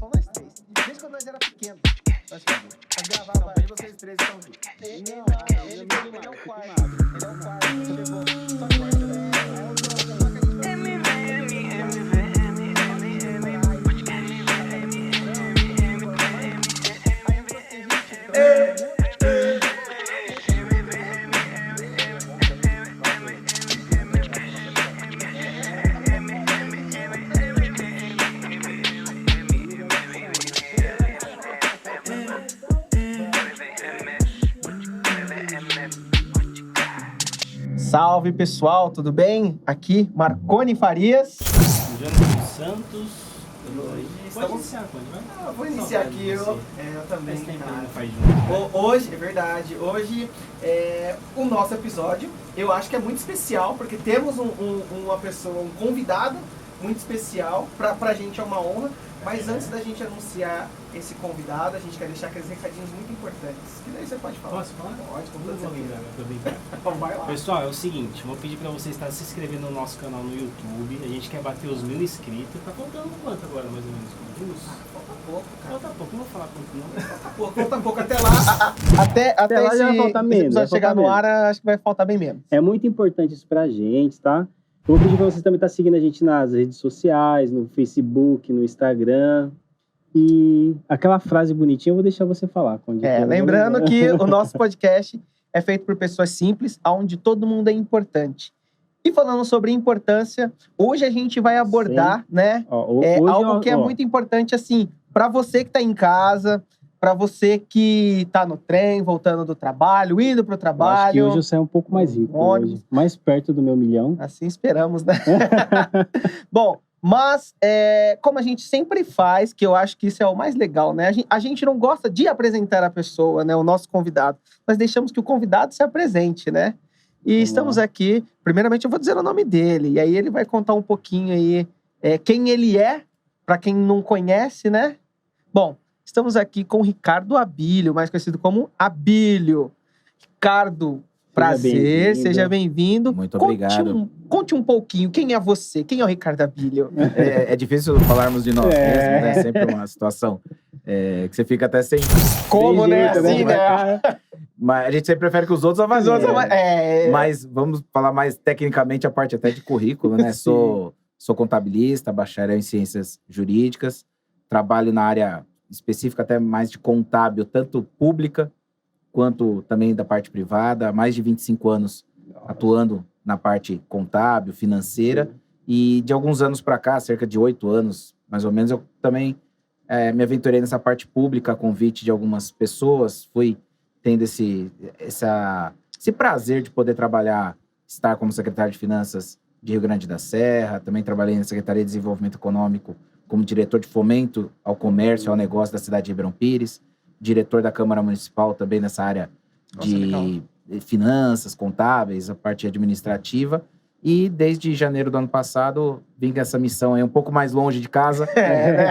gravavam nós três. Desde quando nós era pequeno. Nós gravava e vocês três estão juntos. Ele é o quarto. Ele é o quarto. Chegou. Só que Salve pessoal, tudo bem? Aqui Marconi Farias. Jonathan Santos. Pode iniciar, vai? Vou iniciar aqui, eu também. Faz junto. Hoje, é verdade, hoje é o nosso episódio. Eu acho que é muito especial, porque temos uma pessoa, um convidado muito especial. Pra gente é uma honra. Mas antes da gente anunciar esse convidado, a gente quer deixar aqueles recadinhos muito importantes. Que daí você pode falar. Posso falar? Pode, como você quiser. Então Vai lá. Pessoal, é o seguinte, vou pedir pra você estar se inscrevendo no nosso canal no YouTube. A gente quer bater os 1000 inscritos. Tá faltando quanto agora, mais ou menos? Falta pouco, cara. Falta pouco, não vou falar quanto não. Falta pouco até lá. Até lá já vai faltar menos, esse vai episódio chegar faltar no ar, acho que vai faltar bem menos. É muito importante isso pra gente, tá? Eu vou pedir pra vocês também estar seguindo a gente nas redes sociais, no Facebook, no Instagram. E aquela frase bonitinha eu vou deixar você falar. Lembrando que o nosso podcast é feito por pessoas simples, onde todo mundo é importante. E falando sobre importância, hoje a gente vai abordar, né? Algo que é muito importante, assim, para você que tá em casa, para você que tá no trem, voltando do trabalho, indo pro trabalho. Acho que hoje eu saio um pouco mais rico, hoje, mais perto do meu milhão. Assim esperamos, né? Bom, mas como a gente sempre faz, que eu acho que isso é o mais legal, né? A gente não gosta de apresentar a pessoa, né? O nosso convidado. Nós deixamos que o convidado se apresente, né? E estamos aqui, primeiramente eu vou dizer o nome dele, e aí ele vai contar um pouquinho aí quem ele é, para quem não conhece, né? Bom, estamos aqui com o Ricardo Abílio, mais conhecido como Abílio. Ricardo, prazer, seja bem-vindo. Muito obrigado. Conte um pouquinho, quem é você? Quem é o Ricardo Abílio? É difícil falarmos de nós mesmos, né? É sempre uma situação que você fica até sem... Como, né? Jeito, assim, né? Mas a gente sempre prefere que os outros avaliem. Mas vamos falar mais tecnicamente a parte até de currículo, né? Sou contabilista, bacharel em ciências jurídicas, trabalho na área específica até mais de contábil, tanto pública quanto também da parte privada, há mais de 25 anos atuando na parte contábil, financeira, e de alguns anos para cá, cerca de 8 anos, mais ou menos, eu também me aventurei nessa parte pública, a convite de algumas pessoas, fui tendo esse prazer de poder estar como secretário de Finanças de Rio Grande da Serra, também trabalhei na Secretaria de Desenvolvimento Econômico como diretor de fomento ao comércio e ao negócio da cidade de Ribeirão Pires, diretor da Câmara Municipal também nessa área de finanças, contábeis, a parte administrativa. E desde janeiro do ano passado, vim com essa missão aí um pouco mais longe de casa,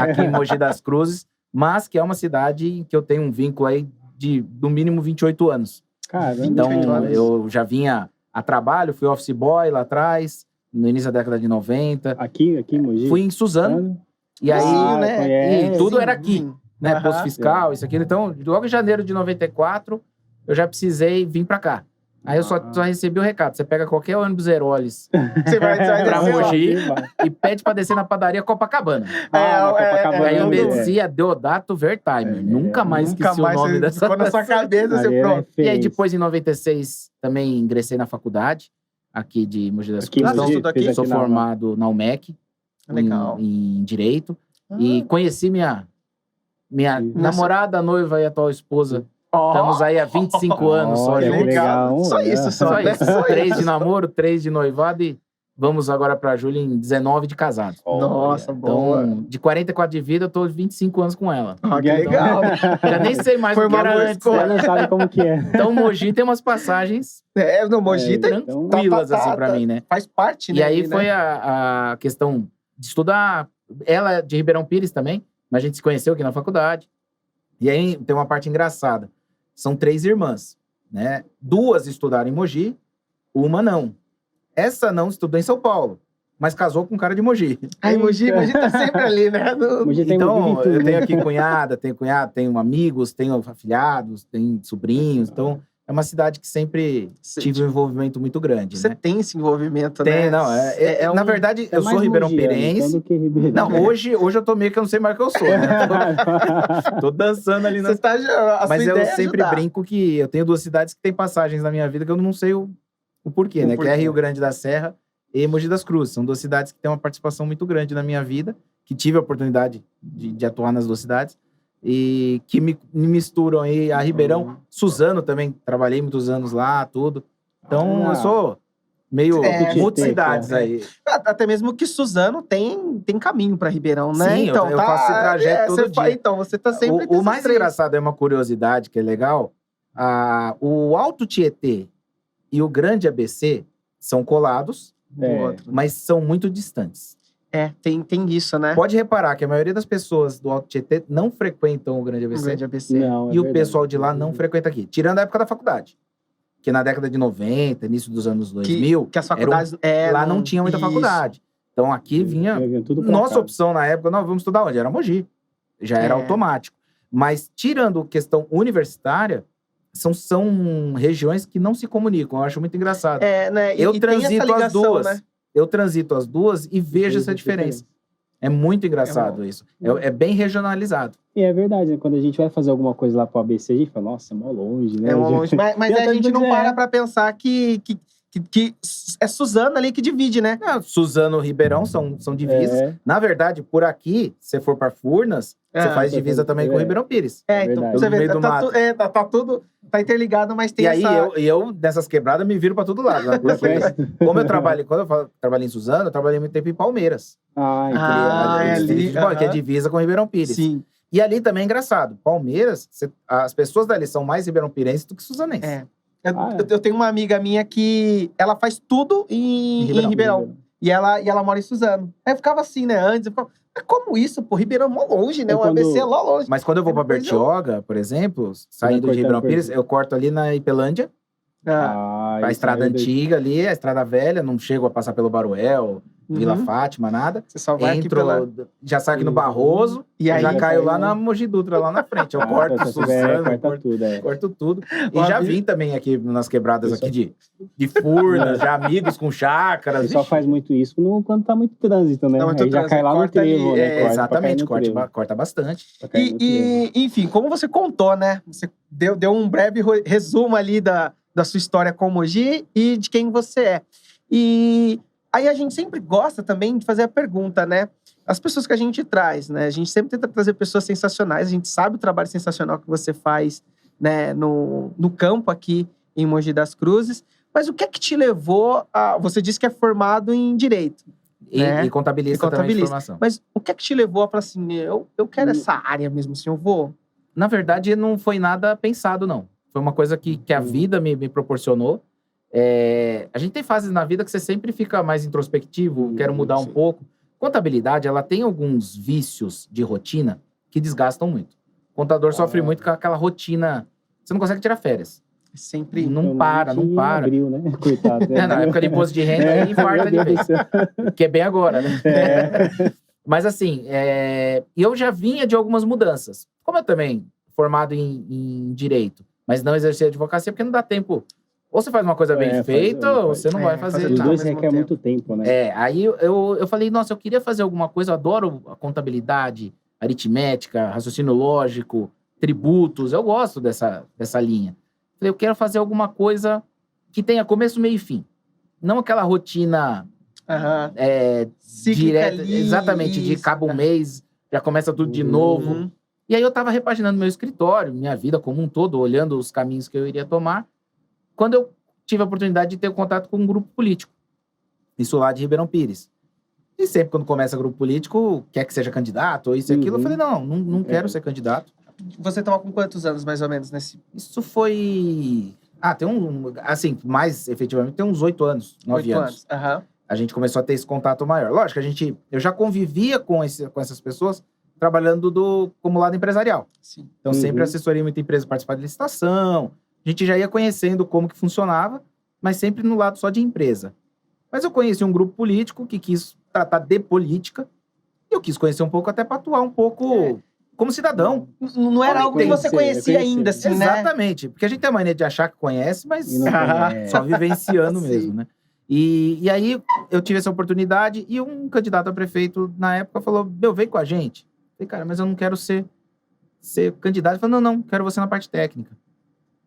aqui em Mogi das Cruzes, mas que é uma cidade que eu tenho um vínculo aí de, no mínimo, 28 anos. Caramba, então, 28 anos. Eu já vinha a trabalho, fui office boy lá atrás, no início da década de 90. Aqui em Mogi? Fui em Suzano. E aí, né? E tudo era aqui, né? Posto fiscal, isso aqui. Então, logo em janeiro de 94, eu já precisei vir pra cá. Aí eu só recebi o recado. Você pega qualquer ônibus Heroles Você vai pra Mogi e pede pra descer na padaria Copacabana. Copacabana. Aí eu descia Deodato Wertheimer. Nunca mais esqueci o nome dessa. Ficou na sua cabeça, você pronto. E aí depois, em 96, também ingressei na faculdade, aqui de Mogi das Cruzes. Sou formado na UMEC. Legal. Em Direito. E conheci minha namorada, noiva e atual esposa. Estamos aí há 25 anos só juntos. Legal. Só isso. 3 de namoro, 3 de noivado e vamos agora pra Júlia em 19 de casado. Nossa, boa. Então, de 44 de vida, eu tô 25 anos com ela. Que legal. Já nem sei mais o que era antes. Você não sabe como que é. Então, Mogi tem umas passagens no Mogi tem tranquilas, assim, pra mim, né? Faz parte, né? E aí foi a questão de estudar. Ela é de Ribeirão Pires também, mas a gente se conheceu aqui na faculdade. E aí tem uma parte engraçada. São 3 irmãs, né? 2 estudaram em Mogi, uma não. Essa não estudou em São Paulo. mas casou com um cara de Mogi. Aí Mogi tá sempre ali, né? Mogi tem Então, Mogi em tudo, eu tenho né? aqui cunhada, tenho amigos, tenho afilhados, tenho sobrinhos. Então, é uma cidade que sempre tive um envolvimento muito grande, Você né? tem esse envolvimento, Tem, né? não. Na verdade, eu sou mais ribeirão-pirense. mogiano, então, do que Ribeirão. Não, hoje eu tô meio que eu não sei mais o que eu sou, né? Tô dançando ali Você nas... tá, a Mas sua eu ideia é sempre ajudar. brinco que eu tenho 2 cidades que têm passagens na minha vida que eu não sei o porquê, né? Que é Rio Grande da Serra e Mogi das Cruzes. São 2 cidades que têm uma participação muito grande na minha vida, que tive a oportunidade de atuar nas 2 cidades e que me misturam aí a Ribeirão. Suzano também, trabalhei muitos anos lá, tudo. Então, eu sou meio multicidades aí. Até mesmo que Suzano tem caminho pra Ribeirão, né? Sim, então, eu faço esse trajeto todo dia. Então, você tá sempre... O mais engraçado é uma curiosidade que é legal. O Alto Tietê e o Grande ABC são colados, mas são muito distantes. Tem isso, né? Pode reparar que a maioria das pessoas do Alto Tietê não frequentam o Grande O ABC. Grande ABC. Não, E o pessoal de lá não frequenta aqui. Tirando a época da faculdade. Que na década de 90, início dos anos 2000... Que as faculdades... lá não tinha muita faculdade. Então aqui vinha... Nossa opção na época, nós vamos estudar onde? Era Mogi. Já era automático. Mas tirando questão universitária, são regiões que não se comunicam. Eu acho muito engraçado. Né? Eu transito as 2. Né? Eu transito as 2 e vejo essa diferença. É muito engraçado isso. É bem regionalizado. E é verdade, né? Quando a gente vai fazer alguma coisa lá pro ABC, a gente fala, nossa, é mó longe, né? É mó longe. Mas a gente não para pra pensar que é Suzano ali que divide, né? Suzano e Ribeirão são divisas. Na verdade, por aqui, se for para Furnas, você faz divisa também com Ribeirão Pires. Então você vê, tá tudo tá interligado, mas tem aí, eu, nessas quebradas, me viro para todo lado. Né? Porque, quando eu trabalhei em Suzano, eu trabalhei muito tempo em Palmeiras. Ali, que é divisa com Ribeirão Pires. Sim. E ali também é engraçado. Palmeiras, as pessoas dali são mais ribeirão-pirenses do que suzanenses. Eu tenho uma amiga minha que ela faz tudo em Ribeirão. E ela mora em Suzano. Aí eu ficava assim, né? Antes, eu ficava, como isso? Pô, Ribeirão é mó longe, né? O ABC é lá longe. Mas quando eu vou pra Bertioga, por exemplo, saindo de Ribeirão Pires, eu corto ali na Ipelândia. A estrada antiga ali, a estrada velha, não chego a passar pelo Baruel, Vila Fátima, nada. Você só vai aqui já saio aqui no Barroso, e aí já caio lá na Mogi Dutra, lá na frente. Eu corto Suzano, corto tudo. E já vim também aqui nas quebradas aqui de Furnas, já amigos com chácaras. O pessoal faz muito isso quando tá muito trânsito, né? Aí já cai lá no trevo, né? Exatamente, corta bastante. E, enfim, como você contou, né? Você deu um breve resumo ali da sua história com o Mogi e de quem você é. E aí a gente sempre gosta também de fazer a pergunta, né? As pessoas que a gente traz, né? A gente sempre tenta trazer pessoas sensacionais. A gente sabe o trabalho sensacional que você faz, né? No campo aqui em Mogi das Cruzes. Mas o que é que te levou a... Você disse que é formado em Direito. E contabilista também de formação. Mas o que é que te levou a falar assim, eu quero essa área mesmo, assim, eu vou... Na verdade, não foi nada pensado, não. Foi uma coisa que a vida me proporcionou. A gente tem fases na vida que você sempre fica mais introspectivo, quero mudar um pouco. Contabilidade, ela tem alguns vícios de rotina que desgastam muito. O contador sofre muito com aquela rotina. Você não consegue tirar férias. Sempre. Não para. Abril, né? Coitado. Na época de imposto de renda, aí infarta de vez. Que é bem agora, né? Mas assim, eu já vinha de algumas mudanças. Como eu também, formado em Direito, mas não exercer advocacia, porque não dá tempo. Ou você faz uma coisa bem feita, ou você não vai fazer Os nada. dois requer muito tempo, né? Aí eu falei, nossa, eu queria fazer alguma coisa, eu adoro a contabilidade, aritmética, raciocínio lógico, tributos, eu gosto dessa linha. Falei, eu quero fazer alguma coisa que tenha começo, meio e fim. Não aquela rotina direta, exatamente, de acaba um mês, já começa tudo de novo. E aí eu tava repaginando meu escritório, minha vida como um todo, olhando os caminhos que eu iria tomar, quando eu tive a oportunidade de ter contato com um grupo político. Isso lá de Ribeirão Pires. E sempre quando começa grupo político, quer que seja candidato, ou isso e aquilo, eu falei, não quero ser candidato. Você tava com quantos anos, mais ou menos, nesse... Isso foi... assim, mais efetivamente, tem uns 8 anos, 9 anos. A gente começou a ter esse contato maior. Lógico, eu já convivia com essas pessoas trabalhando como lado empresarial. Sim. Então, sempre assessoria muita empresa participar de licitação. A gente já ia conhecendo como que funcionava, mas sempre no lado só de empresa. Mas eu conheci um grupo político que quis tratar de política. E eu quis conhecer um pouco até para atuar um pouco como cidadão. Não era algo que você conhecia ainda, assim, né? Exatamente. Porque a gente tem a mania de achar que conhece, mas E não conhece. só vivenciando Sim. mesmo, né? E aí eu tive essa oportunidade e um candidato a prefeito na época falou, vem com a gente. Eu falei, cara, mas eu não quero ser candidato. Ele falou, não, quero você na parte técnica.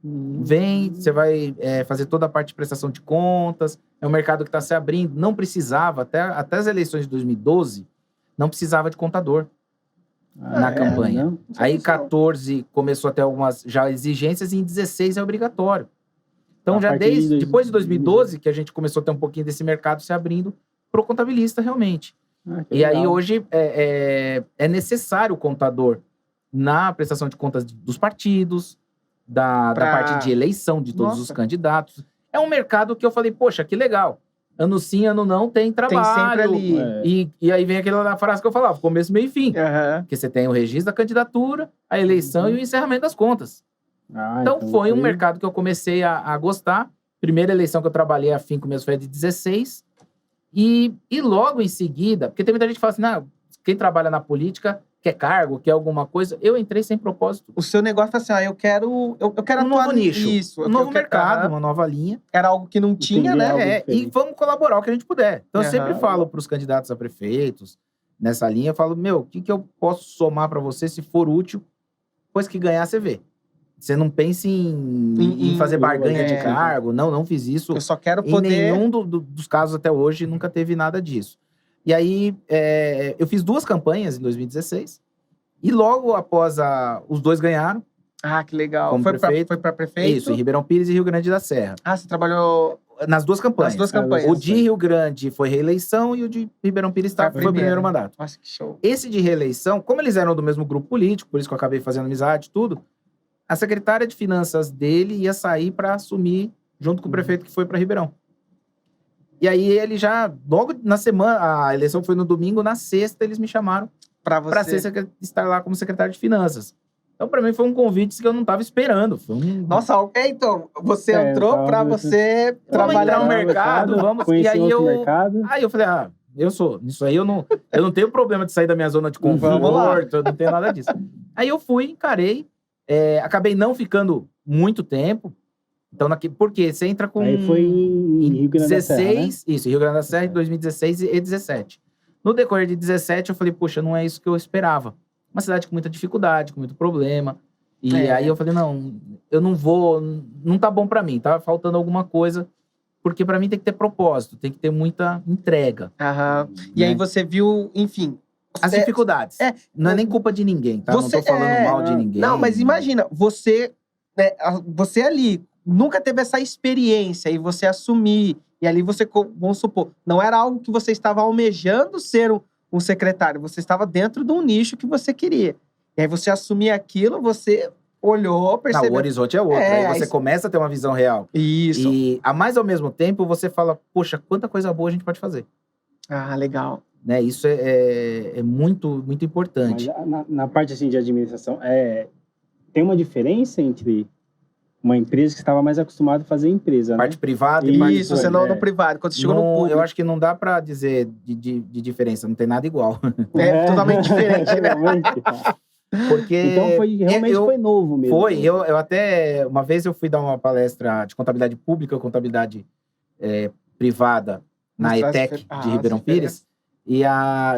Vem, você vai fazer toda a parte de prestação de contas, é um mercado que está se abrindo, não precisava, até as eleições de 2012, não precisava de contador na campanha. Não? Aí em 14 começou a ter algumas já exigências e em 16 é obrigatório. Então A já partir de depois de 2012 que a gente começou a ter um pouquinho desse mercado se abrindo pro contabilista realmente. E aí hoje é necessário o contador na prestação de contas dos partidos, da parte de eleição de todos os candidatos. É um mercado que eu falei, poxa, que legal. Ano sim, ano não, tem trabalho. Tem sempre ali. E aí vem aquela frase que eu falava, começo, meio e fim. Aham. Porque você tem o registro da candidatura, a eleição e o encerramento das contas. Então foi um mercado que eu comecei a gostar. Primeira eleição que eu trabalhei afinco mesmo foi a de 16. E logo em seguida, porque tem muita gente que fala assim, não, quem trabalha na política quer cargo, quer alguma coisa. Eu entrei sem propósito. O seu negócio foi assim, eu quero Um atuar novo nicho, nisso. um novo mercado, uma nova linha. Era algo que não tinha, Entendi, né? algo E diferente. vamos colaborar o que a gente puder. Então, eu Aham. sempre falo para os candidatos a prefeitos, nessa linha, eu falo, o que eu posso somar para você se for útil, depois que ganhar, você vê. Você não pense em fazer barganha de cargo. Não fiz isso. Eu só quero Em poder... nenhum dos casos até hoje, nunca teve nada disso. E aí, eu fiz 2 campanhas em 2016. E logo após os 2 ganharam. Ah, que legal. Como prefeito. Foi pra prefeito? Isso, em Ribeirão Pires e Rio Grande da Serra. Ah, você trabalhou Nas 2 campanhas. nas 2 campanhas. O de Rio Grande foi reeleição e o de Ribeirão Pires foi o primeiro mandato. Nossa, que show. Esse de reeleição, como eles eram do mesmo grupo político, por isso que eu acabei fazendo amizade e tudo, a secretária de finanças dele ia sair para assumir junto com o prefeito que foi para Ribeirão. E aí ele já, logo na semana, a eleição foi no domingo, na sexta eles me chamaram Pra para você. estar lá como secretário de finanças. Então, para mim, foi um convite que eu não estava esperando. Foi Nossa, então, você entrou tava pra nesse- você Vamos trabalhar entrar no no mercado, vamos. Conheci E aí outro eu- mercado. Aí eu falei, eu sou. Isso aí eu não tenho problema de sair da minha zona de Vamos lá. conforto, eu não tenho nada disso. Aí eu fui, encarei, acabei não ficando muito tempo. Então, porque você entra com... Aí foi em Rio Grande da Serra, né? 16, isso, em Rio Grande da Serra, em 2016 e 17. No decorrer de 17, eu falei, poxa, não é isso que eu esperava. Uma cidade com muita dificuldade, com muito problema. E aí eu falei, não, eu não vou, não tá bom pra mim, tá faltando alguma coisa, porque pra mim tem que ter propósito, tem que ter muita entrega. Aham. E aí Né? você viu, enfim... As dificuldades. Não é nem culpa de ninguém, tá? Você- não tô falando mal de ninguém. Não, mas imagina, você ali nunca teve essa experiência e você assumir, e ali você, vamos supor, não era algo que você estava almejando ser um secretário, você estava dentro de um nicho que você queria. E aí você assumir aquilo, você olhou, Não, percebeu. o horizonte é outro. Aí você aí- começa a ter uma visão real. Isso. Mas ao mesmo tempo você fala, poxa, quanta coisa boa a gente pode fazer. Ah, legal. Né? Isso é muito, muito importante. Mas na parte assim, de administração, tem uma diferença entre uma empresa que estava mais acostumada a fazer empresa, Parte né? privada e parte Isso, você não no privado. Quando você chegou no público, eu acho que não dá pra dizer de diferença, não tem nada igual. é totalmente diferente, né? Realmente. Porque Então realmente foi novo mesmo. Foi, eu até, uma vez eu fui dar uma palestra de contabilidade pública, contabilidade privada na Mostrar as ETEC Ah, de Ribeirão as diferenças. Pires, e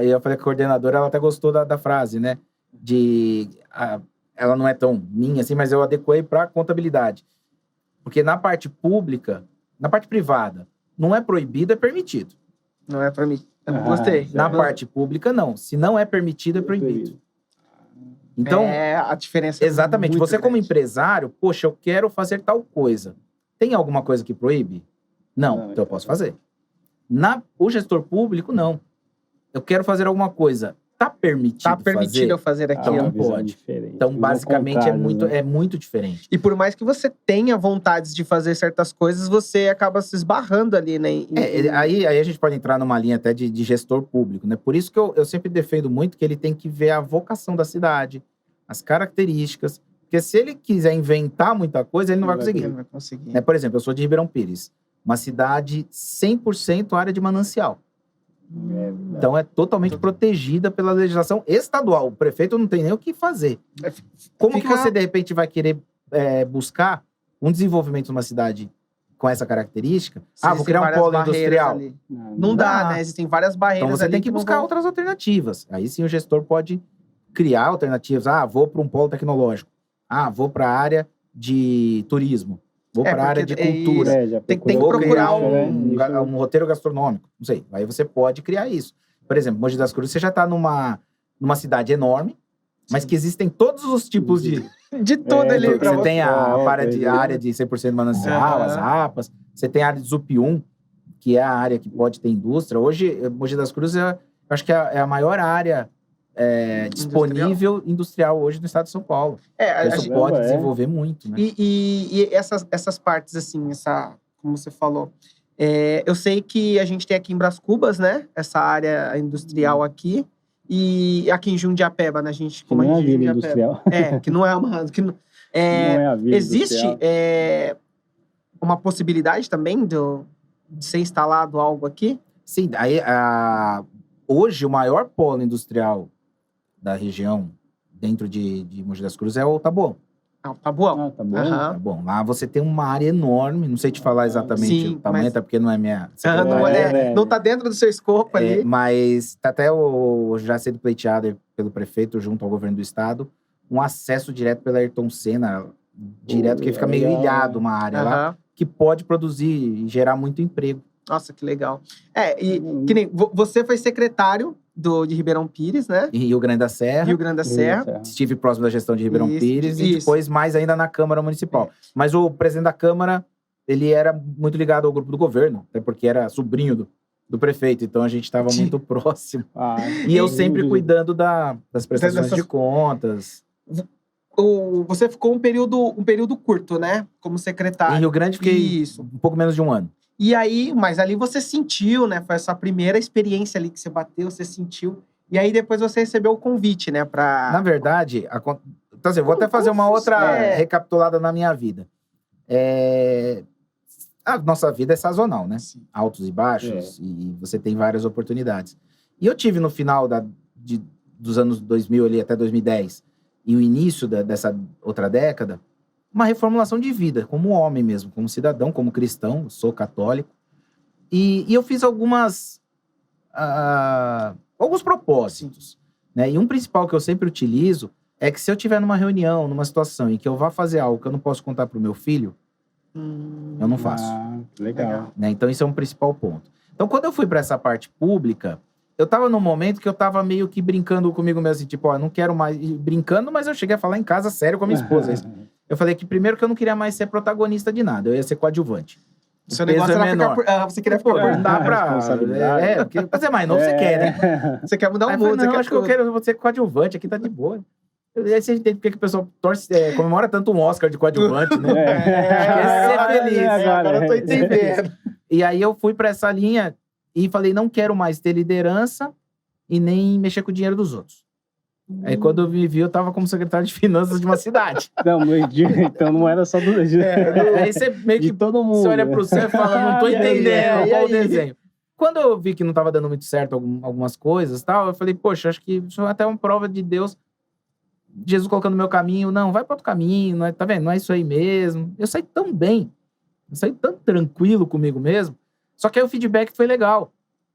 eu falei que a coordenadora, ela até gostou da frase, né, ela não é tão minha assim, mas eu adequei para contabilidade. Porque na parte pública, na parte privada, não é proibido, é permitido. Não é pra mim. Eu Ah, gostei. Na Não- parte pública, não. Se não é permitido, é proibido. Então, a diferença é exatamente. muito Você como grande. empresário, poxa, eu quero fazer tal coisa. Tem alguma coisa que proíbe? Não, Não, então eu posso fazer. O gestor público, não. Eu quero fazer alguma coisa. Tá permitido Tá permitido fazer? eu fazer Ah, aquilo. uma não visão pode. diferente. Então, Visão basicamente, contrária, né? é muito diferente. E por mais que você tenha vontades de fazer certas coisas, você acaba se esbarrando ali, né? Aí a gente pode entrar numa linha até de gestor público, né? Por isso que eu sempre defendo muito que ele tem que ver a vocação da cidade, as características, porque se ele quiser inventar muita coisa, ele não vai conseguir. Ele vai conseguir. Né? Por exemplo, eu sou de Ribeirão Pires. uma cidade 100% área de manancial. Então é totalmente protegida pela legislação estadual. O prefeito não tem nem o que fazer. Como que você, de repente, vai querer buscar um desenvolvimento numa cidade com essa característica? Vou criar um polo industrial. Não dá, né? Existem várias barreiras. Então você tem que buscar outras alternativas. Aí sim o gestor pode criar alternativas. Vou para um polo tecnológico. Vou para a área de turismo. Vou para a área de cultura. Tem que procurar um roteiro gastronômico. Não sei. Aí você pode criar isso. Por exemplo, Mogi das Cruzes, você já está numa cidade enorme, mas que existem todos os tipos de tudo ali. Você tem a área de 100% manancial, as rapas. Você tem a área de Zupium, que é a área que pode ter indústria. Hoje, Mogi das Cruzes, eu acho que é a maior área disponível industrial hoje no estado de São Paulo. Isso pode desenvolver muito, né? E essas partes, assim, como você falou, eu sei que a gente tem aqui em Brás Cubas, né? Essa área industrial aqui. E aqui em Jundiapeba, né? A gente... Que não é a vida industrial. Que não é uma... não é a vida existe uma possibilidade também de ser instalado algo aqui? Sim, aí hoje o maior polo industrial da região, dentro de Mogi das Cruzes, é o Taboão. O Taboão. Taboão. Lá você tem uma área enorme, não sei te falar exatamente o tamanho, até porque não é minha... Não tá dentro do seu escopo ali. Mas tá até já sendo pleiteado pelo prefeito junto ao governo do estado, um acesso direto pela Ayrton Senna, direto, que fica meio ilhado uma área lá, que pode produzir e gerar muito emprego. Nossa, que legal. Que nem você foi secretário de Ribeirão Pires, né? Em Rio Grande da Serra. Estive próximo da gestão de Ribeirão Pires e depois mais ainda na Câmara Municipal. Mas o presidente da Câmara, ele era muito ligado ao grupo do governo, até porque era sobrinho do prefeito, então a gente estava muito próximo. E eu sempre cuidando das prestações de contas. Você ficou um período curto, né? Como secretário. Em Rio Grande fiquei um pouco menos de um ano. E aí, mas ali você sentiu, né? Foi essa primeira experiência ali que você bateu, você sentiu. E aí depois você recebeu o convite, né? Na verdade, então, assim, eu vou até fazer uma outra recapitulada na minha vida. A nossa vida é sazonal, né? Sim. Altos e baixos, e você tem várias oportunidades. E eu tive no final dos anos 2000 ali até 2010, e o início dessa outra década, uma reformulação de vida, como homem mesmo, como cidadão, como cristão, sou católico. E eu fiz alguns propósitos, né? E um principal que eu sempre utilizo é que se eu estiver numa reunião, numa situação em que eu vá fazer algo que eu não posso contar para o meu filho, eu não faço. Legal. Né? Então, isso é um principal ponto. Então, quando eu fui para essa parte pública, eu tava num momento que eu tava meio que brincando comigo mesmo, assim, tipo, eu não quero mais... Brincando, mas eu cheguei a falar em casa sério com a minha esposa. Eu falei que primeiro que eu não queria mais ser protagonista de nada, eu ia ser coadjuvante. Seu negócio era menor. Você queria ficar por dá pra... porque fazer mais novo você quer, né? Você quer mudar o mundo. Não, acho que eu quero ser coadjuvante, aqui tá de boa. Aí você entende porque que o pessoal comemora tanto um Oscar de coadjuvante, né? Quer ser feliz. Agora eu tô entendendo. E aí eu fui pra essa linha e falei, não quero mais ter liderança e nem mexer com o dinheiro dos outros. Aí quando eu me vi, eu tava como secretário de finanças de uma cidade. Então não era só do... Aí você meio que todo mundo. Você olha pro céu e fala, não tô entendendo qual o desenho. Quando eu vi que não tava dando muito certo algumas coisas e tal, eu falei, poxa, acho que isso é até uma prova de Deus, Jesus colocando no meu caminho, não, vai para outro caminho, não é, tá vendo? Não é isso aí mesmo. Eu saí tão bem, eu saí tão tranquilo comigo mesmo, só que aí o feedback foi legal.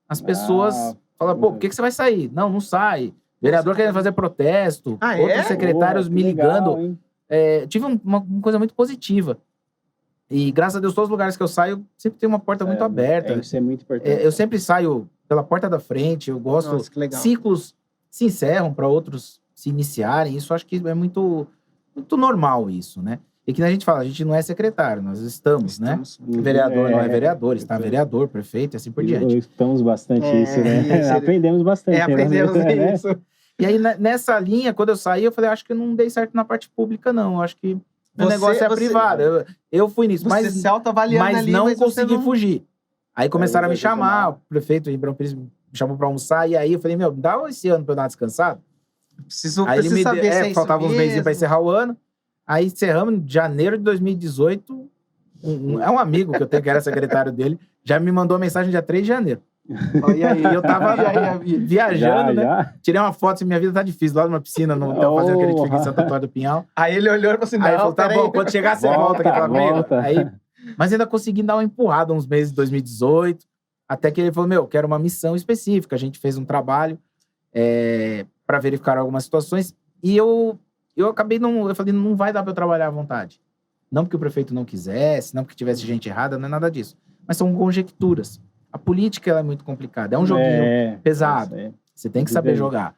As pessoas falaram, pô, por que você vai sair? Não sai. Vereador querendo fazer protesto, outros secretários me ligando. Tive uma coisa muito positiva. E graças a Deus, todos os lugares que eu saio, sempre tem uma porta muito aberta. Isso é muito importante. Eu sempre saio pela porta da frente, eu gosto. Nossa, que legal. Ciclos se encerram para outros se iniciarem. Isso acho que é muito, muito normal isso, né? E que a gente fala, a gente não é secretário, nós estamos, né? Vereador não é vereador, está vereador, prefeito e assim por diante. Estamos bastante isso, né? Aprendemos bastante. Aprendemos isso. E aí, nessa linha, quando eu saí, eu falei, acho que eu não dei certo na parte pública, não. Eu acho que o negócio é privado. Eu fui nisso, mas não consegui fugir. Aí começaram a me chamar, o prefeito Ribeirão Pires me chamou pra almoçar, e aí eu falei, dá esse ano pra eu dar uma descansada. Aí ele me deu, faltavam uns meses pra encerrar o ano. Aí encerramos em janeiro de 2018, É um amigo que eu tenho, que era secretário dele, já me mandou a mensagem dia 3 de janeiro. E aí, eu tava viajando, né? Já. Tirei uma foto, minha vida tá difícil, lá numa piscina, tava fazendo aquele que fica em Santo Antônio do Pinhal. Aí ele olhou e falou assim, Aí ele falou, tá bom, quando chegar você volta aqui pra comigo. Aí, mas ainda consegui dar uma empurrada uns meses de 2018, até que ele falou, quero uma missão específica. A gente fez um trabalho pra verificar algumas situações e eu acabei eu falei, não vai dar pra eu trabalhar à vontade. Não porque o prefeito não quisesse, não porque tivesse gente errada, não é nada disso. Mas são conjecturas. A política ela é muito complicada. É um joguinho pesado. Você tem que saber jogar.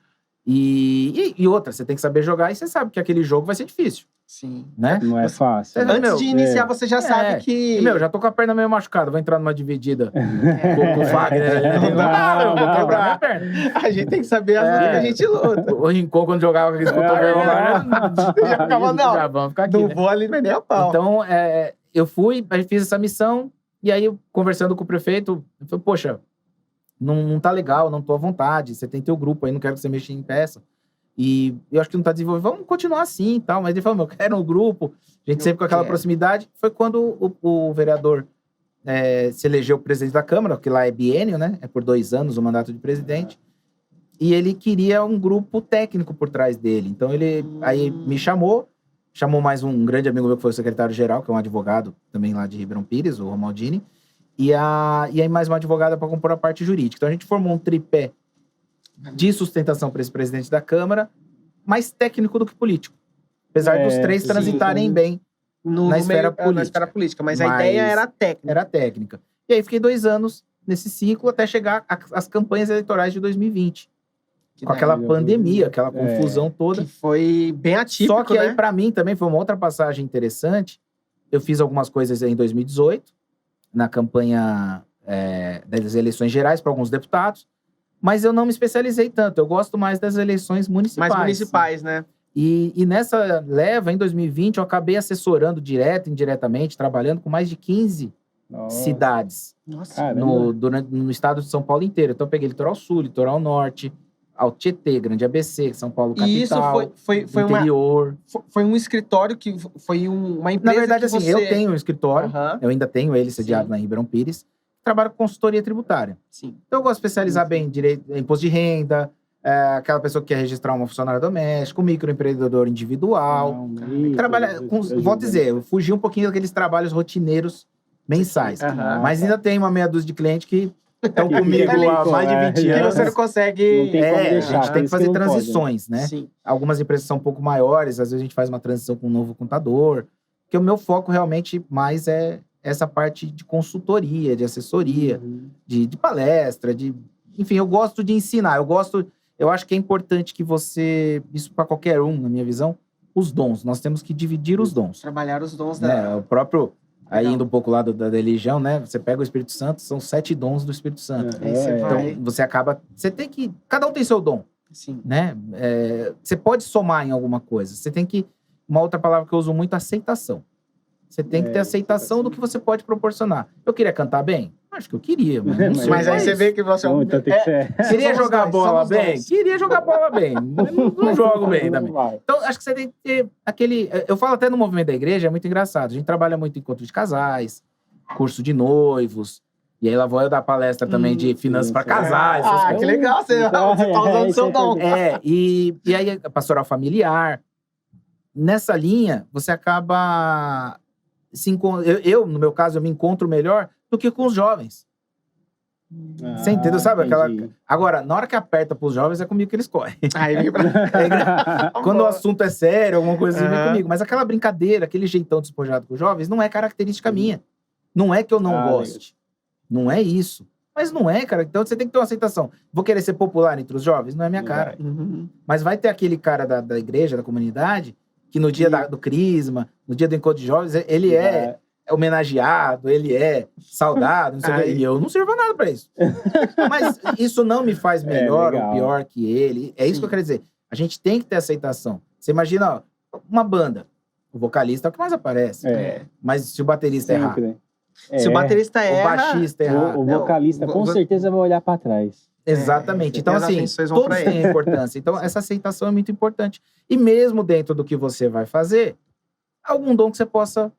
E outra, você tem que saber jogar e você sabe que aquele jogo vai ser difícil. Sim. Né? Não é fácil. Antes de iniciar, você já sabe que... já tô com a perna meio machucada. Vou entrar numa dividida com o Wagner. Não, vou quebrar minha perna. A gente tem que saber as lutas que a gente luta. O Rincon, quando jogava com aqueles cotovelos lá, já ficava, não. Já vamos ficar aqui, não vou ali, mas nem a pau. Então, eu fui, fiz essa missão, e aí, conversando com o prefeito, eu falei, poxa, não tá legal, não tô à vontade, você tem teu grupo aí, não quero que você mexa em peça. E eu acho que não tá desenvolvendo, vamos continuar assim e tal. Mas ele falou, eu quero um grupo, a gente sempre com aquela proximidade. Foi quando o vereador se elegeu presidente da Câmara, que lá é biênio, né? É por 2 anos o mandato de presidente. E ele queria um grupo técnico por trás dele. Então ele aí me chamou mais um grande amigo meu que foi o secretário-geral, que é um advogado também lá de Ribeirão Pires, o Romaldini. E aí mais uma advogada para compor a parte jurídica. Então a gente formou um tripé de sustentação para esse presidente da Câmara, mais técnico do que político. Apesar dos 3 transitarem bem na esfera política. Mas a ideia era técnica. Era técnica. E aí fiquei 2 anos nesse ciclo até chegar às campanhas eleitorais de 2020. Com aquela pandemia, aquela confusão toda. Que foi bem atípico, Só que aí, pra mim, também foi uma outra passagem interessante. Eu fiz algumas coisas em 2018, na campanha das eleições gerais para alguns deputados. Mas eu não me especializei tanto. Eu gosto mais das eleições municipais. Mais municipais, né? E nessa leva, em 2020, eu acabei assessorando direto e indiretamente, trabalhando com mais de 15 cidades. Nossa. No estado de São Paulo inteiro. Então, eu peguei Litoral Sul, Litoral Norte, Alto Tietê, Grande ABC, São Paulo capital, e isso foi interior. Foi um escritório que foi uma empresa. Na verdade, assim, você... eu tenho um escritório, eu ainda tenho ele sediado na Ribeirão Pires, trabalho com consultoria tributária. Sim. Então, eu gosto de especializar bem em direito, imposto de renda, aquela pessoa que quer registrar uma funcionária doméstica, um microempreendedor individual. Vou dizer, eu fugi um pouquinho daqueles trabalhos rotineiros mensais. Mas ainda tem uma meia dúzia de clientes que estão comigo há mais de 20 anos. Que você não consegue... Não tem como deixar, a gente tem que fazer transições, pode, né? Sim. Algumas empresas são um pouco maiores, às vezes a gente faz uma transição com um novo contador. Porque o meu foco realmente mais é essa parte de consultoria, de assessoria, de palestra, enfim, eu gosto de ensinar. Eu acho que é importante que você, isso para qualquer um, na minha visão, os dons. Nós temos que dividir os dons. Trabalhar os dons O próprio... Aí indo um pouco lá da religião, né? Você pega o Espírito Santo, são 7 dons do Espírito Santo. Então, você acaba... Você tem que... Cada um tem seu dom. Sim. Né? Você pode somar em alguma coisa. Você tem que... Uma outra palavra que eu uso muito, aceitação. Você tem que ter aceitação do que você pode proporcionar. Eu queria cantar bem? Acho que eu queria, mas aí você vê que você é um... Então tem que ser... Queria jogar bola bem? Queria jogar bola bem. Não jogo bem também. Então, acho que você tem que ter aquele... Eu falo até no movimento da igreja, é muito engraçado. A gente trabalha muito em encontro de casais, curso de noivos. E aí lá vou eu dar palestra também de finanças para casais. Que legal. Você tá usando seu dom. E aí a pastoral familiar. Nessa linha, você acaba... Eu, no meu caso, eu me encontro melhor do que com os jovens. Você entendeu? Sabe? Agora, na hora que aperta pros jovens, é comigo que eles correm. Aí vem Quando o assunto é sério, alguma coisa assim, vem comigo. Mas aquela brincadeira, aquele jeitão despojado com os jovens, não é característica minha. Não é que eu não goste. Não é isso. Mas não é, cara. Então você tem que ter uma aceitação. Vou querer ser popular entre os jovens? Não é minha cara. Mas vai ter aquele cara da igreja, da comunidade, que no dia do crisma, no dia do encontro de jovens, ele é homenageado, ele é saudado, não sei o quê. E eu não sirvo a nada pra isso. Mas isso não me faz melhor ou pior que ele. É isso que eu quero dizer. A gente tem que ter aceitação. Você imagina, uma banda. O vocalista é o que mais aparece. Mas se o baterista errar... Se o baterista erra... O baixista errar... O vocalista com certeza vai olhar pra trás. Exatamente. Então, assim, todos têm importância. Então, essa aceitação é muito importante. E mesmo dentro do que você vai fazer, algum dom que você possa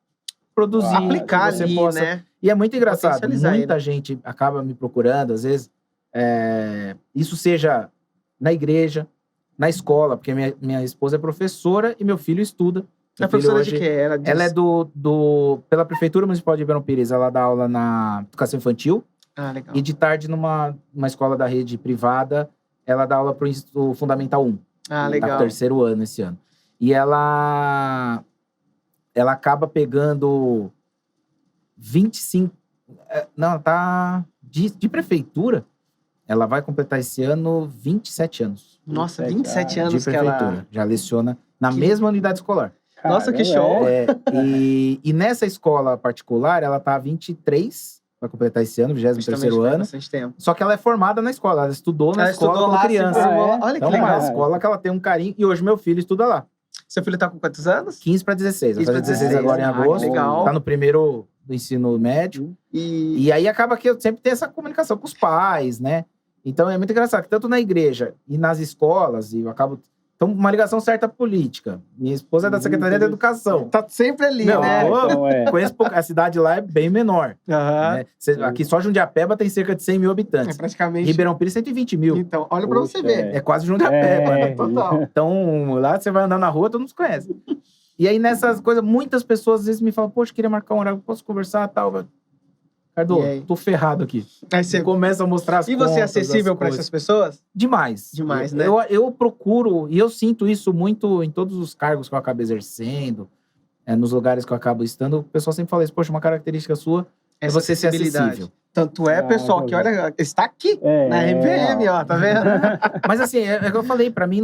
produzir. Aplicar que você ali, possa... né? E é muito engraçado. Potencializar Muita gente acaba me procurando, às vezes, isso seja na igreja, na escola, porque minha esposa é professora e meu filho estuda. É professora de quê? Ela é pela Prefeitura Municipal de Ribeirão Pires. Ela dá aula na educação infantil. Ah, legal. E de tarde, numa escola da rede privada, ela dá aula para o Fundamental 1. Ah, Tá legal. no 3º ano esse ano. E ela acaba pegando 25... Não, tá... De prefeitura, ela vai completar esse ano 27 anos. Nossa, 27 anos De prefeitura. que ela... Já leciona na mesma unidade escolar. Nossa, que show. E nessa escola particular, ela tá 23, vai completar esse ano, 23º ano. Bastante tempo. Só que ela é formada na escola, ela estudou na escola estudou como lá, criança. Olha Então, que legal. é uma escola que ela tem um carinho. E hoje meu filho estuda lá. Seu filho tá com quantos anos? 15 para 16. Vai 15 fazer pra 16 agora em 16. agosto. Que legal. Tá no primeiro do ensino médio. E aí acaba que eu sempre tenho essa comunicação com os pais, né? Então é muito engraçado que tanto na igreja e nas escolas, e eu acabo... Então, uma ligação certa política. Minha esposa é da Secretaria da Educação. Tá sempre ali, Meu, né? Conheço pouco. A cidade lá é bem menor. Aham. Né? Aqui só Jundiapeba tem cerca de 100 mil habitantes. É praticamente... Ribeirão Pires, 120 mil. Então, olha pra você ver. É quase Jundiapeba, né? Total. Então, lá você vai andar na rua, todo mundo se conhece. E aí, nessas coisas, muitas pessoas às vezes me falam, poxa, queria marcar um horário, posso conversar e tal. Ricardo, tô ferrado aqui. Aí você começa a mostrar as E você é contas, acessível as para coisas. essas pessoas? Demais. Demais, né? Eu procuro, e eu sinto isso muito em todos os cargos que eu acabo exercendo, nos lugares que eu acabo estando, o pessoal sempre fala isso, poxa, uma característica sua é Essa você ser acessibilidade. acessível. Tanto é, pessoal, que olha, está aqui na RPM, ó, tá vendo? Mas assim, é o que eu falei, pra mim,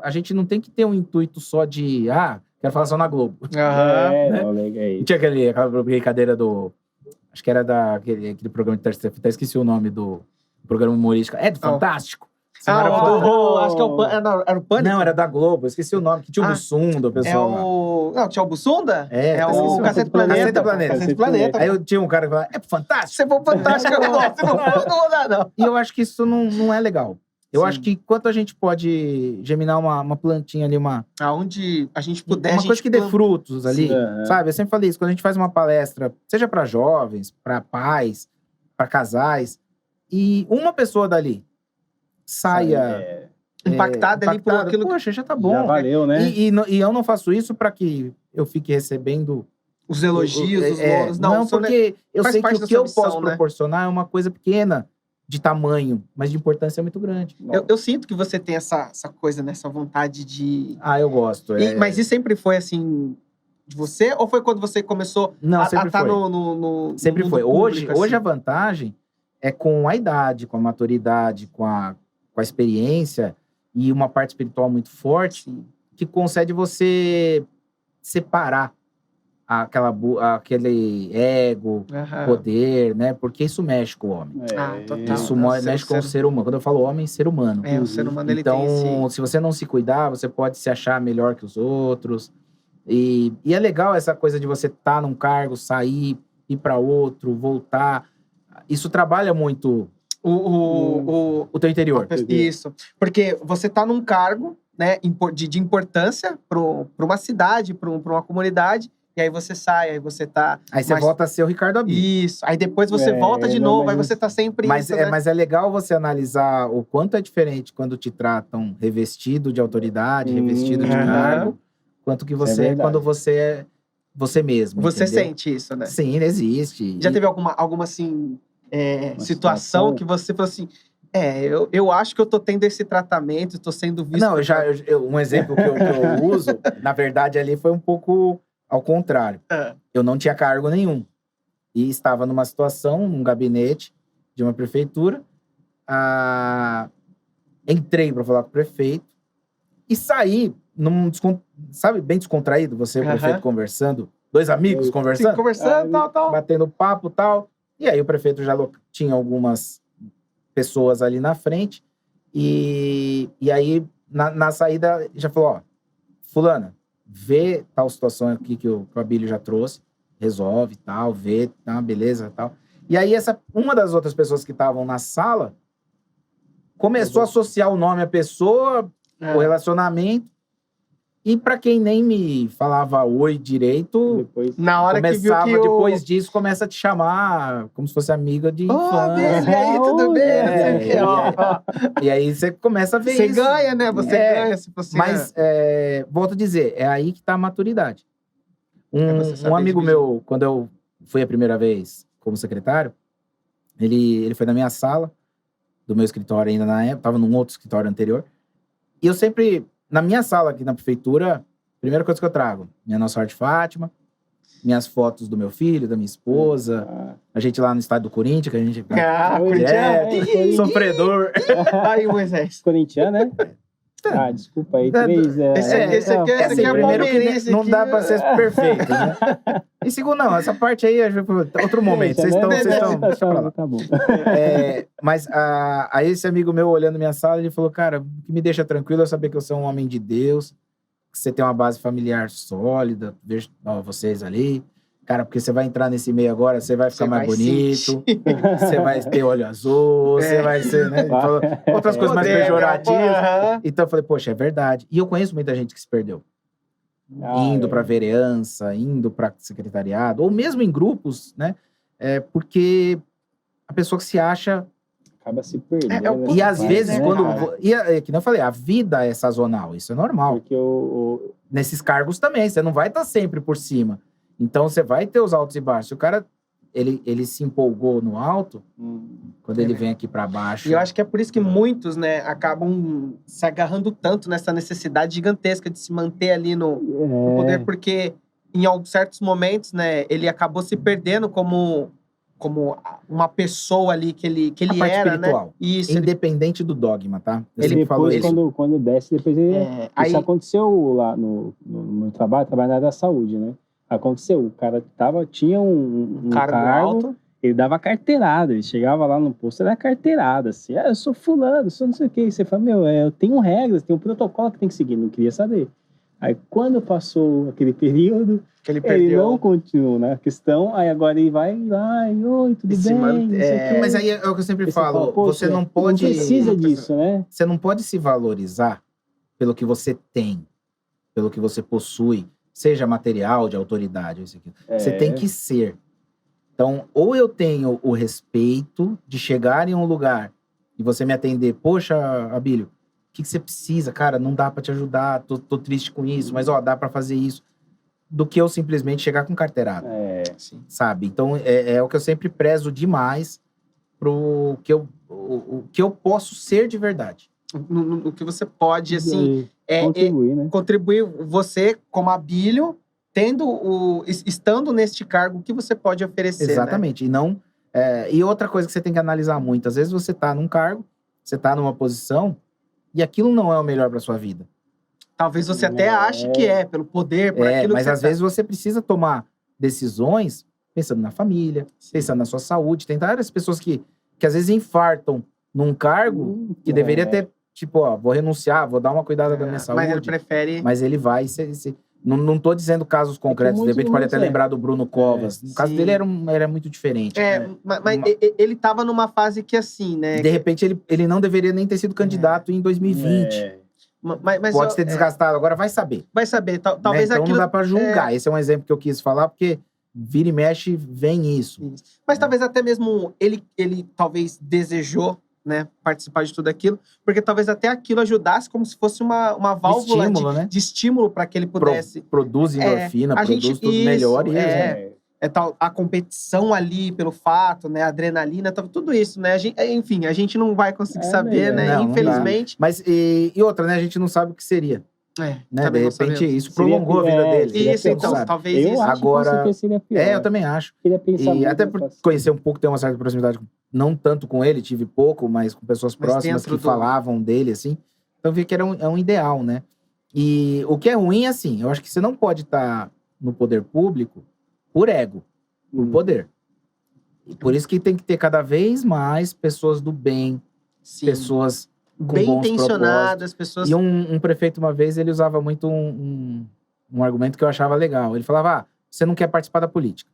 a gente não tem que ter um intuito só de, quero falar só na Globo. Não tinha aquela brincadeira do... Acho que era aquele programa de terça-feira, até esqueci o nome do programa humorístico. É do Fantástico? Acho que era o Pânico. Não, era da Globo, eu esqueci o nome, que tinha o Bussunda, o pessoal Não, tinha o Bussunda? É o Cacete Planeta. Cacete Planeta. Aí eu tinha um cara que falava, é pro Fantástico? Você for Fantástico, eu gosto, não vou dar, não. E eu acho que isso não é legal. Eu acho que enquanto a gente pode germinar uma plantinha ali, aonde a gente puder. Uma coisa que dê frutos ali, sabe? Eu sempre falei isso, quando a gente faz uma palestra, seja para jovens, para pais, para casais, e uma pessoa dali saia impactada ali por aquilo. Poxa, já tá bom. Já valeu, né? E eu não faço isso para que eu fique recebendo os elogios, os louros. Não, porque eu sei que o que eu posso né? proporcionar é uma coisa pequena de tamanho, mas de importância muito grande. Eu sinto que você tem essa coisa, né? Essa vontade de... eu gosto. Mas isso sempre foi assim de você? Ou foi quando você começou a estar no sempre foi. Público, Hoje assim? a vantagem é com a idade, com a maturidade, com a experiência e uma parte espiritual muito forte que concede você separar aquele ego, poder, né? Porque isso mexe com o homem. Total. Isso mexe com o ser humano. Quando eu falo homem, ser humano. O ser humano, ele então, tem se você não se cuidar, você pode se achar melhor que os outros. E é legal essa coisa de você estar num cargo, sair, ir para outro, voltar. Isso trabalha muito o teu interior. Isso. Porque você tá num cargo, né, de importância para uma cidade, para uma comunidade. E aí você sai, aí você tá... Aí você volta a ser o Ricardo Abílio. Isso. Aí depois você volta de novo, aí você tá sempre... Mas, isso, né? mas é legal você analisar o quanto é diferente quando te tratam revestido de autoridade, revestido de cargo, quanto que você quando você é você mesmo, Você entendeu? sente isso, né? Sim, existe. Já teve alguma assim, situação que você falou assim... eu acho que eu tô tendo esse tratamento, tô sendo visto... Não, um exemplo que eu uso, na verdade, ali foi um pouco... Ao contrário, eu não tinha cargo nenhum. E estava numa situação, num gabinete de uma prefeitura. Entrei para falar com o prefeito e saí, bem descontraído, você e o prefeito conversando, dois amigos conversando. Sim, conversando, tal. Batendo papo e tal. E aí o prefeito já tinha algumas pessoas ali na frente. E aí, na saída, já falou, fulana, vê tal situação aqui que o Abílio já trouxe, resolve, tal, vê, tá, beleza, tal. E aí, uma das outras pessoas que estavam na sala começou a associar o nome à pessoa, o relacionamento, E pra quem nem me falava oi direito, Depois... Na hora que viu começava, que depois disso, começa a te chamar como se fosse amiga de Ô, infância. Bia, e aí, tudo bem? Não sei o quê. É, Ó, E aí você começa a ver você isso. ganha, né? Você ganha se você... Mas, volto a dizer, é aí que tá a maturidade. você saber Um amigo dividir. meu, quando eu fui a primeira vez como secretário, ele foi na minha sala, do meu escritório ainda na época, tava num outro escritório anterior. E eu sempre, na minha sala aqui na prefeitura, primeira coisa que eu trago, minha Nossa Senhora de Fátima, minhas fotos do meu filho, da minha esposa, a gente lá no estádio do Corinthians, que a gente... Ah, Direto, Corinthians. sofredor. Aí, Moisés. Corintiano, né? Ah, desculpa aí, 3... Esse aqui é Assim, primeiro que palmeirense não aqui. dá pra ser perfeito, né? E segundo, não, essa parte aí é outro momento. Vocês estão... Deixa pra lá. Tá bom. Mas aí esse amigo meu olhando minha sala, ele falou, cara, o que me deixa tranquilo é saber que eu sou um homem de Deus, que você tem uma base familiar sólida, vejo vocês ali. Cara, porque você vai entrar nesse meio agora, você vai ficar mais bonito, você vai ter olho azul, você vai ser, né? Ele falou outras coisas mais pejorativas. Então eu falei, poxa, é verdade. E eu conheço muita gente que se perdeu. Indo pra vereança, indo pra secretariado, ou mesmo em grupos, né? Porque a pessoa que se acha... Acaba se perdendo. E às vezes, né, quando... cara? Que nem eu falei, a vida é sazonal, isso é normal. Porque Nesses cargos também, você não vai estar sempre por cima. Então, você vai ter os altos e baixos. Se o cara, ele se empolgou no alto, quando ele vem aqui pra baixo... E eu acho que é por isso que muitos, né, acabam se agarrando tanto nessa necessidade gigantesca de se manter ali no poder, porque em certos momentos, né, ele acabou se perdendo como uma pessoa ali que ele era, espiritual. né? Isso. Independente do dogma, tá? Ele sempre falou depois, isso. quando desce, depois ele... Isso aconteceu lá no meu trabalho na área da saúde, né? Aconteceu, o cara tinha um cargo alto, ele dava carteirada, ele chegava lá no posto, era carteirada, assim, eu sou fulano, sou não sei o que, e você fala, eu tenho regras, tem um protocolo que tem que seguir, não queria saber. Aí quando passou aquele período, que ele não continuou na questão, aí agora ele vai lá, oi, tudo bem, não sei o quê. Mas aí é o que eu sempre falo, você não pode... Não precisa disso, né? Você não pode se valorizar pelo que você tem, pelo que você possui, seja material, de autoridade, isso aqui. Você tem que ser. Então, ou eu tenho o respeito de chegar em um lugar e você me atender, poxa, Abílio, o que você precisa? Cara, não dá pra te ajudar, tô triste com isso, mas dá pra fazer isso. Do que eu simplesmente chegar com carteirada. Sabe? Então, é o que eu sempre prezo demais pro o que eu posso ser de verdade. No que você pode, assim... contribuir, né? Contribuir você, como Abílio, estando neste cargo, o que você pode oferecer, exatamente. Né? E não... e outra coisa que você tem que analisar muito, às vezes você tá num cargo, você tá numa posição, e aquilo não é o melhor pra sua vida. Talvez você até ache que pelo poder, por aquilo mas que às vezes você precisa tomar decisões pensando na família, pensando na sua saúde. Tem várias pessoas que às vezes infartam num cargo que deveria ter, tipo, vou renunciar, vou dar uma cuidada da minha saúde. Mas ele prefere... Mas ele vai... Não tô dizendo casos concretos, de repente pode até lembrar do Bruno Covas. No caso dele era muito diferente. Mas ele tava numa fase que assim, né? De repente ele não deveria nem ter sido candidato em 2020. Mas pode ser desgastado, agora vai saber. Vai saber, talvez né? Então aquilo... não dá pra julgar. Esse é um exemplo que eu quis falar, porque vira e mexe, vem isso. Mas talvez até mesmo ele talvez desejou, né, participar de tudo aquilo, porque talvez até aquilo ajudasse como se fosse uma válvula de estímulo para que ele pudesse... Produz endorfina, produz tudo melhor. A competição ali pelo fato, né, a adrenalina, tudo isso, né? Enfim, a gente não vai conseguir saber, né? Não, infelizmente. Mas e outra, né? A gente não sabe o que seria. Né? De repente, isso prolongou a vida dele. Isso, então, talvez eu isso. Agora, eu também acho. E até por conhecer um pouco, ter uma certa proximidade, não tanto com ele, tive pouco, mas com pessoas próximas que falavam dele, assim. Então, eu vi que era um ideal, né? E o que é ruim, assim, eu acho que você não pode estar no poder público por ego, por poder. E por isso que tem que ter cada vez mais pessoas do bem, pessoas com bem bons intencionadas, pessoas... E um prefeito, uma vez, ele usava muito um argumento que eu achava legal. Ele falava, você não quer participar da política.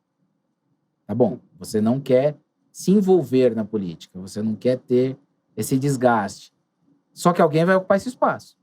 Tá bom, você não quer se envolver na política, você não quer ter esse desgaste. Só que alguém vai ocupar esse espaço.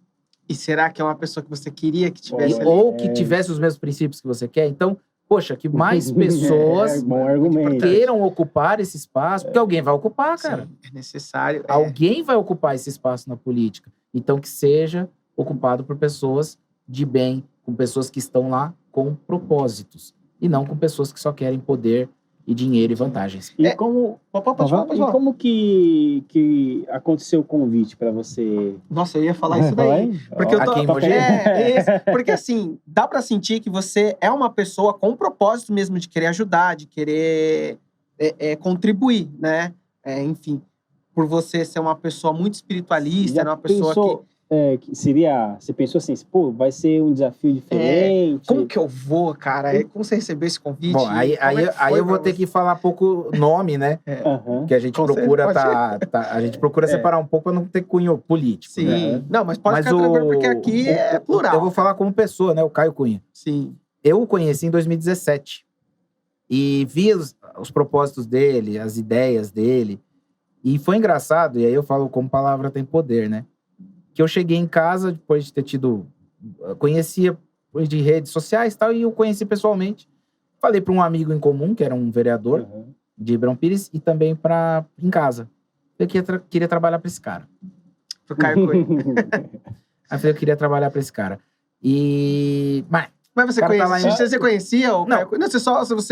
E será que é uma pessoa que você queria que tivesse ali? Ou que tivesse os mesmos princípios que você quer. Então, poxa, que mais pessoas bom argumento. queiram ocupar esse espaço, porque alguém vai ocupar, cara. Sim, é necessário. Alguém vai ocupar esse espaço na política. Então, que seja ocupado por pessoas de bem, com pessoas que estão lá com propósitos. E não com pessoas que só querem poder e dinheiro e vantagens. E como, Pode falar. como que aconteceu o convite para você? Nossa, eu ia falar isso daí. Porque eu tô... Aqui em Mogi? Porque assim, dá pra sentir que você é uma pessoa com propósito mesmo de querer ajudar, de querer contribuir, né? Enfim, por você ser uma pessoa muito espiritualista, Já uma pessoa que seria... Você pensou assim, pô, vai ser um desafio diferente? Como que eu vou, cara? Como você recebeu esse convite? Bom, aí eu vou ter que falar pouco nome, né? Aham. Que a gente Com procura certeza, a gente procura separar um pouco para não ter cunho político. Sim. Né? Não, mas pode ficar tranquilo, porque aqui é plural. Eu vou falar como pessoa, né? O Caio Cunha. Sim. Eu o conheci em 2017. E vi os propósitos dele, as ideias dele. E foi engraçado, e aí eu falo como palavra tem poder, né? Que eu cheguei em casa, depois de ter conhecia de redes sociais e tal, e eu conheci pessoalmente. Falei para um amigo em comum, que era um vereador de Ribeirão Pires, e também em casa. Eu queria trabalhar para esse cara. Pro Caio Cunha. Aí eu falei, eu queria trabalhar para esse cara. Mas você cara tá lá conhecia? Você conhecia o Caio Cunha? Não, você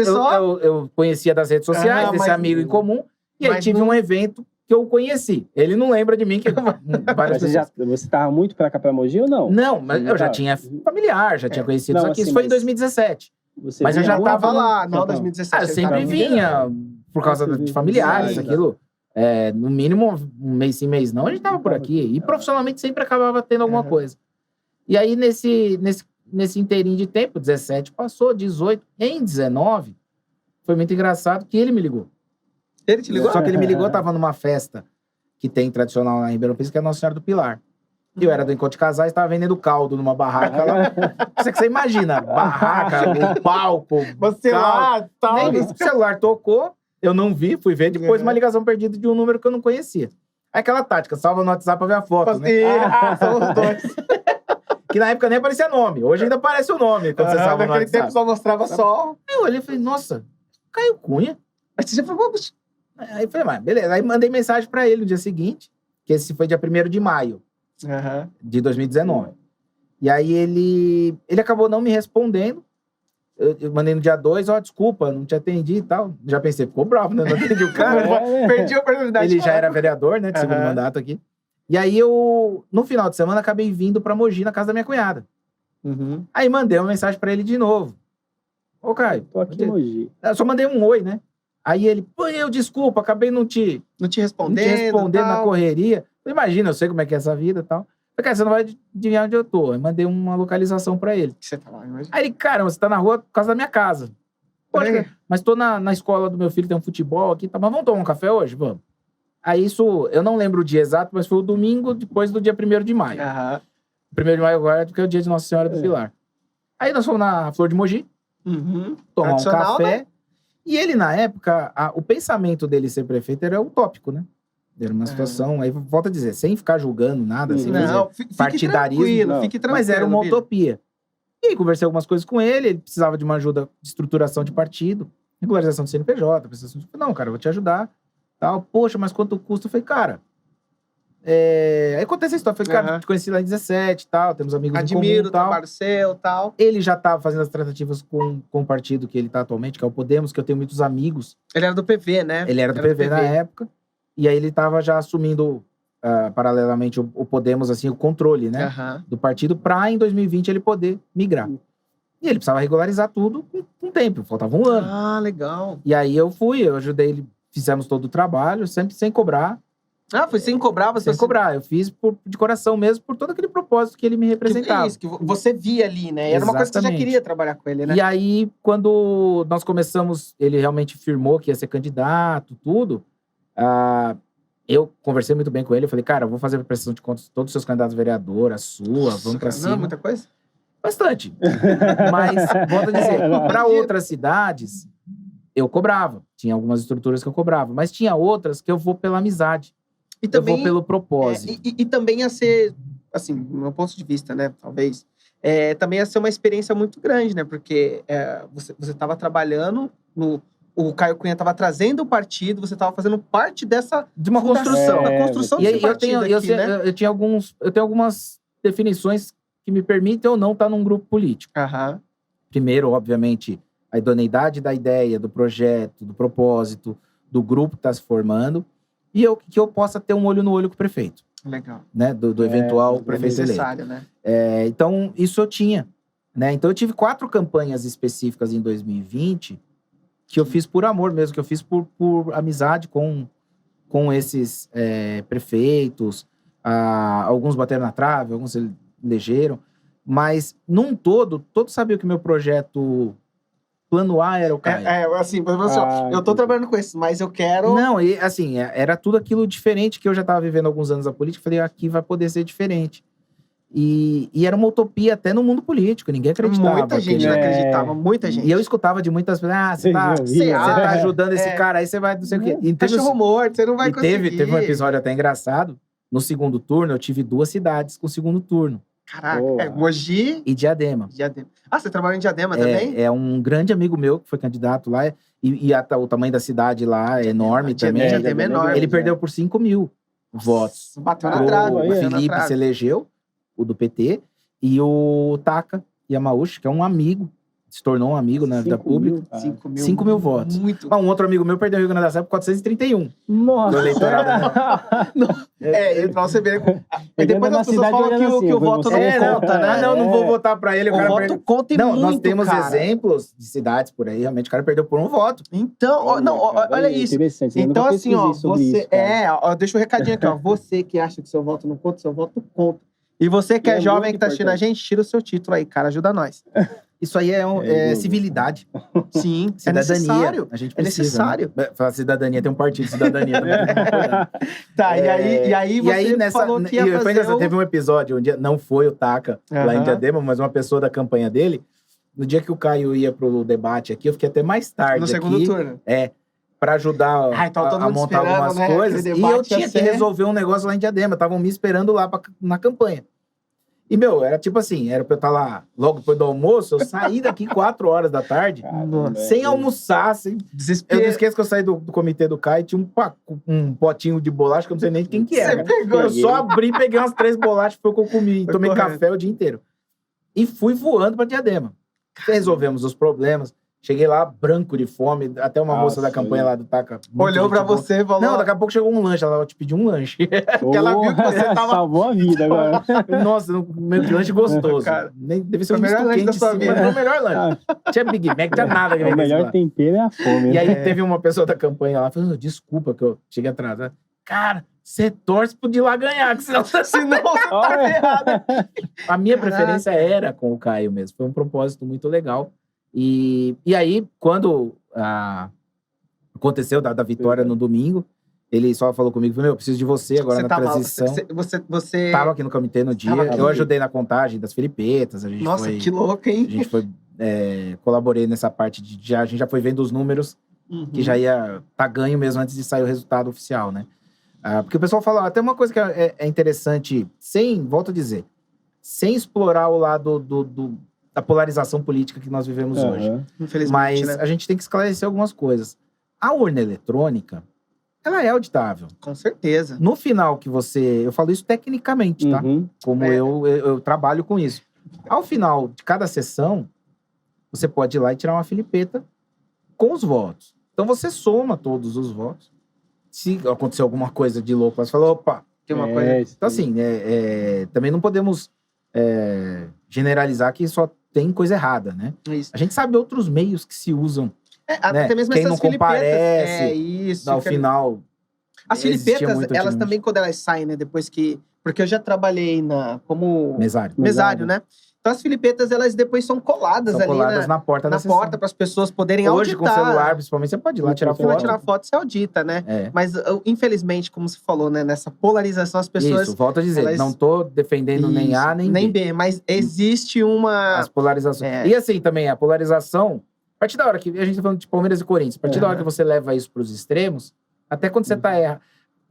só... Eu conhecia das redes sociais, desse amigo em comum, e aí tive um evento que eu conheci. Ele não lembra de mim, que várias Mas você tava muito pra cá, pra Mogi ou não? Não, mas eu já tinha familiar, já tinha conhecido isso aqui. Assim, Isso foi em 2017. Mas eu já tava lá, não, 2017. Eu sempre vinha, por causa de familiares, aquilo. No mínimo, um mês sim, mês não, a gente tava por aqui. E profissionalmente sempre acabava tendo alguma coisa. E aí, nesse inteirinho de tempo, 17 passou, 18. Em 19, foi muito engraçado que ele me ligou. Ele te ligou? Só que ele me ligou, tava numa festa que tem tradicional lá em Ribeirão Pires, que é a Nossa Senhora do Pilar. E eu era do Encontro de Casais, tava vendendo caldo numa barraca lá. Você imagina, barraca, o palco. Você lá, tal. Nem o celular tocou, eu não vi, fui ver depois uma ligação perdida de um número que eu não conhecia. Aí aquela tática, salva no WhatsApp pra ver a foto, né? São os dois. Que na época nem aparecia nome. Hoje ainda aparece o nome quando você salva no Naquele WhatsApp. tempo só mostrava só. Aí eu olhei e falei, nossa, Caio Cunha. Aí você já falou, Aí eu falei, mas beleza. Aí mandei mensagem pra ele no dia seguinte, que esse foi dia 1º de maio de 2019. E aí ele acabou não me respondendo. Eu mandei no dia 2, desculpa, não te atendi e tal. Já pensei, ficou bravo, né? Não atendi o cara. Perdi a oportunidade. Ele já era vereador, né? De segundo mandato aqui. E aí no final de semana, acabei vindo pra Mogi, na casa da minha cunhada. Aí mandei uma mensagem pra ele de novo. Ô, Caio. Tô aqui em Mogi. Eu só mandei um oi, né? Aí ele, desculpa, acabei não te respondendo na correria. Imagina, eu sei como é que é essa vida e tal. Falei, cara, você não vai adivinhar onde eu tô. Eu mandei uma localização pra ele. Você tá lá, imagina. Aí ele, caramba, você tá na rua por causa da minha casa. Poxa, mas tô na escola do meu filho, tem um futebol aqui, tá? Mas vamos tomar um café hoje? Vamos. Aí isso, eu não lembro o dia exato, mas foi o domingo depois do dia 1º de maio. 1º de maio agora, porque é o dia de Nossa Senhora do Pilar. Aí nós fomos na Flor de Mogi, tomar um café. Né? E ele, na época, o pensamento dele ser prefeito era utópico, né? Era uma situação, aí volto a dizer, sem ficar julgando nada, sem partidarismo, fique tranquilo, mas era uma utopia. E aí conversei algumas coisas com ele precisava de uma ajuda de estruturação de partido, regularização do CNPJ, não, cara, eu vou te ajudar, tal. Poxa, mas quanto custa? Eu falei, cara, aí acontece a história, eu falei, cara, te conheci lá em 17 e tal, temos amigos em comum, admiro o trabalho seu e tal. Ele já estava fazendo as tratativas com o partido que ele está atualmente, que é o Podemos, que eu tenho muitos amigos. Ele era do PV, né? Ele era do PV na época. E aí ele estava já assumindo, paralelamente, o Podemos, assim, o controle, né? Do partido, para em 2020 ele poder migrar. E ele precisava regularizar tudo com tempo, faltava um ano. Ah, legal. E aí eu ajudei ele, fizemos todo o trabalho, sempre sem cobrar. Foi sem cobrar? Sem cobrar, eu fiz de coração mesmo, por todo aquele propósito que ele me representava. Que você via ali, né? Era uma coisa que você já queria trabalhar com ele, né? E aí, quando nós começamos, ele realmente firmou que ia ser candidato, tudo, eu conversei muito bem com ele, eu falei, cara, eu vou fazer a prestação de contas de todos os seus candidatos a vereador, a sua, vamos pra cima. Não, muita coisa? Bastante. Mas, volto a dizer, para outras cidades, eu cobrava. Tinha algumas estruturas que eu cobrava, mas tinha outras que eu vou pela amizade. E também, eu vou pelo propósito. E também ia ser assim, do meu ponto de vista, né, talvez, também ia ser uma experiência muito grande, né, porque você estava trabalhando o Caio Cunha estava trazendo o partido, você estava fazendo parte de uma construção, da construção e desse aí partido aqui, né? Eu tenho algumas definições que me permitem ou não estar num grupo político. Primeiro, obviamente, a idoneidade da ideia, do projeto, do propósito, do grupo que está se formando, e que eu possa ter um olho no olho com o prefeito. Legal. Né? Do eventual prefeito eleito. Né? Então, isso eu tinha. Né? Então, eu tive 4 campanhas específicas em 2020 que eu fiz por amor mesmo, que eu fiz por amizade com esses prefeitos. Alguns bateram na trave, alguns elegeram. Mas, num todo, todos sabiam que meu projeto plano A era o Caio. Assim, eu tô trabalhando com isso, mas eu quero... Não, e assim, era tudo aquilo diferente que eu já estava vivendo há alguns anos a política. Falei, aqui vai poder ser diferente. E era uma utopia até no mundo político, ninguém acreditava. Muita gente não acreditava, muita gente. E eu escutava de muitas pessoas, você tá ajudando esse cara, aí você vai não sei o quê. Cachorro morto, você não vai conseguir. Teve um episódio até engraçado. No segundo turno, eu tive 2 cidades com o segundo turno. Caraca, Mogi e Diadema. Você trabalhou em Diadema também? É um grande amigo meu que foi candidato lá. E o tamanho da cidade lá é enorme também. Diadema é enorme. Ele perdeu por 5 mil votos. Bateu na trave. O Felipe se elegeu, o do PT, e o Taka Yamauchi, que é um amigo, se tornou um amigo na vida pública. 5 mil votos. Muito. Um outro amigo meu perdeu o Rio Grande do Sul por 431. Nossa! Do eleitorado. Então você vê... E depois as pessoas falam que o voto não conta, né? Não vou votar pra ele. O voto conta e muito, nós temos exemplos de cidades por aí, realmente o cara perdeu por 1 voto. Então, olha isso. Então, assim, você... deixa um recadinho aqui, você que acha que seu voto não conta, seu voto conta. E você que é jovem que tá assistindo a gente, tira o seu título aí, cara, ajuda nós. Isso aí é civilidade. Sim, cidadania. É necessário. A gente precisa, necessário. Né? Falar cidadania, tem um partido de cidadania também. Tá, e aí você falou que ia fazer teve um episódio, um dia, não foi o Taka lá em Diadema, mas uma pessoa da campanha dele, no dia que o Caio ia pro debate aqui, eu fiquei até mais tarde no segundo turno. Pra ajudar a montar algumas coisas. E eu tinha que resolver um negócio lá em Diadema. Estavam me esperando lá na campanha. E, era tipo assim, era pra eu estar lá logo depois do almoço, eu saí daqui 4 horas da tarde, sem almoçar, sem... Desespero. Eu não esqueço que eu saí do comitê do Caio, tinha um potinho de bolacha, que eu não sei nem de quem que era. Eu só abri, peguei umas 3 bolachas, foi o que eu comi, tomei café o dia inteiro. E fui voando pra Diadema. Resolvemos os problemas. Cheguei lá, branco de fome, até uma moça da campanha lá do Taka. Olhou pra você e falou... Não, daqui a pouco chegou um lanche, ela te pediu um lanche. Porque ela viu que você tava... Salvou a vida agora. Nossa, meio que lanche gostoso. Cara, deve ser um misto quente da sua vida. Foi o melhor lanche. Tinha Big Mac, tinha nada. O melhor tempero é a fome. E aí teve uma pessoa da campanha lá, falando, desculpa que eu cheguei atrasado. Cara, você torce pro de lá ganhar, que senão você tá errado. A minha preferência era com o Caio mesmo. Foi um propósito muito legal. E aí, quando aconteceu da vitória no domingo, ele só falou comigo, eu preciso de você agora na transição. Você tava aqui no comitê no dia, eu ajudei na contagem das filipetas. Nossa, que louco, hein? A gente foi, colaborei nessa parte a gente já foi vendo os números, que já ia ganho mesmo antes de sair o resultado oficial, né? Porque o pessoal fala, até uma coisa que é interessante, volto a dizer, sem explorar o lado da polarização política que nós vivemos hoje. Infelizmente, mas né? A gente tem que esclarecer algumas coisas. A urna eletrônica, ela é auditável. Com certeza. No final que eu falo isso tecnicamente, tá? Como eu trabalho com isso. Ao final de cada sessão, você pode ir lá e tirar uma filipeta com os votos. Então você soma todos os votos. Se acontecer alguma coisa de louco, você fala, opa, tem uma coisa... Então assim, também não podemos generalizar que só tem coisa errada, né? Isso. A gente sabe outros meios que se usam. Até mesmo quem essas não comparece, isso. Ao final... As filipetas, elas também, quando elas saem, né? Depois que... Porque eu já trabalhei como... Mesário, né? Então, as filipetas, elas depois são coladas na porta da sessão. para as pessoas poderem auditar. Hoje, com o celular, principalmente, você pode ir lá tirar foto. Você vai tirar foto, você audita, né? Mas, infelizmente, como você falou, né? Nessa polarização, as pessoas... Isso, volto a dizer, não tô defendendo nem A, nem B. Mas existe uma... As polarizações. E assim, também, a polarização... A partir da hora que... A gente tá falando de Palmeiras e Corinthians. A partir da hora que você leva isso pros extremos, até quando você tá errado...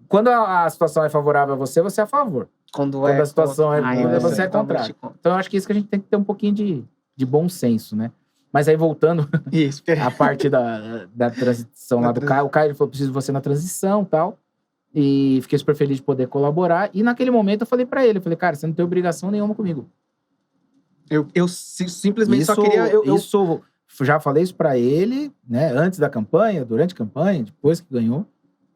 Quando a situação é favorável a você é a favor. Quando a situação é aí boa, você você é totalmente contrário. contra. Então, eu acho que isso que a gente tem que ter um pouquinho de bom senso, né? Mas aí, voltando Isso, porque... a parte da transição lá do Caio, o Caio ele falou, preciso de você na transição e tal. E fiquei super feliz de poder colaborar. E naquele momento eu falei pra ele, cara, você não tem obrigação nenhuma comigo. Eu simplesmente só queria... Isso, já falei isso pra ele, né? Antes da campanha, durante a campanha, depois que ganhou.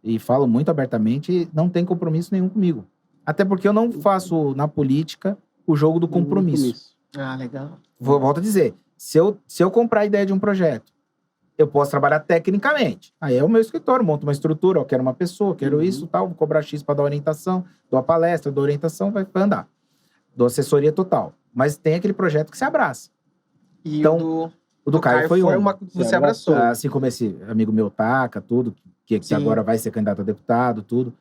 E falo muito abertamente, não tem compromisso nenhum comigo. Até porque eu não faço na política o jogo do compromisso. Ah, legal. Volto a dizer, se eu comprar a ideia de um projeto, eu posso trabalhar tecnicamente. Aí é o meu escritório, monto uma estrutura, eu quero uma pessoa, quero isso, tal, vou cobrar X para dar orientação, dou a palestra, dou orientação, vai andar. Dou assessoria total. Mas tem aquele projeto que se abraça. E então, o do Caio foi uma que você abraçou. Assim como esse amigo meu Taca, tudo, que agora vai ser candidato a deputado, tudo.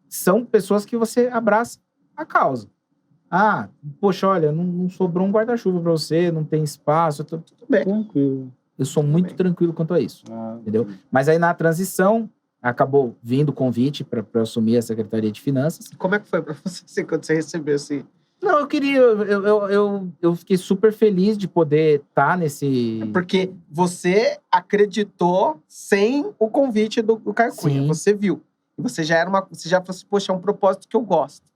São pessoas que você abraça a causa. Ah, poxa, olha, não sobrou um guarda-chuva para você, não tem espaço, tudo bem. Tranquilo. Eu sou muito tranquilo quanto a isso, entendeu? Mas aí na transição, acabou vindo o convite para eu assumir a Secretaria de Finanças. Como é que foi para você quando você recebeu assim? Não, eu fiquei super feliz de poder estar nesse... Porque você acreditou sem o convite do Caio Cunha. Você viu. E você já falou assim, poxa, é um propósito que eu gosto.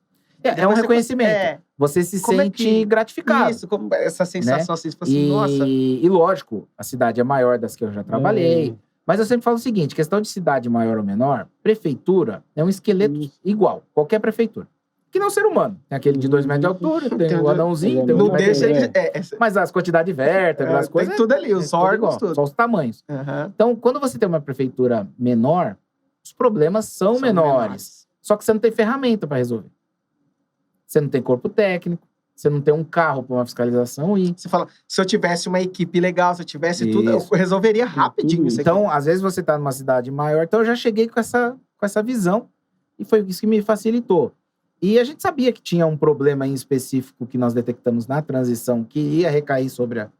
É um reconhecimento. Você se sente gratificado. Isso, como essa sensação, né? Assim, assim, nossa. E lógico, a cidade é maior das que eu já trabalhei. Mas eu sempre falo o seguinte, questão de cidade maior ou menor, prefeitura é um esqueleto igual, qualquer prefeitura. Que não ser humano. Tem aquele de 2 metros de altura, tem o anãozinho, tem o... Não deixa ele... Mas as quantidades de vértebras, as coisas... Tem tudo ali, os órgãos, tudo. Só os tamanhos. Então, quando você tem uma prefeitura menor, os problemas são menores. Só que você não tem ferramenta para resolver. Você não tem corpo técnico, você não tem um carro para uma fiscalização e... Você fala, se eu tivesse uma equipe legal, se eu tivesse tudo, eu resolveria rapidinho isso aqui. Então, às vezes você tá numa cidade maior, então eu já cheguei com essa visão e foi isso que me facilitou. E a gente sabia que tinha um problema em específico que nós detectamos na transição que ia recair sobre a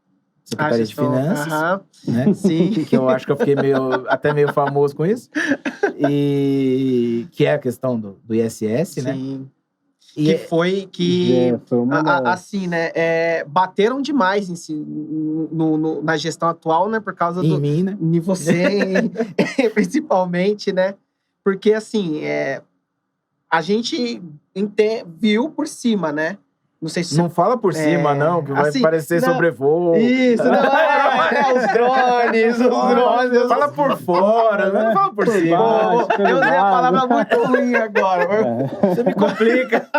Secretaria de Finanças, né? Sim. Que eu acho que eu fiquei até meio famoso com isso. E que é a questão do ISS, né? Sim. E foi assim, né? Bateram demais em si, na gestão atual, né? Por causa em mim, né? Em você, principalmente, né? Porque, assim, a gente viu por cima, né? Não sei se... Não fala por cima, não, que vai parecer sobrevoo. Isso, não, os drones. Fala por fora, não fala por cima. Eu usei a palavra muito ruim agora. Você me complica.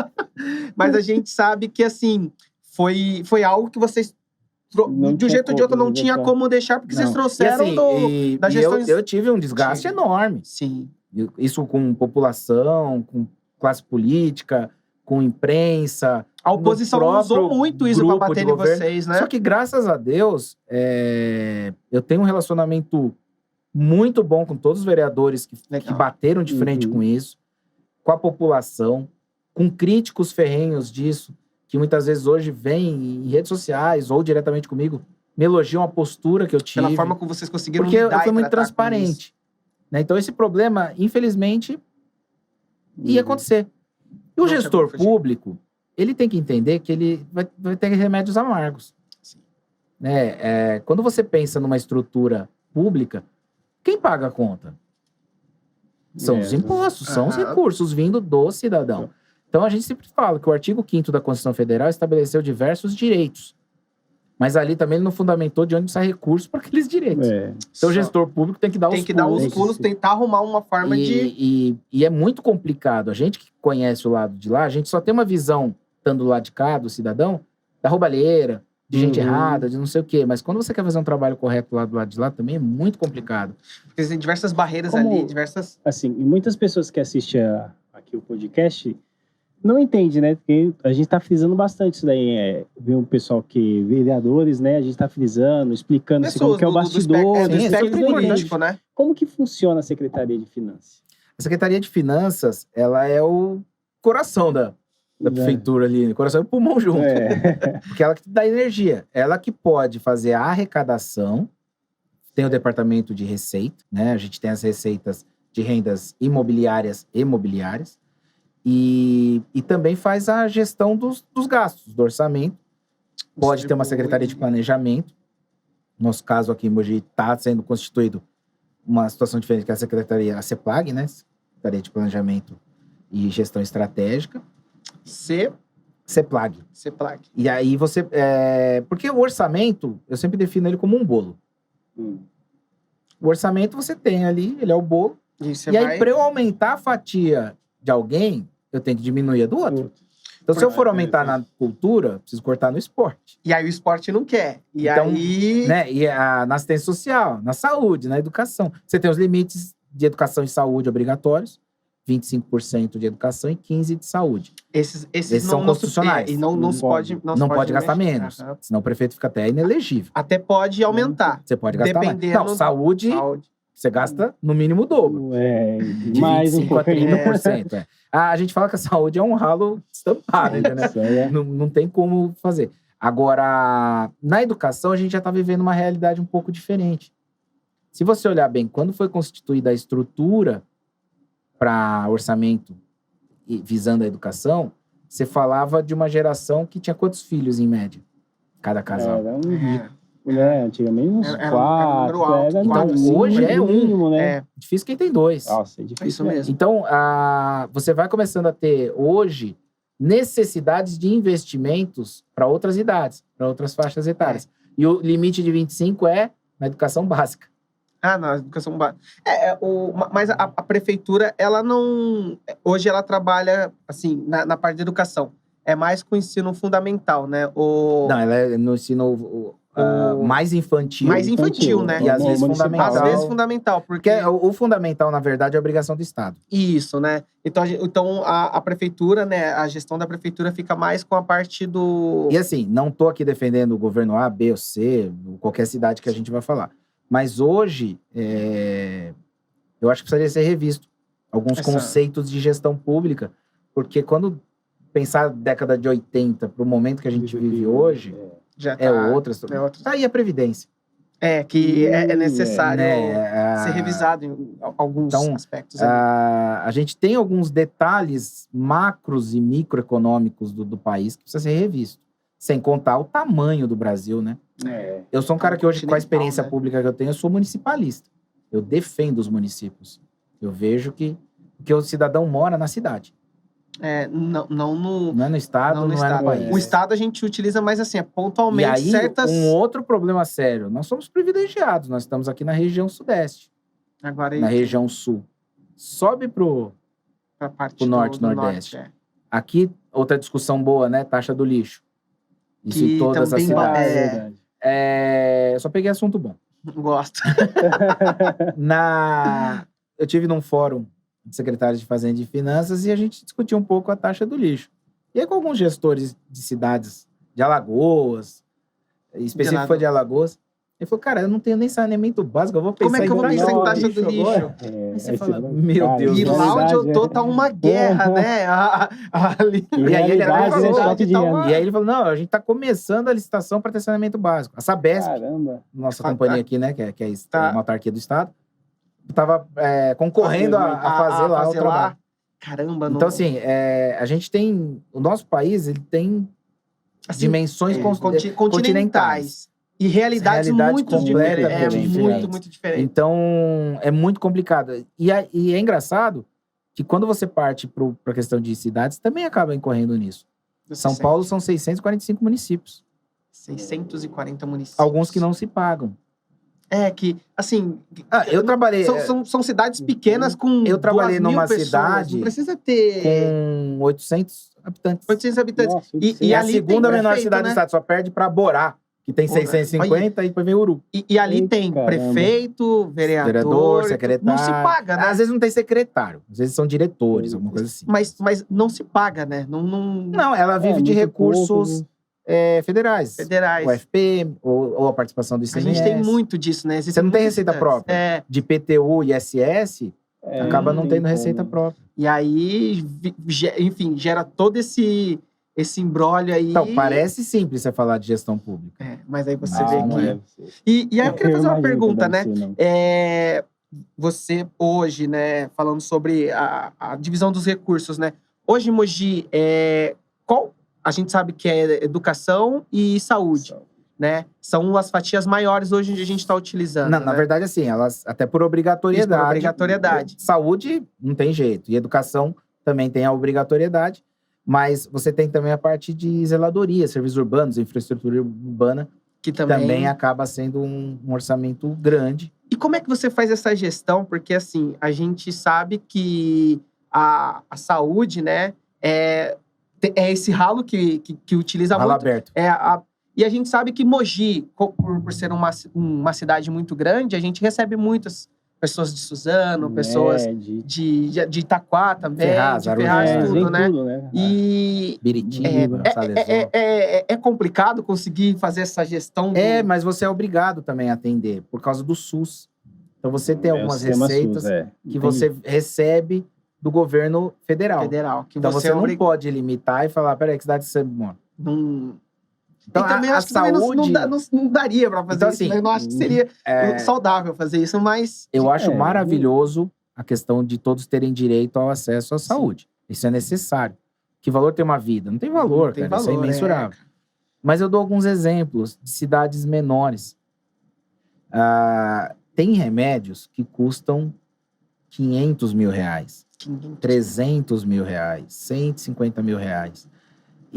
Mas a gente sabe que, assim, foi algo que vocês... De um jeito ou de outro, não tinha como deixar, porque vocês trouxeram da gestão... Eu tive um desgaste enorme. Sim. Isso com população, com classe política, com imprensa. A oposição usou muito isso para bater em vocês, né? Só que, graças a Deus, eu tenho um relacionamento muito bom com todos os vereadores que bateram de frente com isso, com a população, com críticos ferrenhos disso, que muitas vezes hoje vêm em redes sociais ou diretamente comigo, me elogiam a postura que eu tive. Pela forma como vocês conseguiram lidar. Porque eu fui muito tratar transparente. Né? Então, esse problema, infelizmente, ia acontecer. E o gestor público, ele tem que entender que ele vai ter remédios amargos. Né? Quando você pensa numa estrutura pública, quem paga a conta? São os impostos, são os recursos vindo do cidadão. Então, a gente sempre fala que o artigo 5º da Constituição Federal estabeleceu diversos direitos. Mas ali também ele não fundamentou de onde sai recurso para aqueles direitos. Então, o gestor público tem que dar os pulos. Tentar arrumar uma forma de... E é muito complicado. A gente que conhece o lado de lá, a gente só tem uma visão, estando do lado de cá, do cidadão, da roubalheira, de gente errada, de não sei o quê. Mas quando você quer fazer um trabalho correto lá do lado de lá, também é muito complicado. Porque tem diversas barreiras ali, diversas... Assim, e muitas pessoas que assistem aqui o podcast... Não entende, né? Porque a gente tá frisando bastante isso daí. Vê um pessoal vereadores, né? A gente tá frisando, explicando como que é o bastidor. Do espectro político, né? Como que funciona a Secretaria de Finanças? A Secretaria de Finanças, ela é o coração da prefeitura ali. O coração e o pulmão junto. Porque ela que dá energia. Ela que pode fazer a arrecadação. Tem o departamento de receita, né? A gente tem as receitas de rendas imobiliárias e mobiliárias. E também faz a gestão dos gastos, do orçamento. Pode ter uma secretaria de planejamento. No nosso caso aqui em Mogi está sendo constituído uma situação diferente, que é a secretaria, a CEPLAG, né? Secretaria de Planejamento e Gestão Estratégica. CEPLAG. E aí você... porque o orçamento, eu sempre defino ele como um bolo. O orçamento você tem ali, ele é o bolo. E aí, para eu aumentar a fatia de alguém, eu tenho que diminuir a do outro. Então, se eu for aumentar na cultura, eu preciso cortar no esporte. E aí o esporte não quer. E então, aí... Né? E na assistência social, na saúde, na educação. Você tem os limites de educação e saúde obrigatórios. 25% de educação e 15% de saúde. Esses são constitucionais. E não pode gastar menos. Senão o prefeito fica até inelegível. Até pode aumentar. Você pode gastar mais. Não, saúde. Você gasta no mínimo o dobro. De mais 25% a 30%. A gente fala que a saúde é um ralo estampado, entendeu? Não tem como fazer. Agora, na educação, a gente já está vivendo uma realidade um pouco diferente. Se você olhar bem, quando foi constituída a estrutura para orçamento visando a educação, você falava de uma geração que tinha quantos filhos, em média? Cada casal. Antigamente uns 4. Então, hoje é mínimo, né? Difícil quem tem 2. Nossa, é difícil isso mesmo. Então, você vai começando a ter, hoje, necessidades de investimentos para outras idades, para outras faixas etárias. E o limite de 25 é na educação básica. Na educação básica. Mas a prefeitura, ela não... Hoje ela trabalha, assim, na parte de educação. É mais com o ensino fundamental, né? Não, ela é no ensino mais infantil. Mais infantil, né? E às vezes fundamental. Às vezes fundamental, porque... o fundamental, na verdade, é a obrigação do Estado. Isso, né? Então a prefeitura, né? A gestão da prefeitura fica mais com a parte do... E assim, não tô aqui defendendo o governo A, B ou C, qualquer cidade que a gente vai falar. Mas hoje, eu acho que precisaria ser revisto alguns conceitos de gestão pública, porque quando pensar década de 80 para o momento que a gente vive hoje, já outras. Tá aí a Previdência. Que é necessário ser revisado em alguns aspectos. A gente tem alguns detalhes macros e microeconômicos do país que precisa ser revisto. Sem contar o tamanho do Brasil, né? Eu sou um cara que hoje, com a experiência pública que eu tenho, eu sou municipalista. Eu defendo os municípios. Eu vejo que o cidadão mora na cidade. Não é no estado, não é no país. O estado a gente utiliza mais assim, pontualmente e aí, certas... um outro problema sério. Nós somos privilegiados. Nós estamos aqui na região sudeste. Agora na região sul. Sobe pro norte, nordeste. Aqui, outra discussão boa, né? Taxa do lixo. Isso em todas as cidades. Eu só peguei assunto bom. Gosto. Eu tive num fórum de secretários de Fazenda e Finanças e a gente discutiu um pouco a taxa do lixo. E aí com alguns gestores de cidades de Alagoas, específico foi de Alagoas, ele falou, cara, eu não tenho nem saneamento básico, eu vou pensar como é que eu vou pensar em taxa do lixo? Aí você fala, meu Deus. E lá onde eu tô tá uma guerra, né? E aí ele falou, não, a gente tá começando a licitação para ter saneamento básico. A Sabesp, nossa companhia aqui, né, que é uma autarquia do estado, tava concorrendo a fazer lá o trabalho. Caramba, então, assim, a gente tem... O nosso país, ele tem dimensões continentais. E realidades muito diferentes. Muito diferentes. Então, é muito complicado. E é engraçado que quando você parte para a questão de cidades, também acaba incorrendo nisso. São Paulo são 645 municípios. 640 municípios. Alguns que não se pagam. Que, assim... eu trabalhei... São cidades pequenas com eu trabalhei numa cidade... Não precisa ter... Com 800 habitantes. 800 habitantes. Nossa, e a segunda menor cidade do estado. Só perde para Borá, que tem 650, e depois vem Uru. E ali tem prefeito, vereador, secretário. Não se paga, né? Às vezes não tem secretário. Às vezes são diretores, alguma coisa assim. Mas não se paga, né? Não, ela vive de recursos... federais. O FPM, ou a participação do ICMS. A gente tem muito disso, né? Você não tem receita própria. De PTU e ISS, acaba não tendo receita própria. E aí, enfim, gera todo esse imbróglio aí. Então, parece simples você falar de gestão pública. Mas aí você vê que... E aí eu queria fazer uma pergunta, né? Você hoje, né, falando sobre a divisão dos recursos, né? Hoje, Mogi, a gente sabe que é educação e saúde, né? São as fatias maiores hoje onde a gente está utilizando. Não, na né? verdade, assim, elas até por obrigatoriedade. Isso, por obrigatoriedade. Saúde não tem jeito. E educação também tem a obrigatoriedade. Mas você tem também a parte de zeladoria, serviços urbanos, infraestrutura urbana, Que também acaba sendo um orçamento grande. E como é que você faz essa gestão? Porque, assim, a gente sabe que a saúde, né, é esse ralo que utiliza Ralo muito. aberto. E a gente sabe que Mogi, por ser uma cidade muito grande, a gente recebe muitas pessoas de Suzano, pessoas de Itaquá também, Ferraz, de Ferraz, tudo, né? Tudo, né? E Biritiba, Salesó. é complicado conseguir fazer essa gestão. Mas você é obrigado também a atender, por causa do SUS. Então você tem algumas receitas que você recebe do governo federal. Que Então você não pode limitar e falar, peraí, que cidade você mora? Então, e também acho que saúde... não daria pra fazer então, isso, assim, né? Eu não acho que seria saudável fazer isso, mas... Eu acho maravilhoso a questão de todos terem direito ao acesso à saúde. Isso é necessário. Que valor tem uma vida? Não tem valor, não tem cara. Valor, isso é imensurável. Mas eu dou alguns exemplos de cidades menores. Tem remédios que custam 500 mil reais, 300 mil reais, 150 mil reais.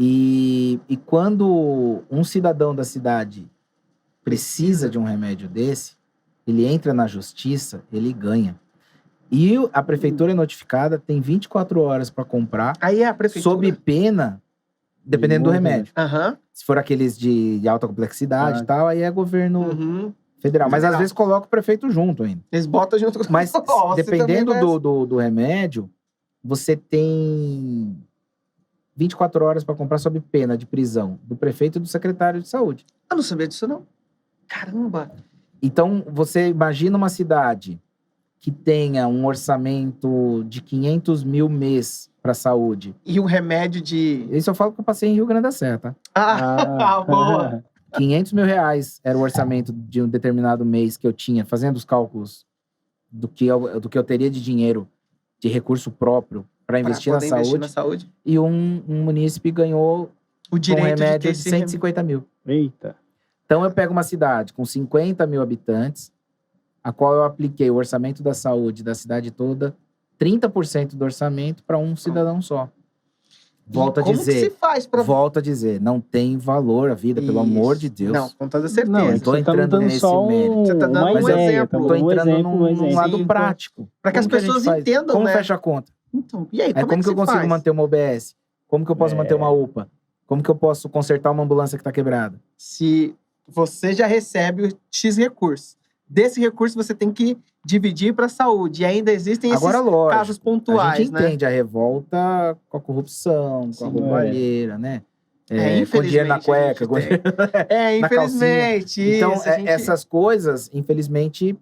E quando um cidadão da cidade precisa de um remédio desse, ele entra na justiça, ele ganha. E a prefeitura é notificada, tem 24 horas para comprar. Aí é a prefeitura. Sob pena, dependendo do remédio. Uhum. Se for aqueles de alta complexidade e tal, aí é governo federal. Mas às vezes coloca o prefeito junto ainda. Eles botam junto com Mas dependendo do remédio, você tem 24 horas para comprar sob pena de prisão do prefeito e do secretário de saúde. Eu não sabia disso, não. Caramba! Então, você imagina uma cidade que tenha um orçamento de 500 mil mês para saúde. E um remédio de... Isso eu falo que eu passei em Rio Grande do Sul, tá? Boa! 500 mil reais era o orçamento de um determinado mês que eu tinha, fazendo os cálculos do que eu teria de dinheiro, de recurso próprio, para investir na saúde. E um munícipe ganhou o direito um remédio de 150 mil. Eita. Então eu pego uma cidade com 50 mil habitantes, a qual eu apliquei o orçamento da saúde da cidade toda, 30% do orçamento para um cidadão só. Volto a dizer. Como que se faz pra... Volto a dizer, não tem valor a vida, pelo amor de Deus. Não, com toda certeza. Não, eu tô entrando nesse mérito. Você tá dando um exemplo. Tô entrando num lado prático. Para que as pessoas entendam, como né? fecha a conta? Então, e aí, como que eu consigo manter uma OBS? Como que eu posso manter uma UPA? Como que eu posso consertar uma ambulância que tá quebrada? Se você já recebe o X recurso, desse recurso você tem que dividir para a saúde. E ainda existem esses casos pontuais, a gente entende a revolta com a corrupção, com a roubalheira, né? Com dinheiro na cueca. Infelizmente. Então, essas coisas, infelizmente,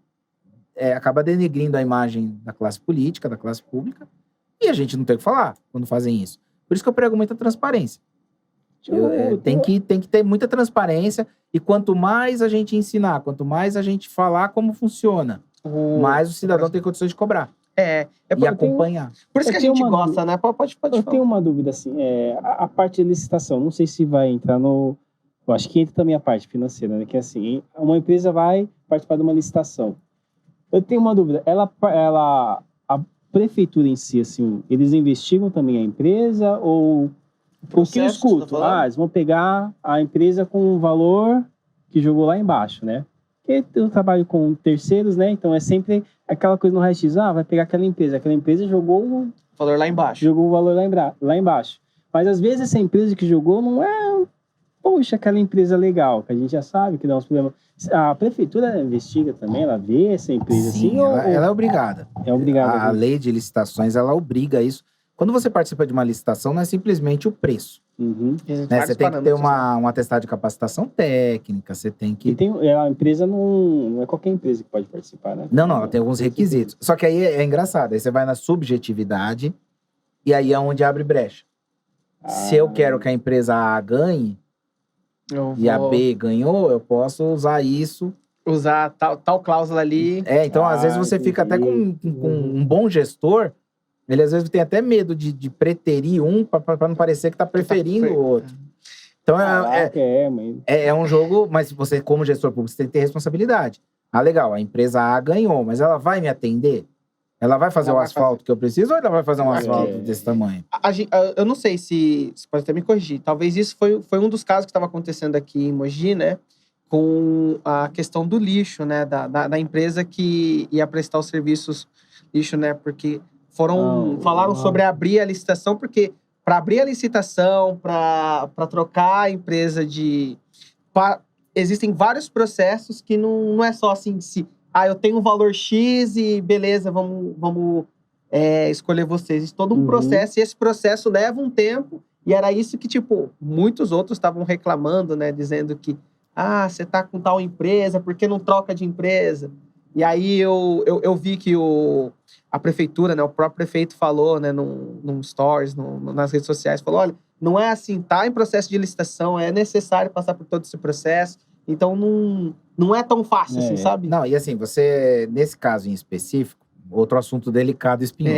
acaba denegrindo a imagem da classe política, da classe pública. E a gente não tem o que falar quando fazem isso. Por isso que eu prego muita transparência. Tem que ter muita transparência. E quanto mais a gente ensinar, quanto mais a gente falar como funciona, mais o cidadão tem condições de cobrar. E acompanhar. Por isso que a gente gosta, né? Pode falar. Eu tenho uma dúvida, assim. A parte de licitação, não sei se vai entrar no... Eu acho que entra também a parte financeira, né? Que é assim, uma empresa vai participar de uma licitação. Eu tenho uma dúvida. A prefeitura em si, assim, eles investigam também a empresa ou... O que eu escuto? Eles vão pegar a empresa com o valor que jogou lá embaixo, né? Porque eu trabalho com terceiros, né? Então é sempre aquela coisa no raio-x. Vai pegar aquela empresa jogou o valor lá embaixo. Jogou o valor lá embaixo. Mas às vezes essa empresa que jogou não é, poxa, aquela empresa legal, que a gente já sabe que dá uns problemas. A prefeitura investiga também, ela vê essa empresa. Sim, assim, ela é obrigada. É obrigada. A lei de licitações, ela obriga isso. Quando você participa de uma licitação, não é simplesmente o preço. Uhum. Né? Você tem que ter um atestado de capacitação técnica, você tem que... A empresa não é qualquer empresa que pode participar, né? Não, ela tem alguns requisitos. Só que aí é engraçado, aí você vai na subjetividade e aí é onde abre brecha. Se eu quero que a empresa A ganhe e a B ganhou, eu posso usar isso... Usar tal cláusula ali. Então às vezes você fica até com um bom gestor, ele às vezes tem até medo de preterir um para não parecer que tá preferindo o outro. Então, é um jogo, mas você, como gestor público, você tem que ter responsabilidade. Ah, legal, a empresa A ganhou, mas ela vai me atender? Ela vai fazer o asfalto que eu preciso ou ela vai fazer um asfalto desse tamanho? Eu não sei se... Você pode até me corrigir. Talvez isso foi um dos casos que estava acontecendo aqui em Mogi, né? Com a questão do lixo, né? Da empresa que ia prestar os serviços lixo, né? Porque falaram sobre abrir a licitação, porque para abrir a licitação, para trocar a empresa existem vários processos que não é só assim, eu tenho um valor X e beleza, vamos escolher vocês. Existe todo um processo, e esse processo leva um tempo, e era isso que, tipo, muitos outros estavam reclamando, né? Dizendo que, você tá com tal empresa, por que não troca de empresa? E aí eu vi que a prefeitura, né, o próprio prefeito falou, né, num stories, nas redes sociais, falou, olha, não é assim, tá em processo de licitação, é necessário passar por todo esse processo, então não é tão fácil assim, sabe? Não, e assim, você, nesse caso em específico, outro assunto delicado, espinhoso,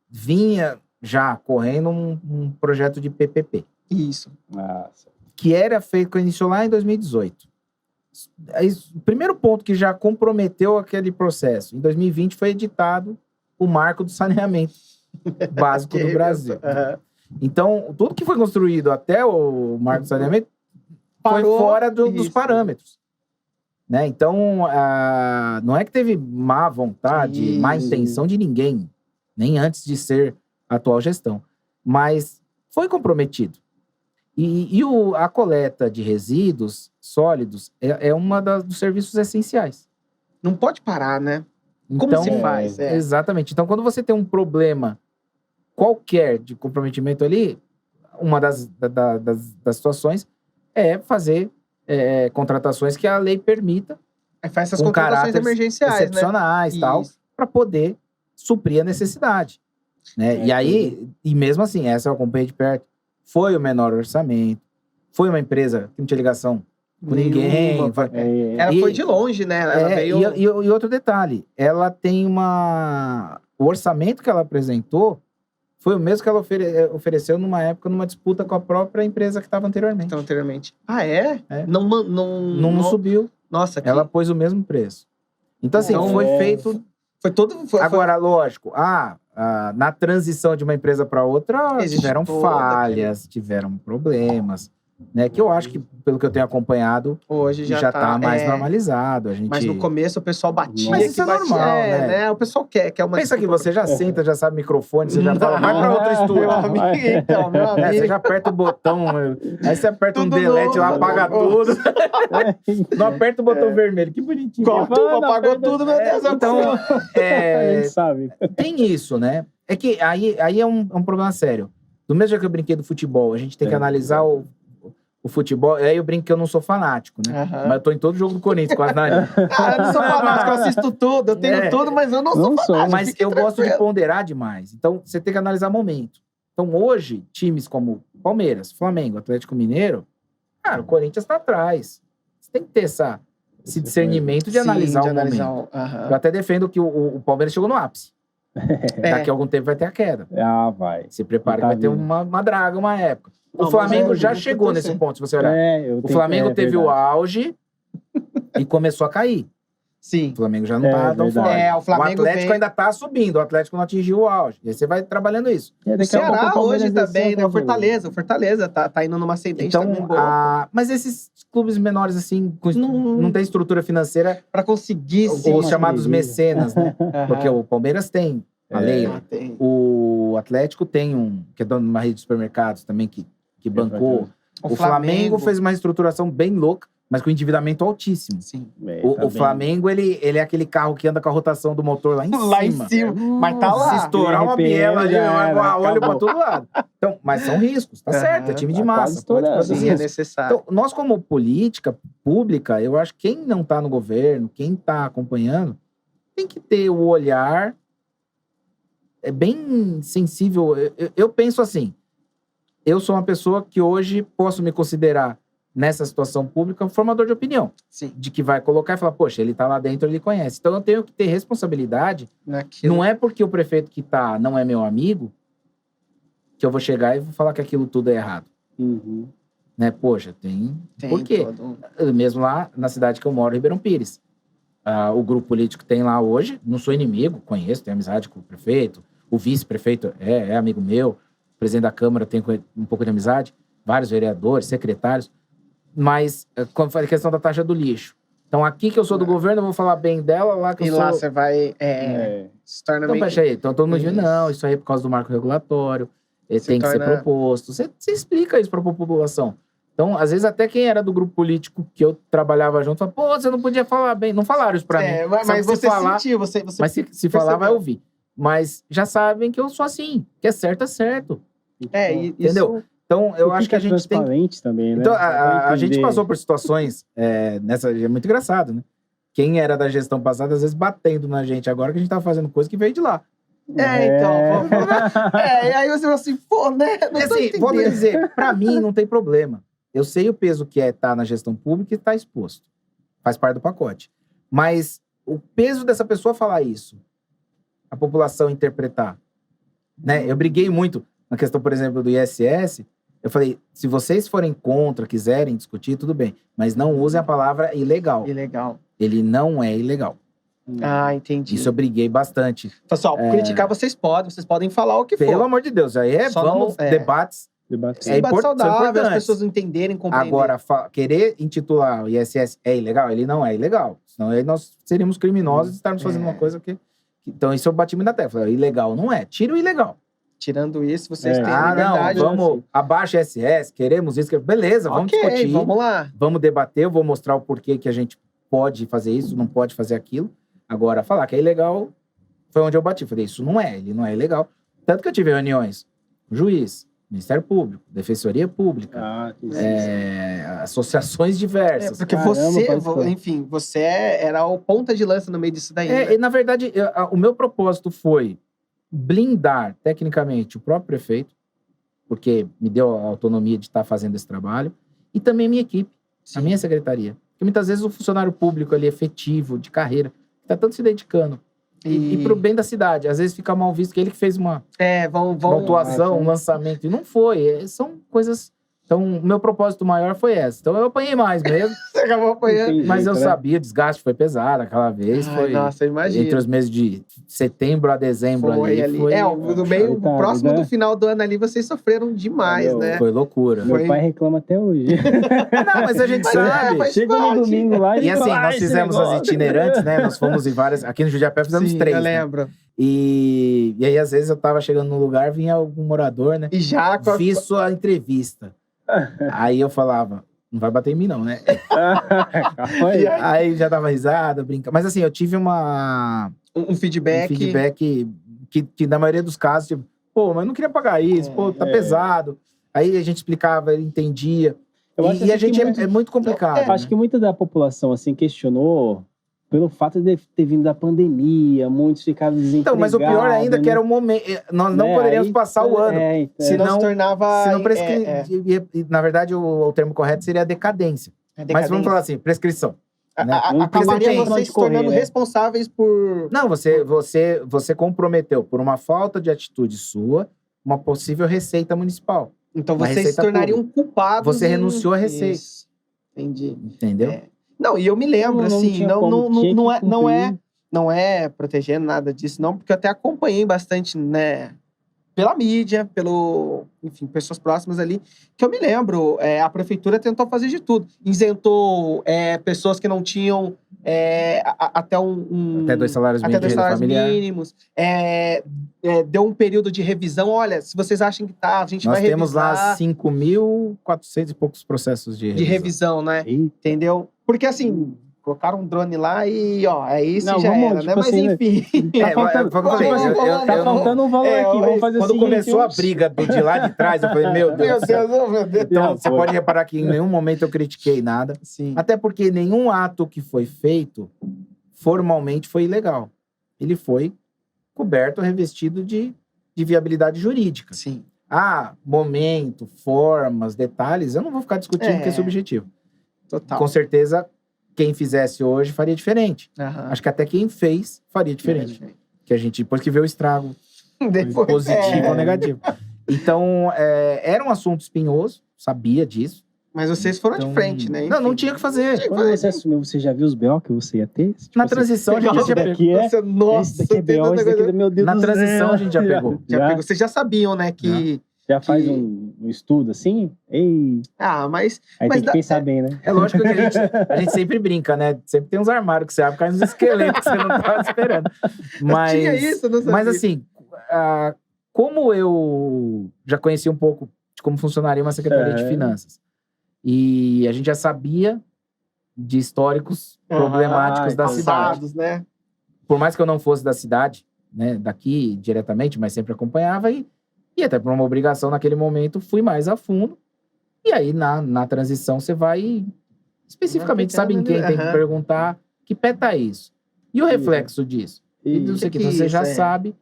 vinha já correndo um projeto de PPP. Isso. Que era feito, que iniciou lá em 2018. O primeiro ponto que já comprometeu aquele processo, em 2020, foi editado o Marco do Saneamento Básico do Brasil. Então, tudo que foi construído até o Marco do Saneamento foi fora dos parâmetros. Né? Então, não é que teve má vontade, má intenção de ninguém, nem antes de ser a atual gestão, mas foi comprometido. E a coleta de resíduos sólidos é uma dos serviços essenciais. Não pode parar, né? Como então, se faz? Exatamente. Então, quando você tem um problema qualquer de comprometimento ali, uma das situações é fazer contratações que a lei permita. Faz essas contratações emergenciais, excepcionais, né? Tal, para poder suprir a necessidade. Né? E aí, e mesmo assim, essa eu acompanhei de perto, foi o menor orçamento, foi uma empresa que não tinha ligação com ninguém. Ela foi de longe, né? Ela veio... e outro detalhe, ela tem o orçamento que ela apresentou foi o mesmo que ela ofereceu numa época, numa disputa com a própria empresa que estava anteriormente. Ah, é? Não subiu. Nossa, ela pôs o mesmo preço. Então, assim, foi feito... Agora, lógico, na transição de uma empresa para outra, tiveram falhas, tiveram problemas, né? Que eu acho que, pelo que eu tenho acompanhado, hoje já tá mais normalizado. Mas no começo o pessoal batia. Mas isso é normal, né? O pessoal quer uma... Pensa que você já senta, já sabe o microfone, você já fala, vai para outro estúdio. Meu amigo. Você já aperta o botão, aí você aperta um delete lá, apaga tudo. Não aperta o botão vermelho, que bonitinho. Apagou tudo, meu Deus. Então, a gente sabe. Tem isso, né? É que aí é um problema sério. Do mesmo jeito que eu brinquei do futebol, a gente tem que analisar o futebol, aí eu brinco que eu não sou fanático, né? Mas eu tô em todo jogo do Corinthians, quase na área. Eu não sou fanático, eu assisto tudo, eu tenho tudo, mas eu não sou fanático. Mas eu gosto de ponderar demais. Então, você tem que analisar momento. Então, hoje, times como Palmeiras, Flamengo, Atlético Mineiro, cara, o Corinthians tá atrás. Você tem que ter esse discernimento de analisar o momento. Eu até defendo que o Palmeiras chegou no ápice. Daqui a algum tempo vai ter a queda. Vai. Se prepara que vai ter uma draga, uma época. O Flamengo já chegou nesse ponto, se você olhar. O Flamengo teve o auge e começou a cair. Sim. O Flamengo já não tá tão forte. O Atlético ainda tá subindo, o Atlético não atingiu o auge. E aí você vai trabalhando isso. O Ceará hoje também, né? O Fortaleza tá indo numa ascendente também boa. Mas esses clubes menores, assim, não tem estrutura financeira pra conseguir os chamados mecenas, né? Porque o Palmeiras tem a Leila. O Atlético tem que é dono de uma rede de supermercados também, que bancou. O Flamengo fez uma estruturação bem louca, mas com endividamento altíssimo. Sim. O Flamengo, ele é aquele carro que anda com a rotação do motor lá em cima. Lá em cima. Mas tá lá. Se estourar uma biela ali, olha pra todo lado. Então, mas são riscos, tá certo. É time de massa. Sim, é necessário. Então, nós, como política pública, eu acho que quem não tá no governo, quem tá acompanhando, tem que ter o olhar bem sensível. Eu penso assim, eu sou uma pessoa que hoje posso me considerar nessa situação pública, um formador de opinião. Sim. De que vai colocar e falar, poxa, ele tá lá dentro, ele conhece. Então eu tenho que ter responsabilidade. Naquilo. Não é porque o prefeito que tá não é meu amigo que eu vou chegar e vou falar que aquilo tudo é errado. Uhum. Né? Poxa, tem por quê? todo- Mesmo lá na cidade que eu moro, Ribeirão Pires. O grupo político tem lá hoje, não sou inimigo, conheço, tenho amizade com o prefeito, o vice-prefeito é amigo meu, o presidente da Câmara tem um pouco de amizade, vários vereadores, secretários, mas quando fala a questão da taxa do lixo. Então aqui que eu sou do governo, eu vou falar bem dela, lá que E eu sou... lá você vai... se torna Então, meio... fecha aí. Então todo mundo diz, Isso. não, isso aí é por causa do marco regulatório, ele tem que ser torna- proposto. Você explica isso para a população. Então, às vezes, até quem era do grupo político que eu trabalhava junto, fala, pô, você não podia falar bem. Não falaram isso pra mim. Mas Sabe, você falar, sentiu, você mas se falar, vai percebeu. ouvir. Mas já sabem que eu sou assim, que é certo, é certo. Entendeu? Isso... Então, eu acho que a gente tem... transparente também, né? Então, a gente Entender. passou por situações nessa... É muito engraçado, né? Quem era da gestão passada, às vezes, batendo na gente agora que a gente tava fazendo coisa que veio de lá. Então... e aí você fala assim, pô, né? Não tô Assim, vou entendendo. dizer, pra mim não tem problema. Eu sei o peso que é estar na gestão pública e estar exposto. Faz parte do pacote. Mas o peso dessa pessoa falar isso, a população interpretar, né? Eu briguei muito na questão, por exemplo, do ISS. Eu falei, se vocês forem contra, quiserem discutir, tudo bem. Mas não usem a palavra ilegal. Ilegal. Ele não é ilegal. Ah, entendi. Isso eu briguei bastante. Pessoal, criticar vocês podem falar o que for. Pelo amor de Deus, aí Só vamos, não- debates. Debate. É Debate saudável, as importante. pessoas entenderem, compreender. Agora, querer intitular o ISS é ilegal? Ele não é ilegal. Senão aí nós seríamos criminosos e estarmos fazendo uma coisa que... Então, isso eu bati muito na tecla. Ilegal não é. Tira o ilegal. Tirando isso, vocês têm Não, liberdade. vamos... Abaixa ISS, queremos isso. Beleza, vamos Ok, discutir. vamos lá. Vamos debater, eu vou mostrar o porquê que a gente pode fazer isso, não pode fazer aquilo. Agora, falar que é ilegal foi onde eu bati. Falei, isso não é, ele não é ilegal. Tanto que eu tive reuniões com juiz, Ministério Público, Defensoria Pública, associações diversas. Porque você era o ponta de lança no meio disso daí. né? E, na verdade, o meu propósito foi blindar, tecnicamente, o próprio prefeito, porque me deu a autonomia de estar fazendo esse trabalho, e também a minha equipe, a minha secretaria. Porque muitas vezes o funcionário público ali, efetivo, de carreira, está tanto se dedicando. E pro bem da cidade. Às vezes fica mal visto que ele que fez uma atuação, um lançamento. E não foi. São coisas... Então, o meu propósito maior foi esse. Então, eu apanhei mais mesmo. Você acabou apanhando. Mas eu sabia, o desgaste foi pesado aquela vez. Foi nossa, imagina. entre os meses de setembro a dezembro Foi ali. Foi, meio próximo do final do ano ali, vocês sofreram demais, né? Foi loucura. Meu pai reclama até hoje. Não, mas a gente sabe. Chega no domingo lá e assim, nós fizemos as itinerantes, né? Nós fomos em várias... Aqui no Judiapé fizemos 3, eu né? lembro. E aí, às vezes, eu tava chegando num lugar, vinha algum morador, né? E já... Fiz sua entrevista. Aí eu falava, não vai bater em mim não, né? Aí já dava risada, brincava. Mas assim, eu tive um feedback que na maioria dos casos, tipo, pô, mas eu não queria pagar isso, pô, tá pesado. Aí a gente explicava, ele entendia. E a gente é muito complicado. Acho que muita da população, assim, questionou pelo fato de ter vindo da pandemia, muitos ficaram desempregados. Então, mas o pior ainda é que era o momento. Nós não poderíamos passar o ano. Senão se tornava... Na verdade, o termo correto seria a decadência. Mas vamos falar assim, prescrição. Né? Acabaria vocês se tornando responsáveis por... Não, você comprometeu por uma falta de atitude sua uma possível receita municipal. Então vocês se tornariam culpados. Você renunciou à receita. Isso. Entendi. Entendeu? Não, e eu me lembro, assim, não é protegendo nada disso, não, porque eu até acompanhei bastante, né, pela mídia, enfim, pessoas próximas ali, que eu me lembro, a prefeitura tentou fazer de tudo. Isentou pessoas que não tinham até 2 salários mínimos. Deu um período de revisão. Olha, se vocês acham que tá, a gente vai revisar. Nós temos lá 5.400 e poucos processos de revisão, né? Entendeu? Porque assim, colocaram um drone lá e, isso já era, né? Mas enfim. Tá faltando um valor aqui, vamos fazer quando começou a briga de lá de trás, eu falei, meu Deus. Então, você pode reparar que em nenhum momento eu critiquei nada. Sim. Até porque nenhum ato que foi feito formalmente foi ilegal. Ele foi coberto, revestido de viabilidade jurídica. Sim. momento, formas, detalhes, eu não vou ficar discutindo porque é subjetivo. Total. Com certeza, quem fizesse hoje faria diferente. Aham. Acho que até quem fez faria diferente. Que a gente, depois que vê o estrago, Depois, positivo ou negativo. Então, era um assunto espinhoso, sabia disso. Mas vocês foram de Então, frente, né? Não tinha o que fazer. Quando você assumiu, você já viu os BO que você ia ter? Tipo Na assim, transição, a gente já esse pegou. daqui é... Nossa, esse daqui é BO, esse daqui é... Meu Deus Na do transição, céu. a gente já pegou. Já pegou. Vocês já sabiam, né? Que. Já faz um estudo assim? Ei. Mas. Aí Mas tem que pensar bem, né? É lógico que a gente sempre brinca, né? Sempre tem uns armários que você abre, cai uns esqueletos que você não tava esperando. Mas, tinha isso, eu não sabia. Mas assim, como eu já conheci um pouco de como funcionaria uma Secretaria de Finanças, e a gente já sabia de históricos problemáticos da cidade. Né? Por mais que eu não fosse da cidade, né, daqui diretamente, mas sempre acompanhava e até por uma obrigação naquele momento, fui mais a fundo. E aí, na transição, você vai especificamente, sabe em quem tem que perguntar, que pé tá isso? E o reflexo disso? E não sei o que, então você já sabe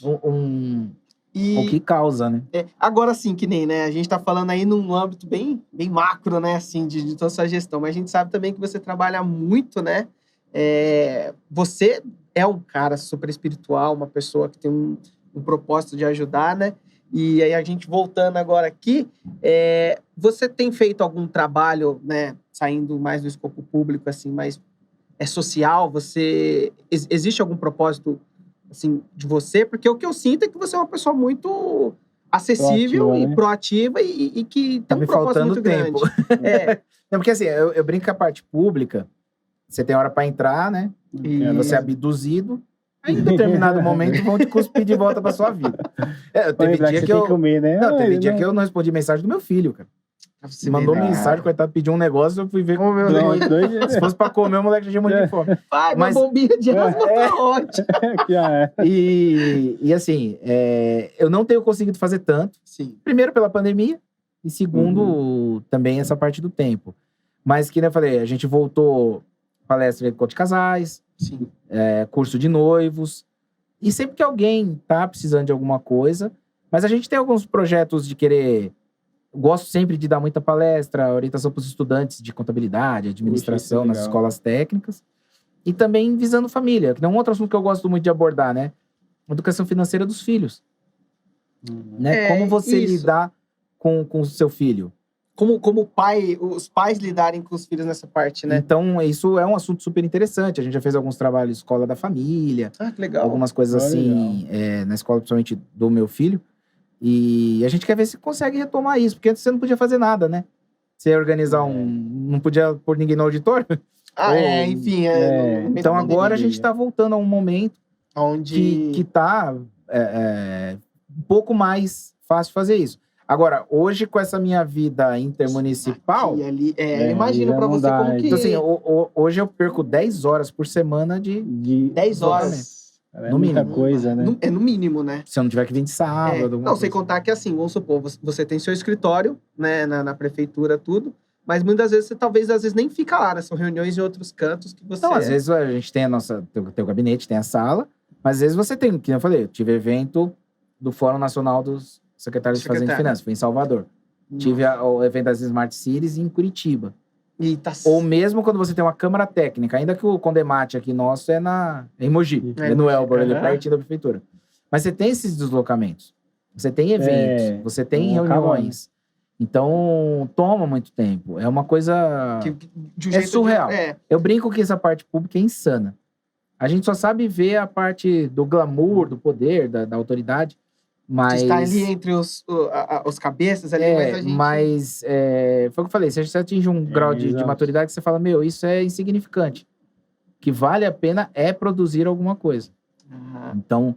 o que causa, né? Agora sim, que nem, né? A gente tá falando aí num âmbito bem macro, né? Assim, de toda a sua gestão. Mas a gente sabe também que você trabalha muito, né? Você é um cara super espiritual, uma pessoa que tem um propósito de ajudar, né? E aí a gente voltando agora aqui, você tem feito algum trabalho, né? Saindo mais do escopo público, assim, mais social? Existe algum propósito assim, de você, porque o que eu sinto é que você é uma pessoa muito acessível proativa, e proativa e que tá tem me um propósito faltando muito tempo. grande. Não, porque assim, eu brinco que a parte pública, você tem hora pra entrar, né? Você é abduzido, aí em determinado momento vão te cuspir de volta pra sua vida. Teve dia que eu... comer, né? Teve dia que eu não respondi mensagem do meu filho, cara. Você mandou mensagem, coitado, pediu um negócio, eu fui ver como se fosse pra comer, o moleque já tinha muito de fome. Vai, uma bombinha de asma tá ótimo. E assim, eu não tenho conseguido fazer tanto. Sim. Primeiro pela pandemia, e segundo, também essa parte do tempo. Mas, que eu falei, a gente voltou palestra de encontro de casais, sim. Curso de noivos. E sempre que alguém tá precisando de alguma coisa, mas a gente tem alguns projetos de querer... Gosto sempre de dar muita palestra, orientação para os estudantes de contabilidade, administração, nas escolas técnicas. E também visando família, que é um outro assunto que eu gosto muito de abordar, né? Educação financeira dos filhos. Né? Como você lidar com o seu filho. Como pai, os pais lidarem com os filhos nessa parte, né? Então, isso é um assunto super interessante. A gente já fez alguns trabalhos de escola da família. Que legal. Algumas coisas assim, na escola, principalmente do meu filho. E a gente quer ver se consegue retomar isso, porque antes você não podia fazer nada, né? Você ia organizar não podia pôr ninguém no auditório. Enfim. Então agora a gente tá voltando a um momento onde que tá um pouco mais fácil fazer isso. Agora, hoje, com essa minha vida intermunicipal... Ali, imagino pra você como que... Então, assim, hoje eu perco 10 horas por semana de 10 horas. No muita coisa, né? No mínimo, né? Se eu não tiver que vir de sábado. Não, sem contar que assim, vamos supor, você tem seu escritório, né, na prefeitura, tudo, mas muitas vezes você às vezes nem fica lá, né? São reuniões em outros cantos que você... Não, às vezes a gente tem teu gabinete, tem a sala, mas às vezes você tem, que eu falei, eu tive evento do Fórum Nacional dos Secretários de Fazenda e Finanças, foi em Salvador. Tive o evento das Smart Cities em Curitiba. Ou mesmo quando você tem uma câmara técnica, ainda que o Condemate aqui nosso é em Mogi, no Elbor, ele é pertinho da prefeitura. Mas você tem esses deslocamentos, você tem eventos, você tem reuniões. Então, toma muito tempo. É uma coisa... surreal. Eu brinco que essa parte pública é insana. A gente só sabe ver a parte do glamour, do poder, da autoridade, mas... Está ali entre os cabeças ali, mas a gente... Mas, foi o que eu falei, se você atinge um grau de maturidade, você fala, isso é insignificante. O que vale a pena é produzir alguma coisa. Então,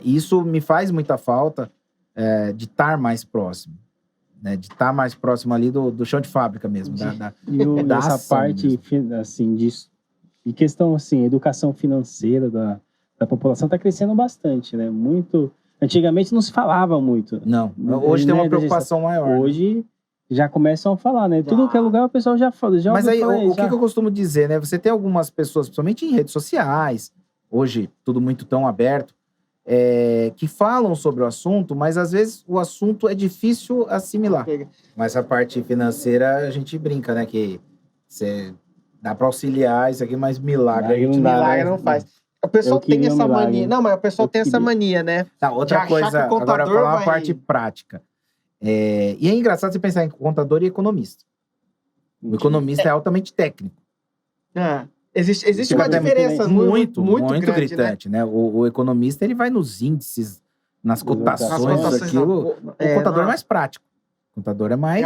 isso me faz muita falta de estar mais próximo. Né, de estar mais próximo ali do chão de fábrica mesmo. Essa parte, assim, de questão, assim, educação financeira da população está crescendo bastante, né? Muito... Antigamente não se falava muito. Não, hoje tem uma preocupação maior. Hoje já começam a falar, né? Tudo que é lugar o pessoal já fala. Mas aí, o que eu costumo dizer, né? Você tem algumas pessoas, principalmente em redes sociais, hoje tudo muito tão aberto, que falam sobre o assunto, mas às vezes o assunto é difícil assimilar. Mas a parte financeira, a gente brinca, né? Que dá para auxiliar isso aqui, mas milagre a gente milagre não faz. O pessoal tem essa mania. Não, mas o pessoal tem essa mania, né? Tá, outra coisa, agora falar uma parte prática. E é engraçado você pensar em contador e economista. O economista é altamente técnico. Existe uma diferença muito gritante, né? O economista, ele vai nos índices, nas cotações, aquilo. O contador é mais prático. O contador é mais...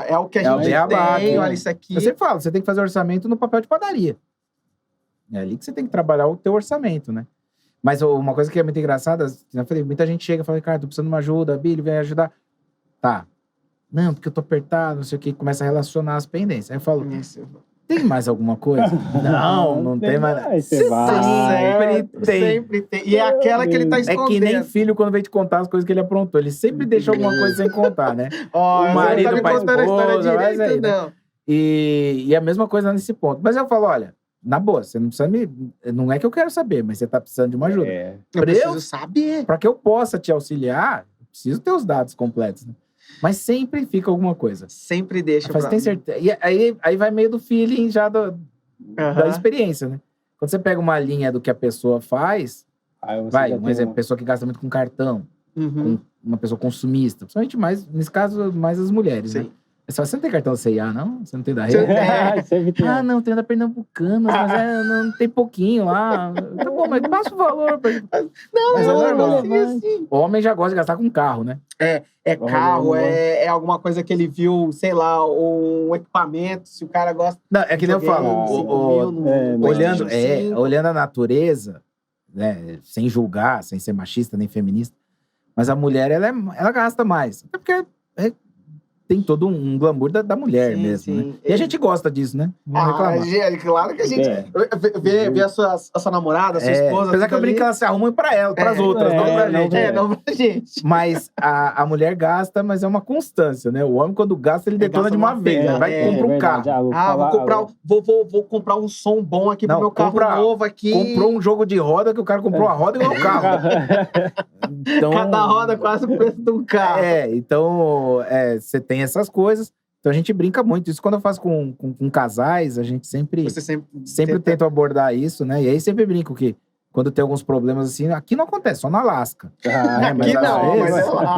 É o que a gente tem, olha isso aqui. Eu sempre falo, você tem que fazer orçamento no papel de padaria. É ali que você tem que trabalhar o teu orçamento, né? Mas uma coisa que é muito engraçada, eu falei, muita gente chega e fala, cara, tô precisando de uma ajuda, Billy, vem ajudar. Tá. Não, porque eu tô apertado, não sei o que, começa a relacionar as pendências. Aí eu falo, tem mais alguma coisa? Não tem mais. Sempre tem. E é aquela que ele tá escondendo. É que nem filho quando vem te contar as coisas que ele aprontou. Ele sempre deixa alguma coisa sem contar, né? O marido pra esposa, mas aí, né? E a mesma coisa nesse ponto. Mas eu falo, olha, na boa, você não precisa não é que eu quero saber, mas você tá precisando de uma ajuda. Eu preciso saber. Pra que eu possa te auxiliar, eu preciso ter os dados completos, né? Mas sempre fica alguma coisa. Sempre deixa. Mas tem certeza. E aí vai meio do feeling já da experiência, né? Quando você pega uma linha do que a pessoa faz, um exemplo, pessoa que gasta muito com cartão, com uma pessoa consumista, principalmente mais, nesse caso, mais as mulheres, né? Você não tem cartão da CIA, não? Você não tem da rede? Não, tem da Pernambucanas, mas não tem pouquinho lá. Tá bom, mas passa o valor. Mas é normal. Assim. O homem já gosta de gastar com carro, né? Carro, é alguma coisa que ele viu, sei lá, um equipamento, se o cara gosta... Não, é que nem eu falo, olhando a natureza, né, sem julgar, sem ser machista nem feminista, mas a mulher, ela gasta mais. Até porque tem todo um glamour da mulher mesmo, né? E a gente gosta disso, né? Não reclamar. Claro que a gente vê a sua namorada, a sua esposa... Apesar que eu brinco que ela se arruma para ela, para as outras, não pra gente. Não pra gente. Mas a mulher gasta, mas é uma constância, né? O homem, quando gasta, ele detona de uma vez. Vai comprar um carro. Vou comprar um som bom aqui pro meu carro novo aqui. Comprou um jogo de roda, que o cara comprou a roda igual o carro. Então, cada roda quase o preço de um carro. Então, você tem essas coisas. Então a gente brinca muito. Isso quando eu faço com casais, a gente sempre tenta abordar isso, né? E aí sempre brinco que quando tem alguns problemas assim, aqui não acontece, só no Alasca. Mas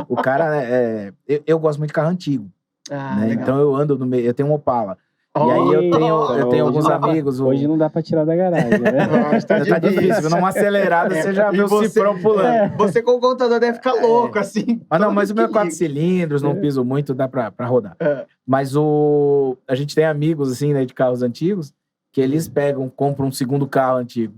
o cara, eu gosto muito de carro antigo. Né? Então eu ando no meio, eu tenho um Opala. E aí eu tenho alguns amigos... Hoje não dá pra tirar da garagem, né? Tá difícil. Numa acelerada, você já vê o cifrão pulando. Você com o contador deve ficar louco, assim. Mas o meu 4 cilindros, não piso muito, dá pra rodar. Mas a gente tem amigos, assim, né, de carros antigos, que eles compram um segundo carro antigo.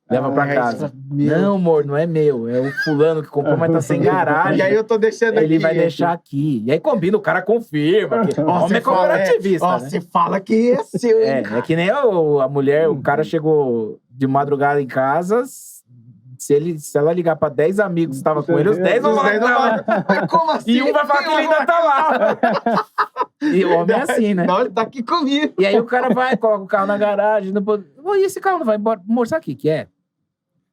Leva pra casa. Não, amor, não é meu. É o fulano que comprou, mas tá sem garagem. E aí eu tô deixando Ele vai deixar aqui. E aí combina, o cara confirma. O homem é cooperativista, né? Você fala que é seu, hein, É que nem a mulher, o cara chegou de madrugada em casa... Se ela ligar pra 10 amigos que estavam com ele, os 10 vão falar que tá lá. Como assim? E um vai falar que ele ainda tá lá. E o homem é assim, né? Não, ele tá aqui comigo. E aí o cara vai, coloca o carro na garagem. E esse carro não vai embora? Amor, sabe o que é?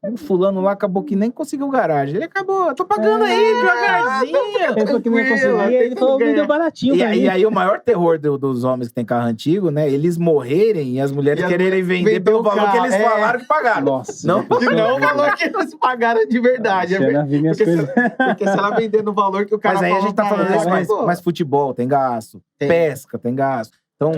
O fulano lá acabou que nem conseguiu garagem. Ele acabou, eu tô pagando aí, devagarzinho. Pensou que não ia conseguir, ele falou que deu baratinho pra E aí o maior terror dos homens que tem carro antigo, né? Eles morrerem e as mulheres quererem vender pelo valor que eles falaram que pagaram. Nossa. Não o valor que eles pagaram de verdade. Porque se ela vender no valor que o cara... Mas aí a gente tá falando isso, mas futebol tem gasto, pesca tem gasto. Então,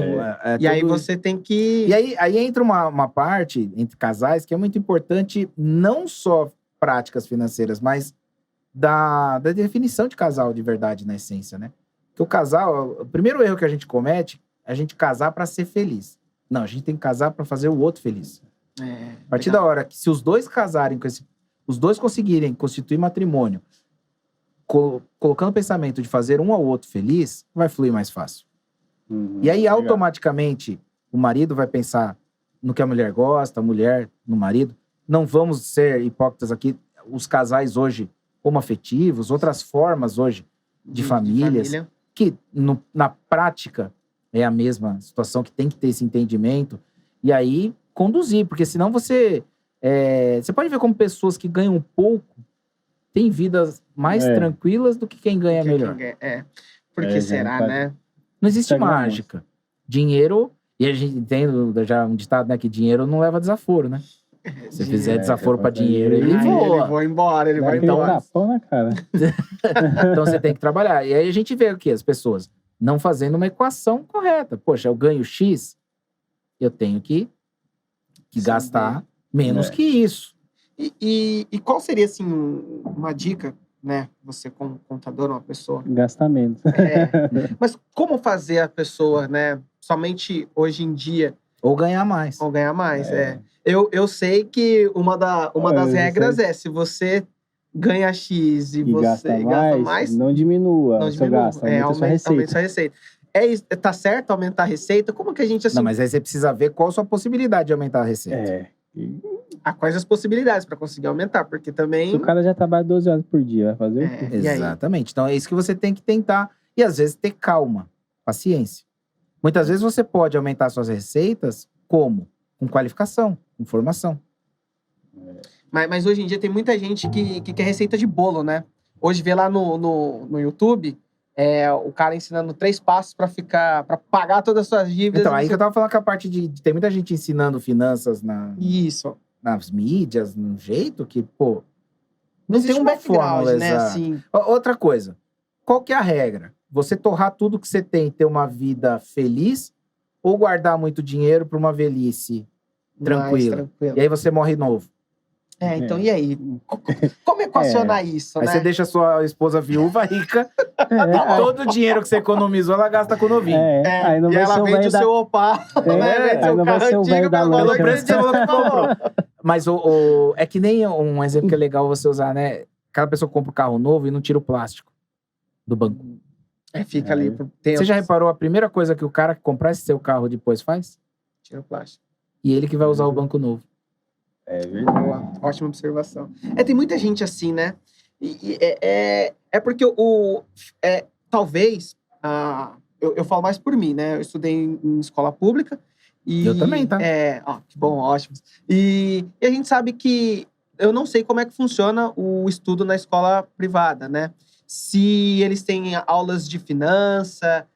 e aí você tem que... E aí entra uma parte entre casais que é muito importante, não só práticas financeiras, mas da definição de casal de verdade na essência, né? Porque o casal, o primeiro erro que a gente comete é a gente casar para ser feliz. Não, a gente tem que casar para fazer o outro feliz. A partir da hora que se os dois casarem, os dois conseguirem constituir matrimônio, colocando o pensamento de fazer um ao outro feliz, vai fluir mais fácil. E aí, automaticamente, o marido vai pensar no que a mulher gosta, a mulher no marido. Não vamos ser hipócritas aqui. Os casais hoje, homoafetivos, outras formas hoje de famílias, que na prática é a mesma situação, que tem que ter esse entendimento. E aí, conduzir, porque senão você pode ver como pessoas que ganham pouco tem vidas mais tranquilas do que quem ganha melhor. Por que será, né? Não existe mágica. Dinheiro... E a gente tem já um ditado, né? Que dinheiro não leva desaforo, né? Se fizer desaforo pra dinheiro, ele voa. Ele vai embora, ele vai Então, embora. tapão na cara. Então você tem que trabalhar. E aí a gente vê o quê? As pessoas não fazendo uma equação correta. Poxa, eu ganho X, eu tenho que gastar menos que isso. E qual seria, assim, uma dica, né? Você como contador, uma pessoa... Gastar menos. Mas como fazer a pessoa, né? Somente hoje em dia... Ou ganhar mais. Eu sei que uma das regras é, se você ganha X e você gasta mais... Não diminua o seu gasto, aumente sua receita. Tá certo aumentar a receita? Como que a gente... Assim, não, mas aí você precisa ver qual a sua possibilidade de aumentar a receita. Há quais as possibilidades para conseguir aumentar, porque também... Se o cara já trabalha 12 horas por dia, vai fazer o quê? Exatamente. Então é isso que você tem que tentar. E às vezes ter calma, paciência. Muitas vezes você pode aumentar suas receitas como? Com qualificação, com formação. Mas hoje em dia tem muita gente que quer receita de bolo, né? Hoje vê lá no YouTube o cara ensinando 3 passos para pagar todas as suas dívidas. Então, aí que eu tava falando que a parte de tem muita gente ensinando finanças nas mídias, num jeito que, pô... Não tem um background, né? Assim... Outra coisa, qual que é a regra? Você torrar tudo que você tem e ter uma vida feliz ou guardar muito dinheiro para uma velhice tranquila? E aí você morre novo. Então, e aí? Como equacionar isso, aí né? Aí você deixa a sua esposa viúva rica, todo o dinheiro que você economizou, ela gasta com o novinho. Aí não vai ela vende o seu Opala, né? Aí não vai ser o velho da lâmpada. Mas é que nem um exemplo que é legal você usar, né? Cada pessoa compra um carro novo e não tira o plástico do banco. Fica ali por tempo. Você já reparou a primeira coisa que o cara que comprar esse seu carro depois faz? Tira o plástico. E ele que vai usar o banco novo. É verdade. Ótima observação. Tem muita gente assim, né? Porque talvez... eu falo mais por mim, né? Eu estudei em escola pública. E, eu também, tá? Que bom, ótimo. E a gente sabe que... Eu não sei como é que funciona o estudo na escola privada, né? Se eles têm aulas de finança,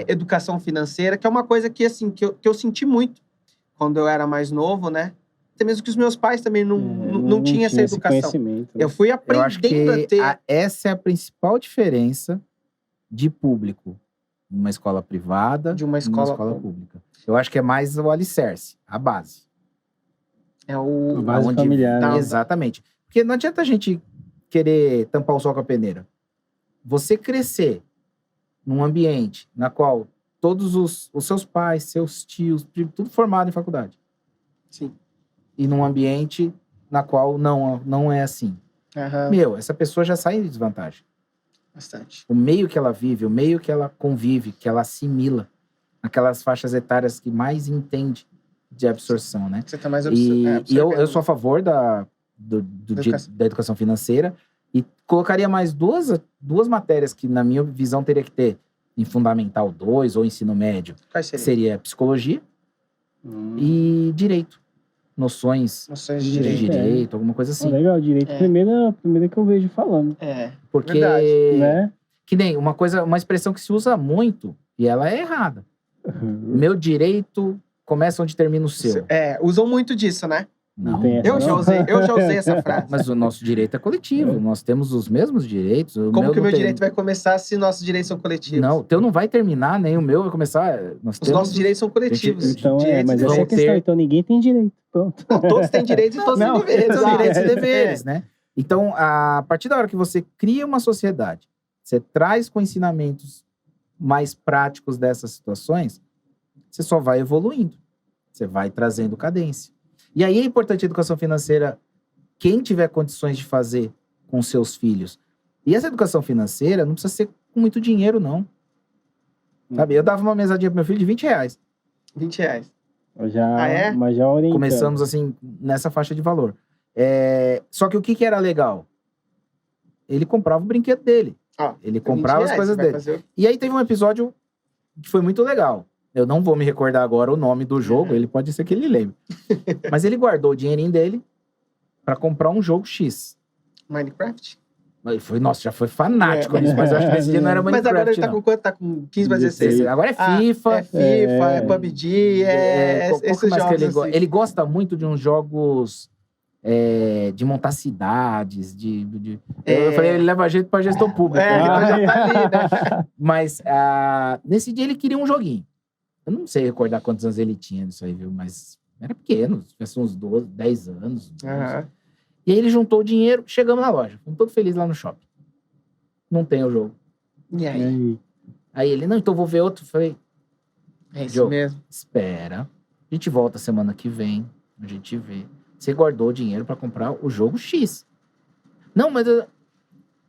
educação financeira, que é uma coisa que, assim, que eu senti muito quando eu era mais novo, né? Até mesmo que os meus pais também não tinham essa educação. Eu fui aprendendo eu acho que a ter... essa é a principal diferença de público numa escola privada de uma escola pública. Eu acho que é mais o alicerce, a base. A base familiar. Né? Exatamente. Porque não adianta a gente querer tampar o sol com a peneira. Você crescer num ambiente na qual todos os seus pais, seus tios, tudo formado em faculdade. Sim. E num ambiente na qual não é assim. Essa pessoa já sai em desvantagem. Bastante. O meio que ela vive, o meio que ela convive, que ela assimila, aquelas faixas etárias que mais entende de absorção, né? Você tá mais e eu sou a favor da educação financeira e colocaria mais duas matérias que, na minha visão, teria que ter em Fundamental 2 ou ensino médio. Quais seriam? Seria psicologia e direito. Noções de direito, alguma coisa assim. Legal, direito. Primeira que eu vejo falando. Porque, verdade, né? Que nem uma expressão que se usa muito e ela é errada. Meu direito começa onde termina o seu. Usam muito disso, né? Não. Eu já usei essa frase. Mas o nosso direito é coletivo. Nós temos os mesmos direitos. Como que o meu direito vai começar se nossos direitos são coletivos? Não, o teu não vai terminar, nem o meu vai começar. Os nossos direitos são coletivos. Então, mas essa é a questão. Então ninguém tem direito. Pronto. Não, todos têm direitos e todos têm deveres. São direitos e deveres, né? Então, a partir da hora que você cria uma sociedade, você traz com ensinamentos mais práticos dessas situações, você só vai evoluindo. Você vai trazendo cadência. E aí é importante a educação financeira, quem tiver condições de fazer com seus filhos. E essa educação financeira não precisa ser com muito dinheiro, não. Sabe? Eu dava uma mesadinha pro meu filho de R$20. R$20. Mas já orientando. Começamos, assim, nessa faixa de valor. Só que o que era legal? Ele comprava o brinquedo dele. Ele comprava as coisas dele. E aí teve um episódio que foi muito legal. Eu não vou me recordar agora o nome do jogo, ele pode ser que ele lembre. Mas ele guardou o dinheirinho dele para comprar um jogo X. Minecraft? Nossa, já foi fanático nisso, mas eu acho que nesse dia não era Mas Minecraft, agora ele tá não. com quanto? Tá com 15 pra 16? Agora é FIFA. É FIFA, é PUBG, Qual que esses mais que jogos assim. ele gosta muito de uns jogos de montar cidades, Eu falei, ele leva a gente pra gestão pública. Então já tá ali, né? Mas nesse dia ele queria um joguinho. Eu não sei recordar quantos anos ele tinha nisso aí, viu? Mas era pequeno, tivesse uns 12, 10 anos. Aham. E aí ele juntou o dinheiro, chegamos na loja. Fomos todo feliz lá no shopping. Não tem o jogo. E aí? Aí ele, não, então vou ver outro. Falei, É isso Joe, mesmo. espera. A gente volta semana que vem. A gente vê. Você guardou o dinheiro pra comprar o jogo X. Não, mas... Aí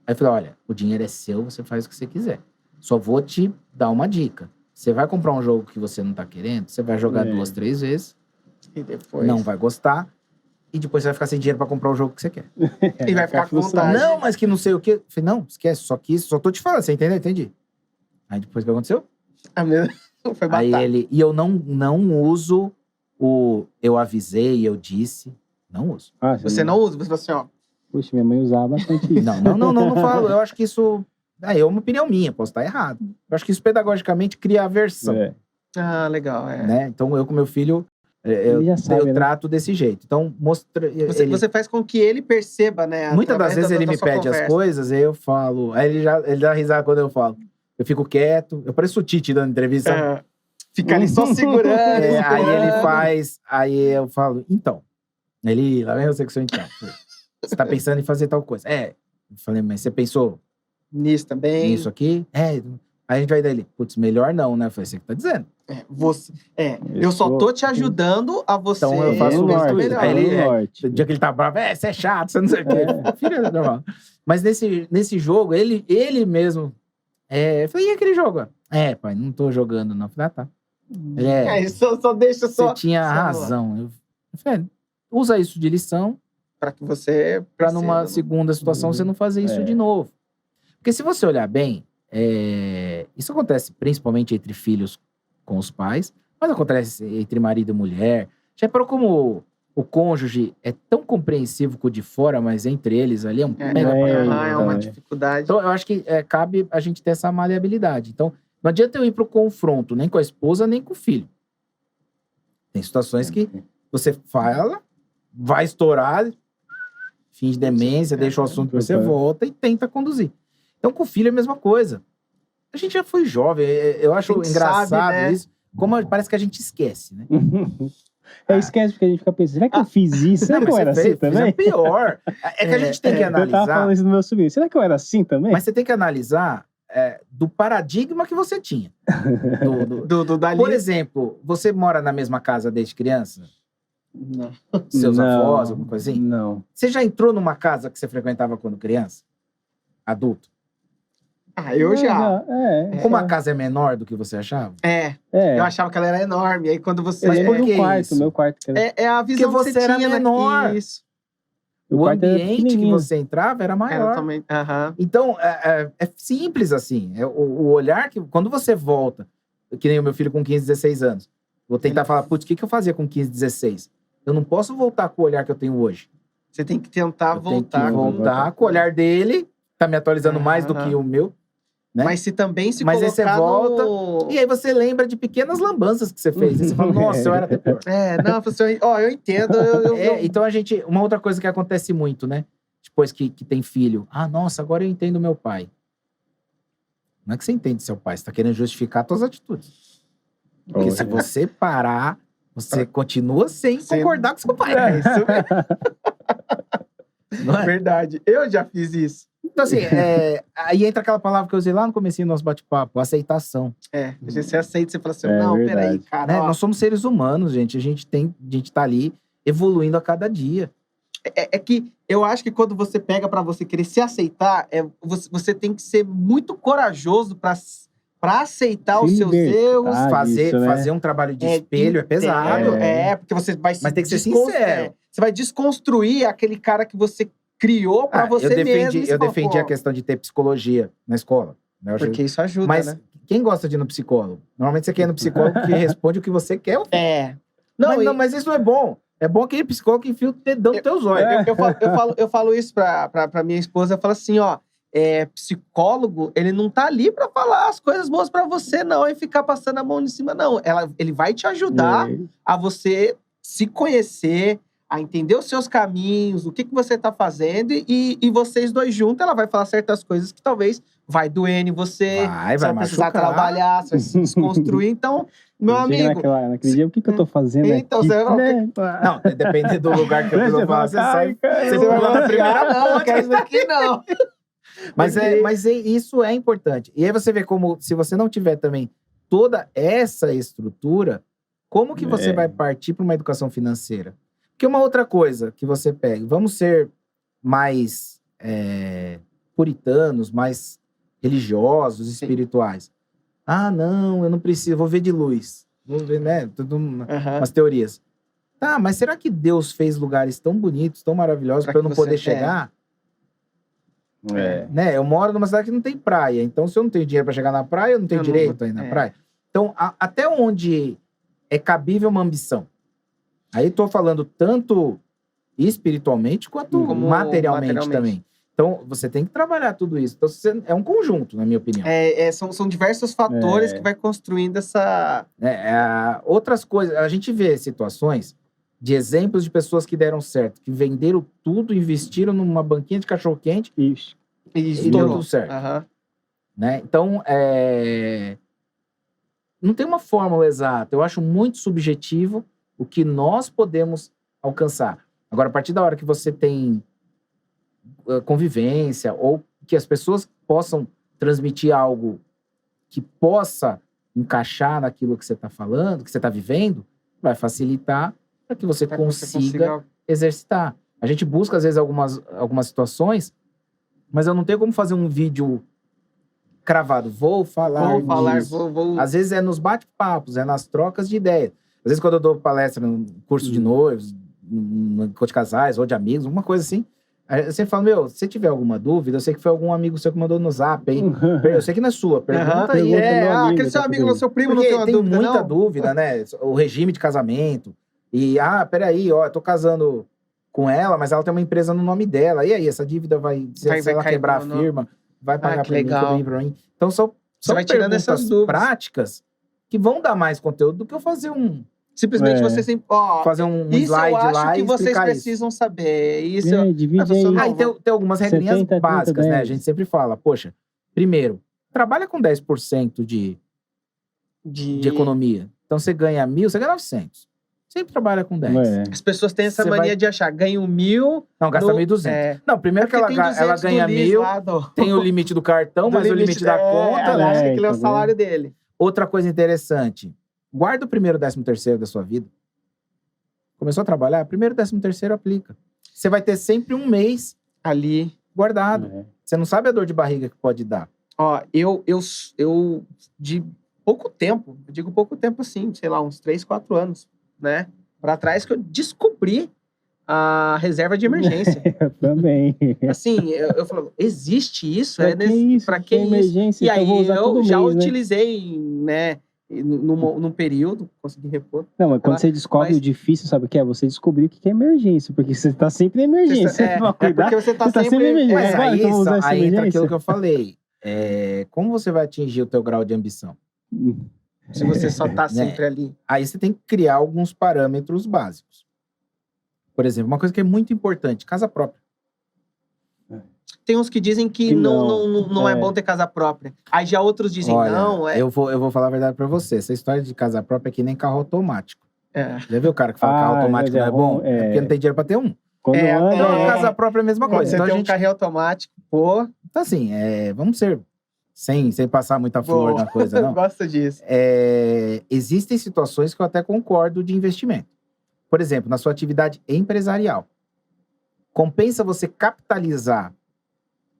eu falei, olha, o dinheiro é seu, você faz o que você quiser. Só vou te dar uma dica. Você vai comprar um jogo que você não tá querendo, você vai jogar 2, 3 vezes, E depois... não vai gostar, e depois você vai ficar sem dinheiro pra comprar o jogo que você quer. E vai ficar com frustrado. vontade. Não, mas que não sei o quê. Eu falei, não, esquece, só que isso, só tô te falando, você entendeu? Entendi. Aí depois o que aconteceu? Ah, meu... Foi Aí batata. ele... E eu não uso eu avisei, eu disse. Não uso. Você não usa, você fala assim, ó... Puxa, minha mãe usava bastante isso. Não falo. Eu acho que isso... É uma opinião minha, posso estar errado. Eu acho que isso pedagogicamente cria aversão. Ah, legal, Né? Então eu com meu filho, Ele já sabe, né? trato desse jeito. Então, Você faz com que ele perceba, né? muitas das através vezes da ele me sua pede as conversa. coisas, aí eu falo. Aí ele dá risada quando eu falo. Eu fico quieto. Eu pareço o Tite dando entrevista. É, fica ali só segurando. Aí ele esperando. faz. Aí eu falo, então. Ele, lá vem você com seu então. Você tá pensando em fazer tal coisa. Eu falei, mas você pensou Nisso também. nisso aqui? Aí a gente vai dele, putz, melhor não, né? Eu falei, você que tá dizendo. Eu só tô te ajudando a você. Então eu faço no isso. norte, melhor. Aí ele, no norte. o dia que ele tá bravo, você é chato, você não sei o quê. Filho, é normal. Mas nesse jogo, ele mesmo. Eu falei, e aquele jogo? Pai, não tô jogando, não. Eu falei, tá. Ele Só deixa você tinha razão. Eu falei, usa isso de lição pra que você... pra numa perceba, né? segunda situação você não fazer isso de novo. Porque se você olhar bem, isso acontece principalmente entre filhos com os pais, mas acontece entre marido e mulher. Já reparou como o cônjuge é tão compreensivo com o de fora, mas entre eles ali é um mega problema. É uma também. dificuldade. Então, eu acho que cabe a gente ter essa maleabilidade. Então, não adianta eu ir pro confronto, nem com a esposa, nem com o filho. Tem situações que você fala, vai estourar, finge demência, deixa o assunto, depois você volta e tenta conduzir. Então, com o filho é a mesma coisa. A gente já foi jovem, eu acho A gente engraçado sabe, né? isso. Parece que a gente esquece, né? Esquece porque a gente fica pensando, será que eu fiz isso? Será que eu era assim fez, também? é pior. É que a gente tem que Eu tava analisar. falando isso do meu sobrinho. Será que eu era assim também? Mas você tem que analisar do paradigma que você tinha. Dali. Por exemplo, você mora na mesma casa desde criança? Não. Seus Não, avós, alguma coisa assim? Não. Você já entrou numa casa que você frequentava quando criança? Adulto? Eu já. Como a casa é menor do que você achava? Eu achava que ela era enorme. Aí quando você... Mas por no que quarto, isso? meu quarto. Que era... É a visão Porque que você era tinha menor. Isso. meu O quarto era ambiente que pequenininho. você entrava era Era maior. também... Aham. Então, é simples assim. O olhar que... Quando você volta, que nem o meu filho com 15, 16 anos, vou tentar falar, putz, o que eu fazia com 15, 16? Eu não posso voltar com o olhar que eu tenho hoje. Você tem que tentar Eu tenho voltar. que voltar com o olhar dele, tá me atualizando mais do Aham. que o meu. Né? Mas se também se Mas aí colocar você volta, no... E aí você lembra de pequenas lambanças que você fez. E você fala, nossa, eu era até pior. Não, você... eu entendo. Então uma outra coisa que acontece muito, né? Depois que tem filho. Ah, nossa, agora eu entendo meu pai. Não é que você entende seu pai, você tá querendo justificar suas atitudes. Porque se você parar, você continua sem concordar com seu pai. É isso mesmo. Não é? Verdade. Eu já fiz isso. Então, assim, aí entra aquela palavra que eu usei lá no comecinho do nosso bate-papo, aceitação. Você aceita, você fala assim, É não, verdade. peraí, cara. Né? ó, Nós somos seres humanos, gente. A gente tá ali evoluindo a cada dia. É que eu acho que quando você pega pra você querer se aceitar, você tem que ser muito corajoso pra aceitar os seus Libertar. erros. Isso, né? Fazer um trabalho de espelho é pesado. Porque você vai Mas tem que ser sincero. Você vai desconstruir aquele cara que você criou pra você mesmo. Eu defendi a questão de ter psicologia na escola. Né? Eu Porque isso ajuda, Mas né? quem gosta de ir no psicólogo? Normalmente você quer ir no psicólogo que responde o que você quer. Não, Mas isso não é bom. É bom aquele psicólogo que enfia o dedão nos teus olhos. Eu falo isso pra minha esposa, eu falo assim, ó, psicólogo, ele não tá ali pra falar as coisas boas pra você, não, e ficar passando a mão em cima, não. Ele vai te ajudar a você se conhecer, a entender os seus caminhos, o que você tá fazendo, e vocês dois juntos, ela vai falar certas coisas que talvez vai doer em você, vai você vai precisar machucar. trabalhar, você vai se desconstruir. Então, meu amigo... Naquele dia, o que eu tô fazendo então, aqui? você não, Não, depende do lugar que a pessoa fala, você sai... Você vai pula na primeira não, ponte. quero isso aqui não. Mas isso é importante. E aí você vê como, se você não tiver também toda essa estrutura, como que você vai partir para uma educação financeira? Porque uma outra coisa que você pega, vamos ser mais puritanos, mais religiosos, espirituais. Ah, não, eu não preciso, vou ver de luz. Vou ver, né, umas teorias. Tá, mas será que Deus fez lugares tão bonitos, tão maravilhosos para eu não poder chegar? Né? Eu moro numa cidade que não tem praia, então se eu não tenho dinheiro para chegar na praia, eu não tenho direito a ir na praia. Então, até onde é cabível uma ambição? Aí tô falando tanto espiritualmente quanto materialmente também. Então, você tem que trabalhar tudo isso. Então, é um conjunto, na minha opinião. São diversos fatores que vai construindo essa... Outras coisas, a gente vê situações de exemplos de pessoas que deram certo, que venderam tudo, investiram numa banquinha de cachorro-quente e deu tudo certo. Né? Então, não tem uma fórmula exata. Eu acho muito subjetivo o que nós podemos alcançar. Agora, a partir da hora que você tem convivência ou que as pessoas possam transmitir algo que possa encaixar naquilo que você está falando, que você está vivendo, vai facilitar para que você consiga exercitar. A gente busca, às vezes, algumas situações, mas eu não tenho como fazer um vídeo cravado. Vou falar disso. Às vezes é nos bate-papos, é nas trocas de ideias. Às vezes, quando eu dou palestra no curso de noivos, no encontro de casais ou de amigos, alguma coisa assim, eu sempre falo, se tiver alguma dúvida, eu sei que foi algum amigo seu que mandou no zap, hein? Eu sei que não é sua, pergunta aí. Aquele seu amigo, seu primo, não tem uma dúvida, tem muita dúvida, né? O regime de casamento. E, peraí, eu tô casando com ela, mas ela tem uma empresa no nome dela. E aí, essa dívida se ela quebrar a firma, vai pagar pra mim. Então, são perguntas práticas que vão dar mais conteúdo do que eu fazer simplesmente você sempre... fazer um isso slide lá e explicar isso. Eu acho que vocês precisam saber. Isso divide aí. Tem algumas regrinhas 70, básicas, 30, né? A gente sempre fala, poxa, primeiro, trabalha com 10% de economia. Então, você ganha 1.000, você ganha 900. Sempre trabalha com 10. As pessoas têm essa mania de achar, ganho 1.000... Não, gasta 1.200. Não, primeiro que ela ganha 1.000, tem o limite do cartão, mas o limite da conta. Ela acha que aquele é o salário dele. Outra coisa interessante, guarda o primeiro 13º da sua vida. Começou a trabalhar, primeiro 13º aplica. Você vai ter sempre um mês ali guardado. Você não sabe a dor de barriga que pode dar. Eu de pouco tempo, eu digo pouco tempo assim, sei lá, uns 3, 4 anos, né? Pra trás que eu descobri a reserva de emergência. Eu também. Assim, eu falo, existe isso? Pra que emergência? E aí eu já utilizei, né? Num período, consegui repor. Não, mas quando você descobre o difícil, sabe o que é? Você descobrir o que é emergência, porque você tá sempre em emergência. Porque você tá sempre em emergência. Mas aí entra aquilo que eu falei. Como você vai atingir o teu grau de ambição? Se você só tá sempre ali. Aí você tem que criar alguns parâmetros básicos. Por exemplo, uma coisa que é muito importante, casa própria. Tem uns que dizem que não é bom ter casa própria. Aí já outros dizem, não. Eu vou falar a verdade pra você. Essa história de casa própria é que nem carro automático. Já viu o cara que fala que carro automático não é bom? É porque não tem dinheiro pra ter um. Então, casa própria é a mesma coisa. Você então, tem um carrinho automático, pô. Então, assim, vamos ser... Sem passar muita flor na coisa, não. Gosto disso. Existem situações que eu até concordo de investimento. Por exemplo, na sua atividade empresarial. Compensa você capitalizar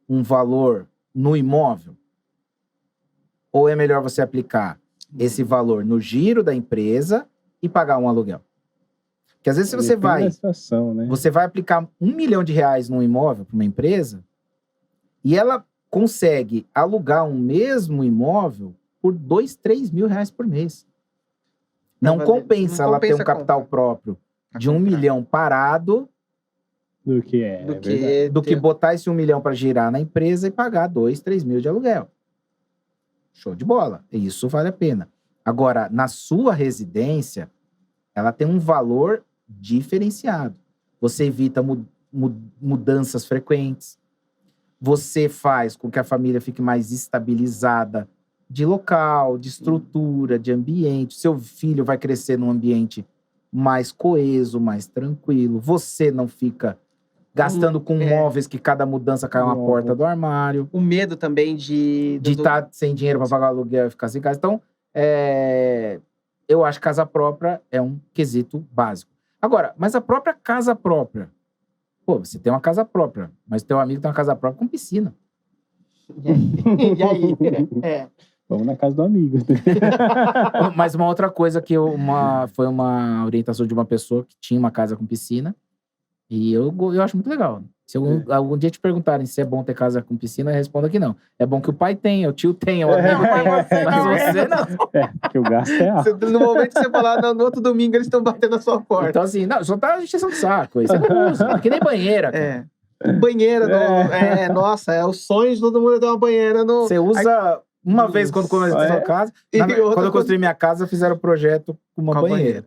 um valor no imóvel? Ou é melhor você aplicar esse valor no giro da empresa e pagar um aluguel? Porque às vezes você vai aplicar R$1 milhão num imóvel para uma empresa e ela consegue alugar um mesmo imóvel por R$2, R$3 mil por mês. Não compensa ela ter um capital próprio de 1 milhão parado Do que é. Do é que, verdade. do que botar esse 1 milhão para girar na empresa e pagar 2, 3 mil de aluguel. Show de bola. Isso vale a pena. Agora, na sua residência, ela tem um valor diferenciado. Você evita mudanças frequentes. Você faz com que a família fique mais estabilizada de local, de estrutura, de ambiente. Seu filho vai crescer num ambiente mais coeso, mais tranquilo. Você não fica gastando com móveis que cada mudança cai uma porta do armário. O medo também de estar sem dinheiro para pagar o aluguel e ficar sem casa. Então, eu acho que casa própria é um quesito básico. Agora, mas a própria casa própria. Pô, você tem uma casa própria, mas teu amigo tem uma casa própria com piscina. E aí? Vamos na casa do amigo. Mas uma outra coisa que foi uma orientação de uma pessoa que tinha uma casa com piscina. E eu acho muito legal. Se algum dia te perguntarem se é bom ter casa com piscina, responda que não. É bom que o pai tenha, o tio tenha, o amigo tenha, mas você não. Porque o gasto é alto. No momento que você falar, no outro domingo eles estão batendo na sua porta. Então assim, não, só tá enchendo o saco. Você não usa, que nem banheira, cara. Banheira, nossa, é o sonho de todo mundo ter uma banheira. Você usa uma vez quando começa a sua casa. Quando eu construí minha casa, fizeram o projeto com uma banheira.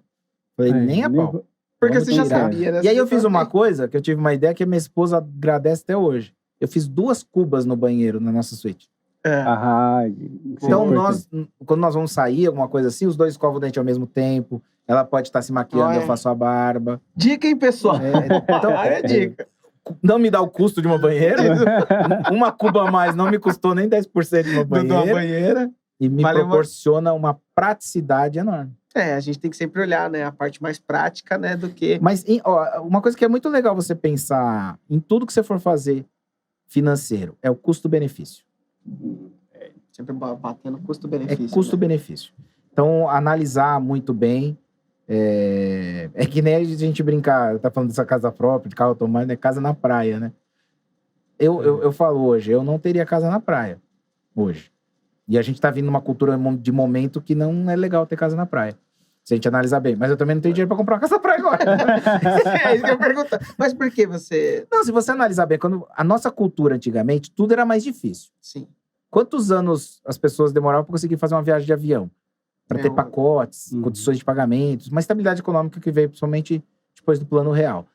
Falei, nem a pau. Porque você já sabia, né? E aí eu fiz uma coisa, que eu tive uma ideia que a minha esposa agradece até hoje. Eu fiz 2 cubas no banheiro, na nossa suíte. Então, quando nós vamos sair, alguma coisa assim, os 2 escovam o dente ao mesmo tempo. Ela pode estar se maquiando, eu faço a barba. Dica, hein, pessoal? Então, dica. Não me dá o custo de uma banheira. Uma cuba a mais não me custou nem 10% de uma banheira. E me proporciona uma praticidade enorme. A gente tem que sempre olhar, né, a parte mais prática, né, do que... Mas, uma coisa que é muito legal você pensar em tudo que você for fazer financeiro, é o custo-benefício. Sempre batendo custo-benefício. É custo-benefício. Então, analisar muito bem. É que nem a gente brincar, tá falando dessa casa própria, de carro automático, é casa na praia, né? Eu falo hoje, eu não teria casa na praia, hoje. E a gente tá vindo numa cultura de momento que não é legal ter casa na praia. Se a gente analisar bem. Mas eu também não tenho dinheiro pra comprar uma casa na praia agora. É isso que eu ia perguntar. Mas por que você... Não, se você analisar bem, quando a nossa cultura antigamente, tudo era mais difícil. Sim. Quantos anos as pessoas demoravam pra conseguir fazer uma viagem de avião? Pra ter pacotes, condições de pagamentos, uma estabilidade econômica que veio principalmente depois do plano real.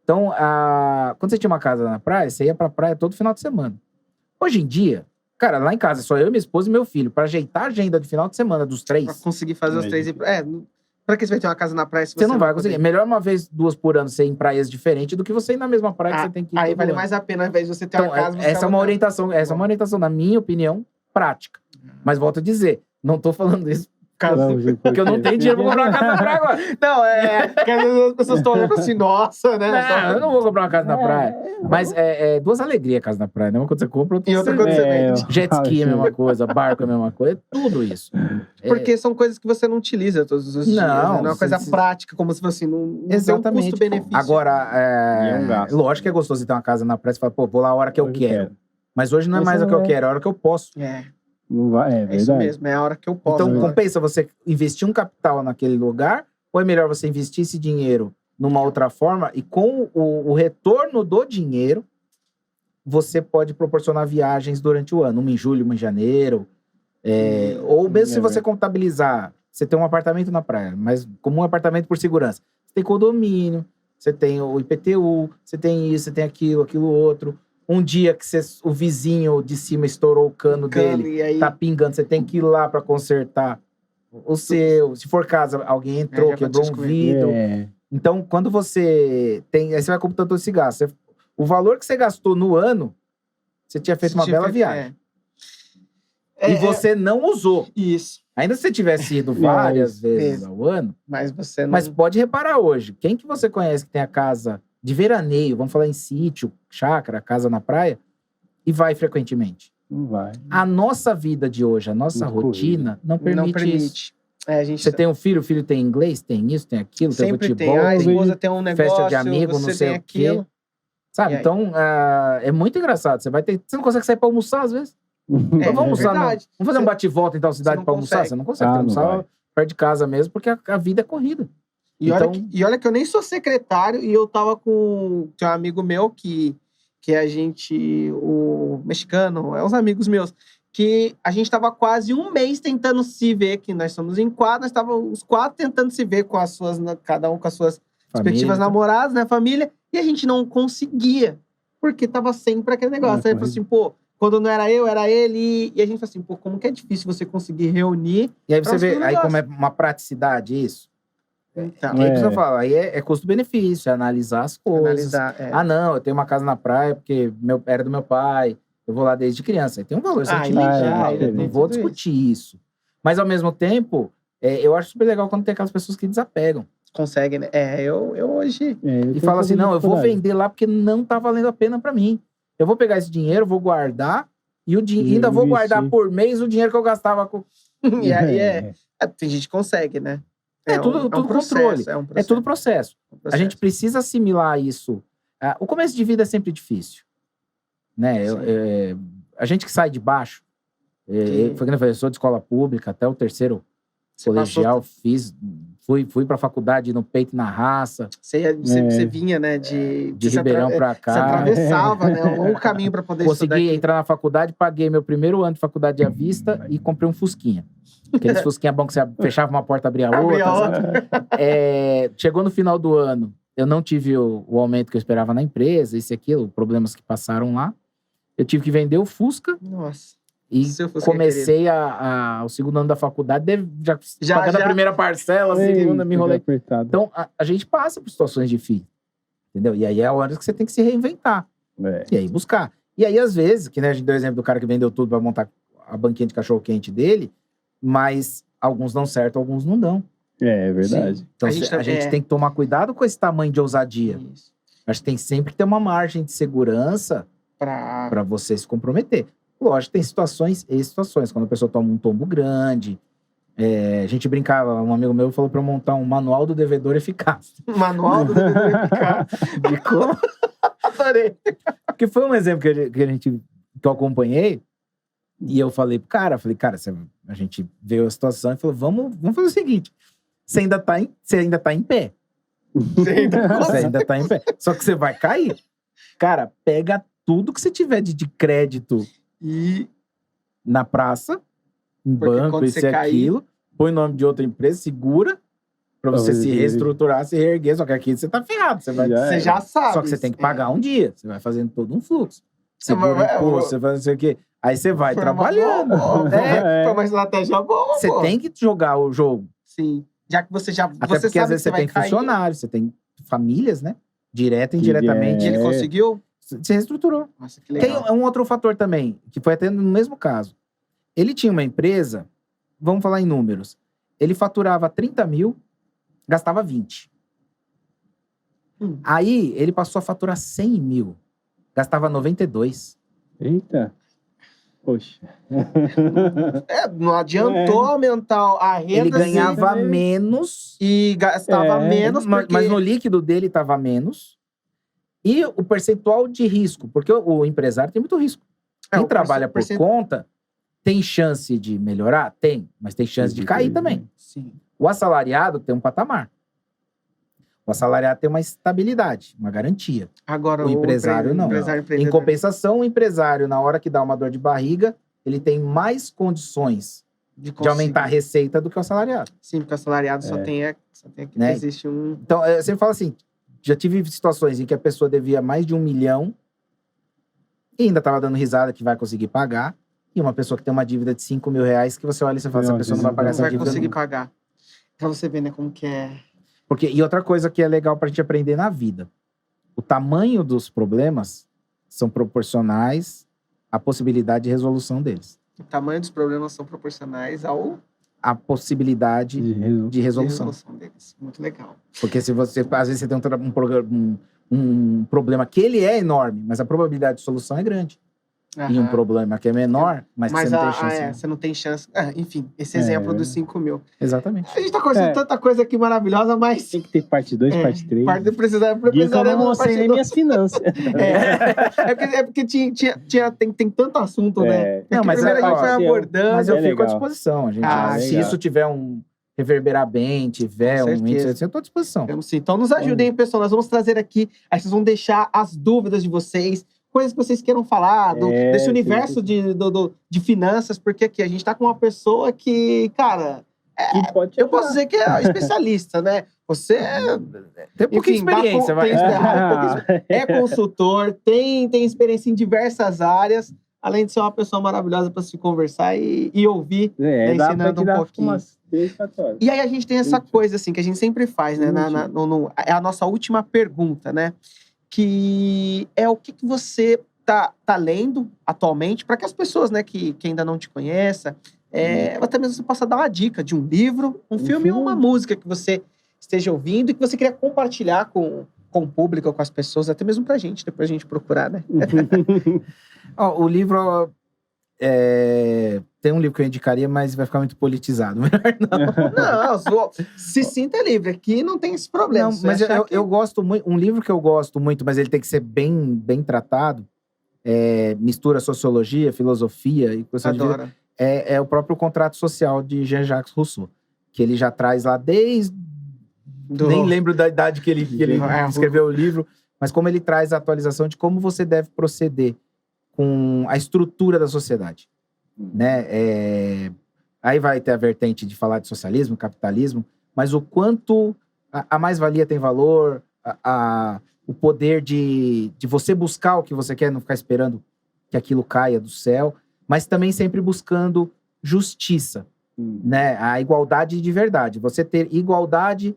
Então, quando você tinha uma casa na praia, você ia pra praia todo final de semana. Hoje em dia, cara, lá em casa, só eu, minha esposa e meu filho, pra ajeitar a agenda de final de semana dos 3. Pra conseguir fazer os 3. Pra que você vai ter uma casa na praia se você não vai conseguir? É melhor uma vez, 2 por ano você ir em praias diferentes do que você ir na mesma praia que você tem que ir. Aí vale mais a pena, ao invés de você ter uma casa... Essa é uma orientação, na minha opinião, prática. Mas volto a dizer, não tô falando isso porque eu não tenho dinheiro pra comprar uma casa na praia agora. Não, porque às vezes as pessoas estão olhando assim, nossa, né? Não, eu não vou comprar uma casa na praia. Mas é 2 alegrias a casa na praia, né? Uma quando você compra, outra e outra quando você vende. Jet ski é a mesma coisa, barco é a mesma coisa, é tudo isso. Porque são coisas que você não utiliza todos os dias. Não é uma coisa prática, como se fosse não exatamente. Tem um custo-benefício. Agora, lógico que é gostoso ter uma casa na praia, você fala, pô, vou lá a hora que eu quero. Mas hoje não é mais o que eu quero, é a hora que eu posso. Não vai, é verdade. Isso mesmo, é a hora que eu posso. Então, compensa você investir um capital naquele lugar, ou é melhor você investir esse dinheiro numa outra forma e com o retorno do dinheiro, você pode proporcionar viagens durante o ano, uma em julho, uma em janeiro, ou mesmo se você contabilizar, você tem um apartamento na praia, mas como um apartamento por segurança, você tem condomínio, você tem o IPTU, você tem isso, você tem aquilo outro. Um dia que o vizinho de cima estourou o cano dele, aí... tá pingando, você tem que ir lá pra consertar o seu. Se for casa, alguém entrou, quebrou um vidro. Então, quando você tem... Aí você vai computando todo esse gasto. O valor que você gastou no ano, você tinha feito uma bela viagem. E você não usou. Isso. Ainda se você tivesse ido várias vezes ao ano... Mas você não... Mas pode reparar hoje. Quem que você conhece que tem a casa... de veraneio, vamos falar em sítio, chácara, casa na praia, e vai frequentemente? Não vai. A nossa vida de hoje, a nossa rotina, não permite isso. Você tem um filho, o filho tem inglês, tem isso, tem aquilo, sempre tem futebol, a esposa tem um negócio, festa de amigo, não sei o quê. Sabe? Então, é muito engraçado. Você não consegue sair pra almoçar, às vezes. Vamos almoçar, vamos fazer um bate-volta em tal cidade pra almoçar? Você não consegue almoçar perto de casa mesmo, porque a vida é corrida. E, Então- olha que eu nem sou secretário e eu tava com... Tinha um amigo meu que a gente... O mexicano, é uns amigos meus. Que a gente tava quase um mês tentando se ver, que nós somos em 4, nós estávamos os 4 tentando se ver com as suas... Cada um com as suas respectivas namoradas, né? Família. E a gente não conseguia. Porque tava sempre aquele negócio. Aí falou assim, pô... Quando não era eu, era ele. E a gente falou assim, pô, como que é difícil você conseguir reunir... E aí você pra vê, fazer um aí negócio. como é uma praticidade isso. Então, E aí você fala, aí é custo-benefício, é analisar as coisas. analisar. Ah, não, eu tenho uma casa na praia porque era do meu pai. Eu vou lá desde criança. Aí tem um valor sentimental. é, Não vou discutir isso. Mas, ao mesmo tempo, eu acho super legal quando tem aquelas pessoas que desapegam. Consegue, né? Eu hoje... E fala assim, não, eu vou vender lá porque não tá valendo a pena pra mim. Eu vou pegar esse dinheiro, vou guardar e ainda vou guardar por mês o dinheiro que eu gastava com... E aí tem gente que consegue, né? Tudo processo, controle. É um processo. É tudo processo. um processo. A gente precisa assimilar isso. O começo de vida é sempre difícil. Né? A gente que sai de baixo, foi que eu falei, eu sou de escola pública, até o terceiro colegial fui pra faculdade no peito e na raça. Você vinha, né? De Ribeirão pra cá. Você atravessava, né? Um longo caminho pra poder estudar. Consegui entrar na faculdade, paguei meu primeiro ano de faculdade à vista e comprei um Fusquinha. Aqueles Fusquinha bom que você fechava uma porta, abria outra. Chegou no final do ano, eu não tive o aumento que eu esperava na empresa, isso e aquilo, problemas que passaram lá. Eu tive que vender o Fusca. Nossa. E comecei o segundo ano da faculdade, já pagando a primeira parcela, a segunda, me enrolei. Então, a gente passa por situações difíceis, entendeu? E aí é a hora que você tem que se reinventar. E aí buscar. E aí, às vezes, que né, a gente deu o exemplo do cara que vendeu tudo pra montar a banquinha de cachorro-quente dele, mas alguns dão certo, alguns não dão. É verdade. Sim. Então, a gente tem que tomar cuidado com esse tamanho de ousadia. Isso. Acho que tem sempre que ter uma margem de segurança para você se comprometer. Lógico, tem situações e situações. Quando a pessoa toma um tombo grande. A gente brincava, um amigo meu falou para eu montar um manual do devedor eficaz. Manual do devedor eficaz. De como? Adorei. Porque foi um exemplo que eu acompanhei. E eu falei pro cara, a gente veio a situação e falou, vamos fazer o seguinte. Você ainda tá em pé. Você ainda tá em pé. Só que você vai cair. Cara, pega tudo que você tiver de crédito e na praça, em banco, isso e aquilo, põe o nome de outra empresa, segura, pra você se reestruturar, se reerguer. Só que aqui você tá ferrado. Você já sabe. Só que você tem que pagar um dia. Você vai fazendo todo um fluxo. Segura imposto, você faz não sei o quê. Aí você vai trabalhando. Foi uma estratégia boa. Você tem que jogar o jogo. Sim. Já que você já... Até porque sabe às vezes você tem funcionários, você tem famílias, né? Direta e indiretamente. E ele conseguiu? Se reestruturou. Nossa, que legal. Tem um outro fator também, que foi até no mesmo caso. Ele tinha uma empresa, vamos falar em números, ele faturava 30 mil, gastava 20. Aí ele passou a faturar 100 mil, gastava 92. Eita. Poxa. Não adiantou aumentar a renda. Ele ganhava menos. E gastava menos. Mas no líquido dele estava menos. E o percentual de risco, porque o empresário tem muito risco. Quem trabalha por conta tem chance de melhorar? Tem, mas tem chance de cair também. Sim. O assalariado tem um patamar. O assalariado tem uma estabilidade, uma garantia. Agora, o empresário não. Em compensação, o empresário, na hora que dá uma dor de barriga, ele tem mais condições de aumentar a receita do que o assalariado. Sim, porque o assalariado só tem que né? Existe um... Então, eu sempre falo assim, já tive situações em que a pessoa devia mais de 1 milhão e ainda estava dando risada que vai conseguir pagar. E uma pessoa que tem uma dívida de 5 mil reais, que você olha e você fala, essa pessoa não vai pagar essa dívida. Não vai conseguir pagar. Pra você ver, né, como que é... E outra coisa que é legal pra gente aprender na vida. O tamanho dos problemas são proporcionais à possibilidade de resolução deles. O tamanho dos problemas são proporcionais à possibilidade de resolução deles. Muito legal. Porque se você, às vezes você tem um problema que ele é enorme, mas a probabilidade de solução é grande. E um problema que é menor, mas que você não tem chance. Você não tem chance. Enfim, esse exemplo dos 5 mil. Exatamente. A gente tá conversando tanta coisa aqui maravilhosa, mas... Tem que ter parte 2, parte 3. Eu não mostrei nem minhas finanças. É porque tem tanto assunto, né? Não, mas primeiro a gente vai abordando. Mas eu fico à disposição. Se isso tiver reverberar bem, tiver Com um índice, certeza. eu tô à disposição. Vamos sim. Então nos ajudem, pessoal. Nós vamos trazer aqui, aí vocês vão deixar as dúvidas de vocês, coisas que vocês queiram falar, desse universo de finanças, porque aqui a gente tá com uma pessoa que, cara, Que pode te eu posso ajudar. dizer que é especialista, né? Você Tem pouca enfim, experiência, vai. é consultor, tem experiência em diversas áreas, além de ser uma pessoa maravilhosa para se conversar e ouvir, né, dá pra ensinando um tirar pouquinho. umas 3, 4 horas. E aí a gente tem essa coisa, assim, que a gente sempre faz, né? É a nossa última pergunta, né? Que é o que você tá lendo atualmente, para que as pessoas, né, que ainda não te conheçam, até mesmo você possa dar uma dica de um livro, um filme ou uma música que você esteja ouvindo e que você queria compartilhar com o público, com as pessoas, até mesmo pra gente, depois a gente procurar, né? Ó, o livro... tem um livro que eu indicaria, mas vai ficar muito politizado. Melhor não. Não, se sinta livre. Aqui não tem esse problema. Não, mas eu gosto muito... Um livro que eu gosto muito, mas ele tem que ser bem tratado, mistura sociologia, filosofia e questão de vida, Adoro. é o próprio Contrato Social de Jean-Jacques Rousseau, que ele já traz lá desde... Nem lembro da idade que ele escreveu o livro, mas como ele traz a atualização de como você deve proceder com a estrutura da sociedade, né? Aí vai ter a vertente de falar de socialismo, capitalismo, mas o quanto a mais-valia tem valor, o poder de você buscar o que você quer, não ficar esperando que aquilo caia do céu, mas também sempre buscando justiça, né? A igualdade de verdade. Você ter igualdade,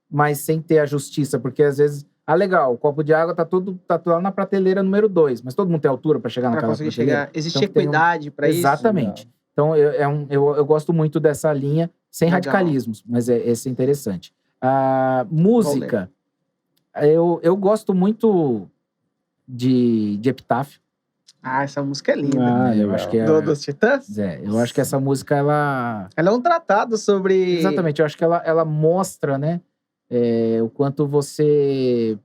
mas sem ter a justiça, porque às vezes... legal, o copo de água tá tudo lá na prateleira número 2, mas todo mundo tem altura para chegar naquela prateleira. Existe Então, equidade para isso? Exatamente. Então, eu gosto muito dessa linha, sem Legal. radicalismos, mas esse é interessante. A música, eu gosto muito de Epitáfio. Essa música é linda. Eu acho que Dos Titãs? eu acho que essa música, ela é um tratado sobre... Exatamente, eu acho que ela mostra, né, o quanto você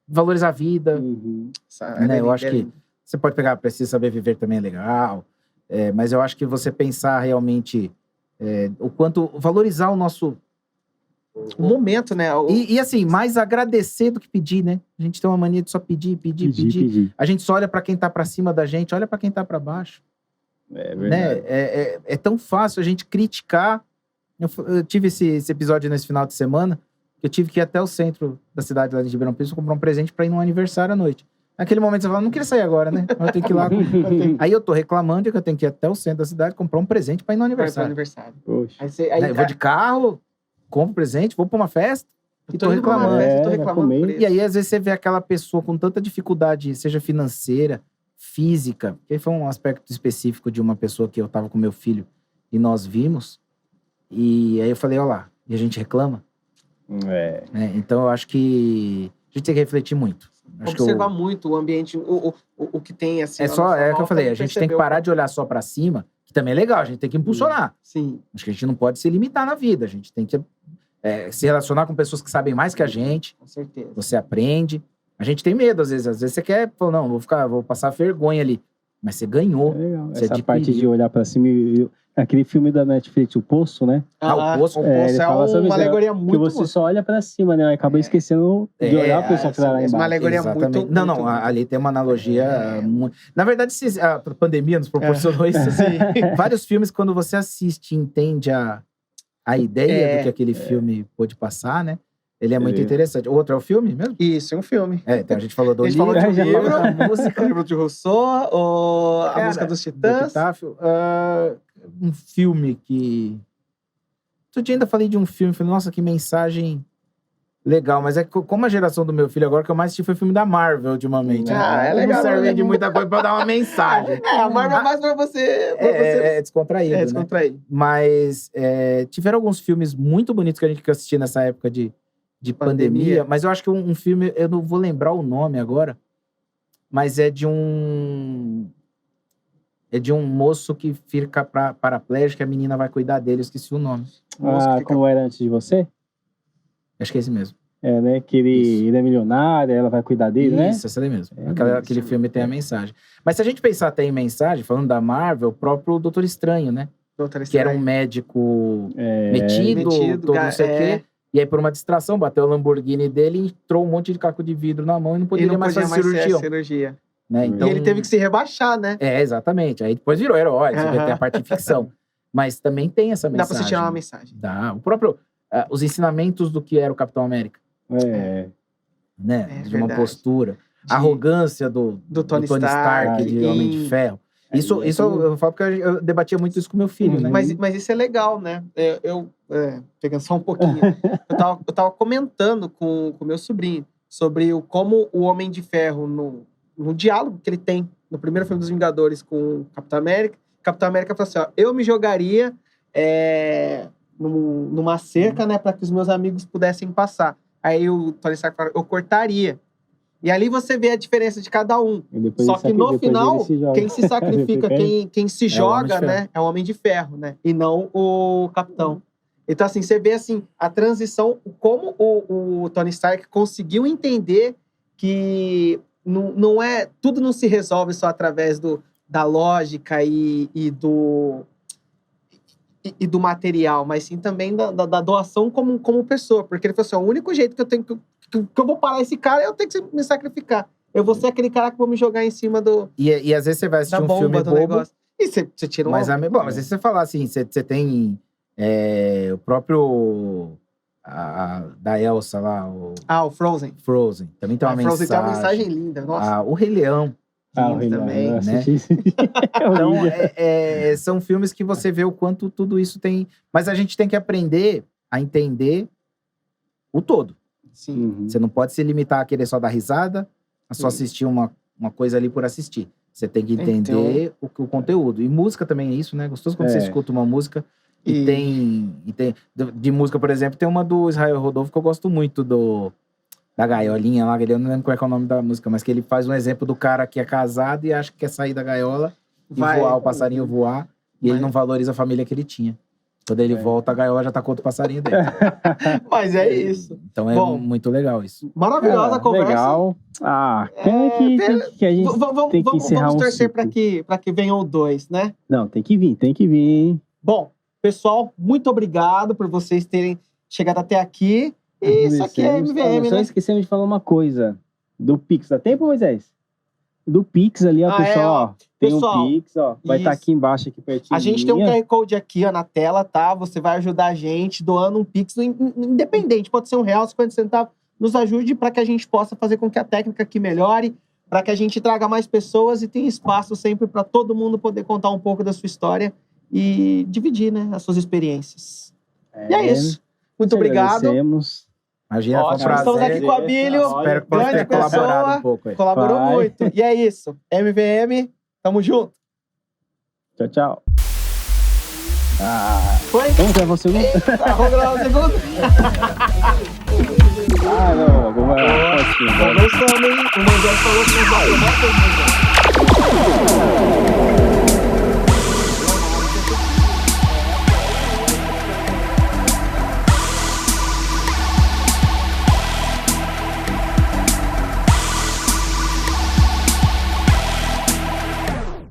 valoriza a vida, né? Eu acho que você pode pegar Precisa Saber Viver também é legal, mas eu acho que você pensar realmente o quanto valorizar o nosso... O momento, né? E assim, mais agradecer do que pedir, né? A gente tem uma mania de só pedir. A gente só olha pra quem tá pra cima da gente, olha pra quem tá pra baixo. É verdade. Né? É tão fácil a gente criticar. Eu tive esse episódio nesse final de semana, que eu tive que ir até o centro da cidade lá de Ribeirão Preto comprar um presente pra ir num aniversário à noite. Naquele momento você fala, não queria sair agora, né? Eu tenho que ir lá. Aí eu tô reclamando que eu tenho que ir até o centro da cidade comprar um presente pra ir no aniversário. Poxa. Eu vou de carro, compro presente, vou pra uma festa e tô reclamando. Tô reclamando por isso. E aí, às vezes, você vê aquela pessoa com tanta dificuldade, seja financeira, física, que foi um aspecto específico de uma pessoa que eu tava com meu filho e nós vimos. E aí eu falei, ó lá, e a gente reclama? Então eu acho que a gente tem que refletir muito. Observar muito o ambiente, o que tem assim. É o que eu falei, a gente tem que parar de olhar só pra cima, que também é legal, a gente tem que impulsionar. Sim. Acho que a gente não pode se limitar na vida, a gente tem que se relacionar com pessoas que sabem mais que a gente. Com certeza. Você aprende. A gente tem medo, às vezes você quer, não, vou passar vergonha ali. Mas você ganhou. É legal. Você Essa parte de olhar pra cima aquele filme da Netflix, O Poço, né? O Poço. O Poço é uma alegoria que muito você só olha pra cima, né? Acaba esquecendo de olhar a pessoa que tá lá embaixo. Uma alegoria Exatamente. muito... Não, ali tem uma analogia muito... Na verdade, a pandemia nos proporcionou isso. Vários filmes, quando você assiste e entende a ideia do que aquele filme pôde passar, né? Ele é muito interessante. O outro é o filme mesmo? Isso, é um filme. Então a gente falou do livro, falou de livro, da música. O livro de Rousseau, a música dos Titãs. Do Epitáfio. Um filme que... Outro dia ainda falei de um filme, falei, nossa, que mensagem legal. Mas é que como a geração do meu filho agora, que eu mais assisti foi filme da Marvel ultimamente. É legal. Não serve de muita coisa pra dar uma mensagem. A Marvel é mais pra você... É descontraído, É descontraído. Né? Mas tiveram alguns filmes muito bonitos que eu assisti nessa época de pandemia. Mas eu acho que um filme, eu não vou lembrar o nome agora, mas é de um moço que fica paraplégico, a menina vai cuidar dele, eu esqueci o nome. Como era antes de você? Acho que é esse mesmo. Né? Que ele é milionário, ela vai cuidar dele, né? Isso, esse mesmo. Aquele filme tem a mensagem. Mas se a gente pensar até em mensagem, falando da Marvel, o próprio Doutor Estranho, né? Doutor que era um Estranho. médico metido, todo não sei o quê. E aí, por uma distração, bateu o Lamborghini dele e entrou um monte de caco de vidro na mão e não E poderia não mais podia fazer mais ser cirurgia. cirurgia. Né? Então, E ele teve que se rebaixar, né? exatamente. Aí depois virou herói, você vê, tem a parte de ficção. Mas também tem essa Dá mensagem. pra você tirar uma mensagem. Dá. O próprio... os ensinamentos do que era o Capitão América. É. Né? É De uma verdade. postura. A arrogância do Tony Stark, de Homem de Ferro. Isso eu falo porque eu debatia muito isso com meu filho, né? Mas isso é legal, né? Pegando só um pouquinho. eu tava comentando com o meu sobrinho sobre como o Homem de Ferro, no diálogo que ele tem no primeiro filme dos Vingadores com o Capitão América. Capitão América fala assim, ó, eu me jogaria numa cerca, né, para que os meus amigos pudessem passar. Aí o Tony Stark fala, eu cortaria. E ali você vê a diferença de cada um. Só que no final, quem se sacrifica, quem se joga, né, é o Homem de Ferro, né? E não o Capitão. Então, assim, você vê assim, a transição, como o Tony Stark conseguiu entender que tudo não se resolve só através da lógica e do material, mas sim também da doação como pessoa. Porque ele falou assim, o único jeito que eu tenho que eu vou parar esse cara, eu tenho que me sacrificar. Eu vou ser aquele cara que vou me jogar em cima E às vezes você vai assistir um filme bobo... negócio. E você tira mas às vezes você fala assim, você tem o próprio... da Elsa lá. o Frozen. Frozen. Também tem uma mensagem. Frozen tem uma mensagem linda. Nossa. O Rei Leão. O Rei também, Leão, né? Então, são filmes que você vê o quanto tudo isso tem... Mas a gente tem que aprender a entender o todo. Sim. Você não pode se limitar a querer só dar risada, a só assistir uma coisa ali por assistir. Você tem que entender o conteúdo. E música também é isso, né? Gostoso quando você escuta uma música e tem... De música, por exemplo, tem uma do Israel Rodolfo que eu gosto muito, da gaiolinha lá, eu não lembro qual é o nome da música, mas que ele faz um exemplo do cara que é casado e acha que quer sair da gaiola e voar, o passarinho voar, e ele não valoriza a família que ele tinha. Quando ele volta, a gaiola já tá com outro passarinho dentro. Mas é isso. Então é muito legal isso. Maravilhosa a conversa. Legal. Pena que a gente tem que encerrar vamos torcer para que venham 2, né? Não, tem que vir. Bom, pessoal, muito obrigado por vocês terem chegado até aqui. E isso aqui é MVM, Só esquecemos de falar uma coisa. Do Pix. Dá tempo, Moisés? Do Pix ali, ó, pessoal. Tem um Pix, ó. Vai estar aqui embaixo, aqui pertinho. A gente tem um QR Code aqui, ó, na tela, tá? Você vai ajudar a gente doando um Pix independente. Pode ser R$1, 50 centavos. Nos ajude para que a gente possa fazer com que a técnica aqui melhore, para que a gente traga mais pessoas e tenha espaço sempre para todo mundo poder contar um pouco da sua história e dividir, né, as suas experiências. E é isso. Muito obrigado. Imagina, foi um prazer. Estamos aqui com o Abílio. Espero que possa ter colaborado um pouco aí. Colaborou muito. E é isso. MVM, tamo junto. Tchau. Foi? Vamos gravar o segundo? Vamos gravar o segundo? Não. Vamos, hein? O Moisés falou que não vai.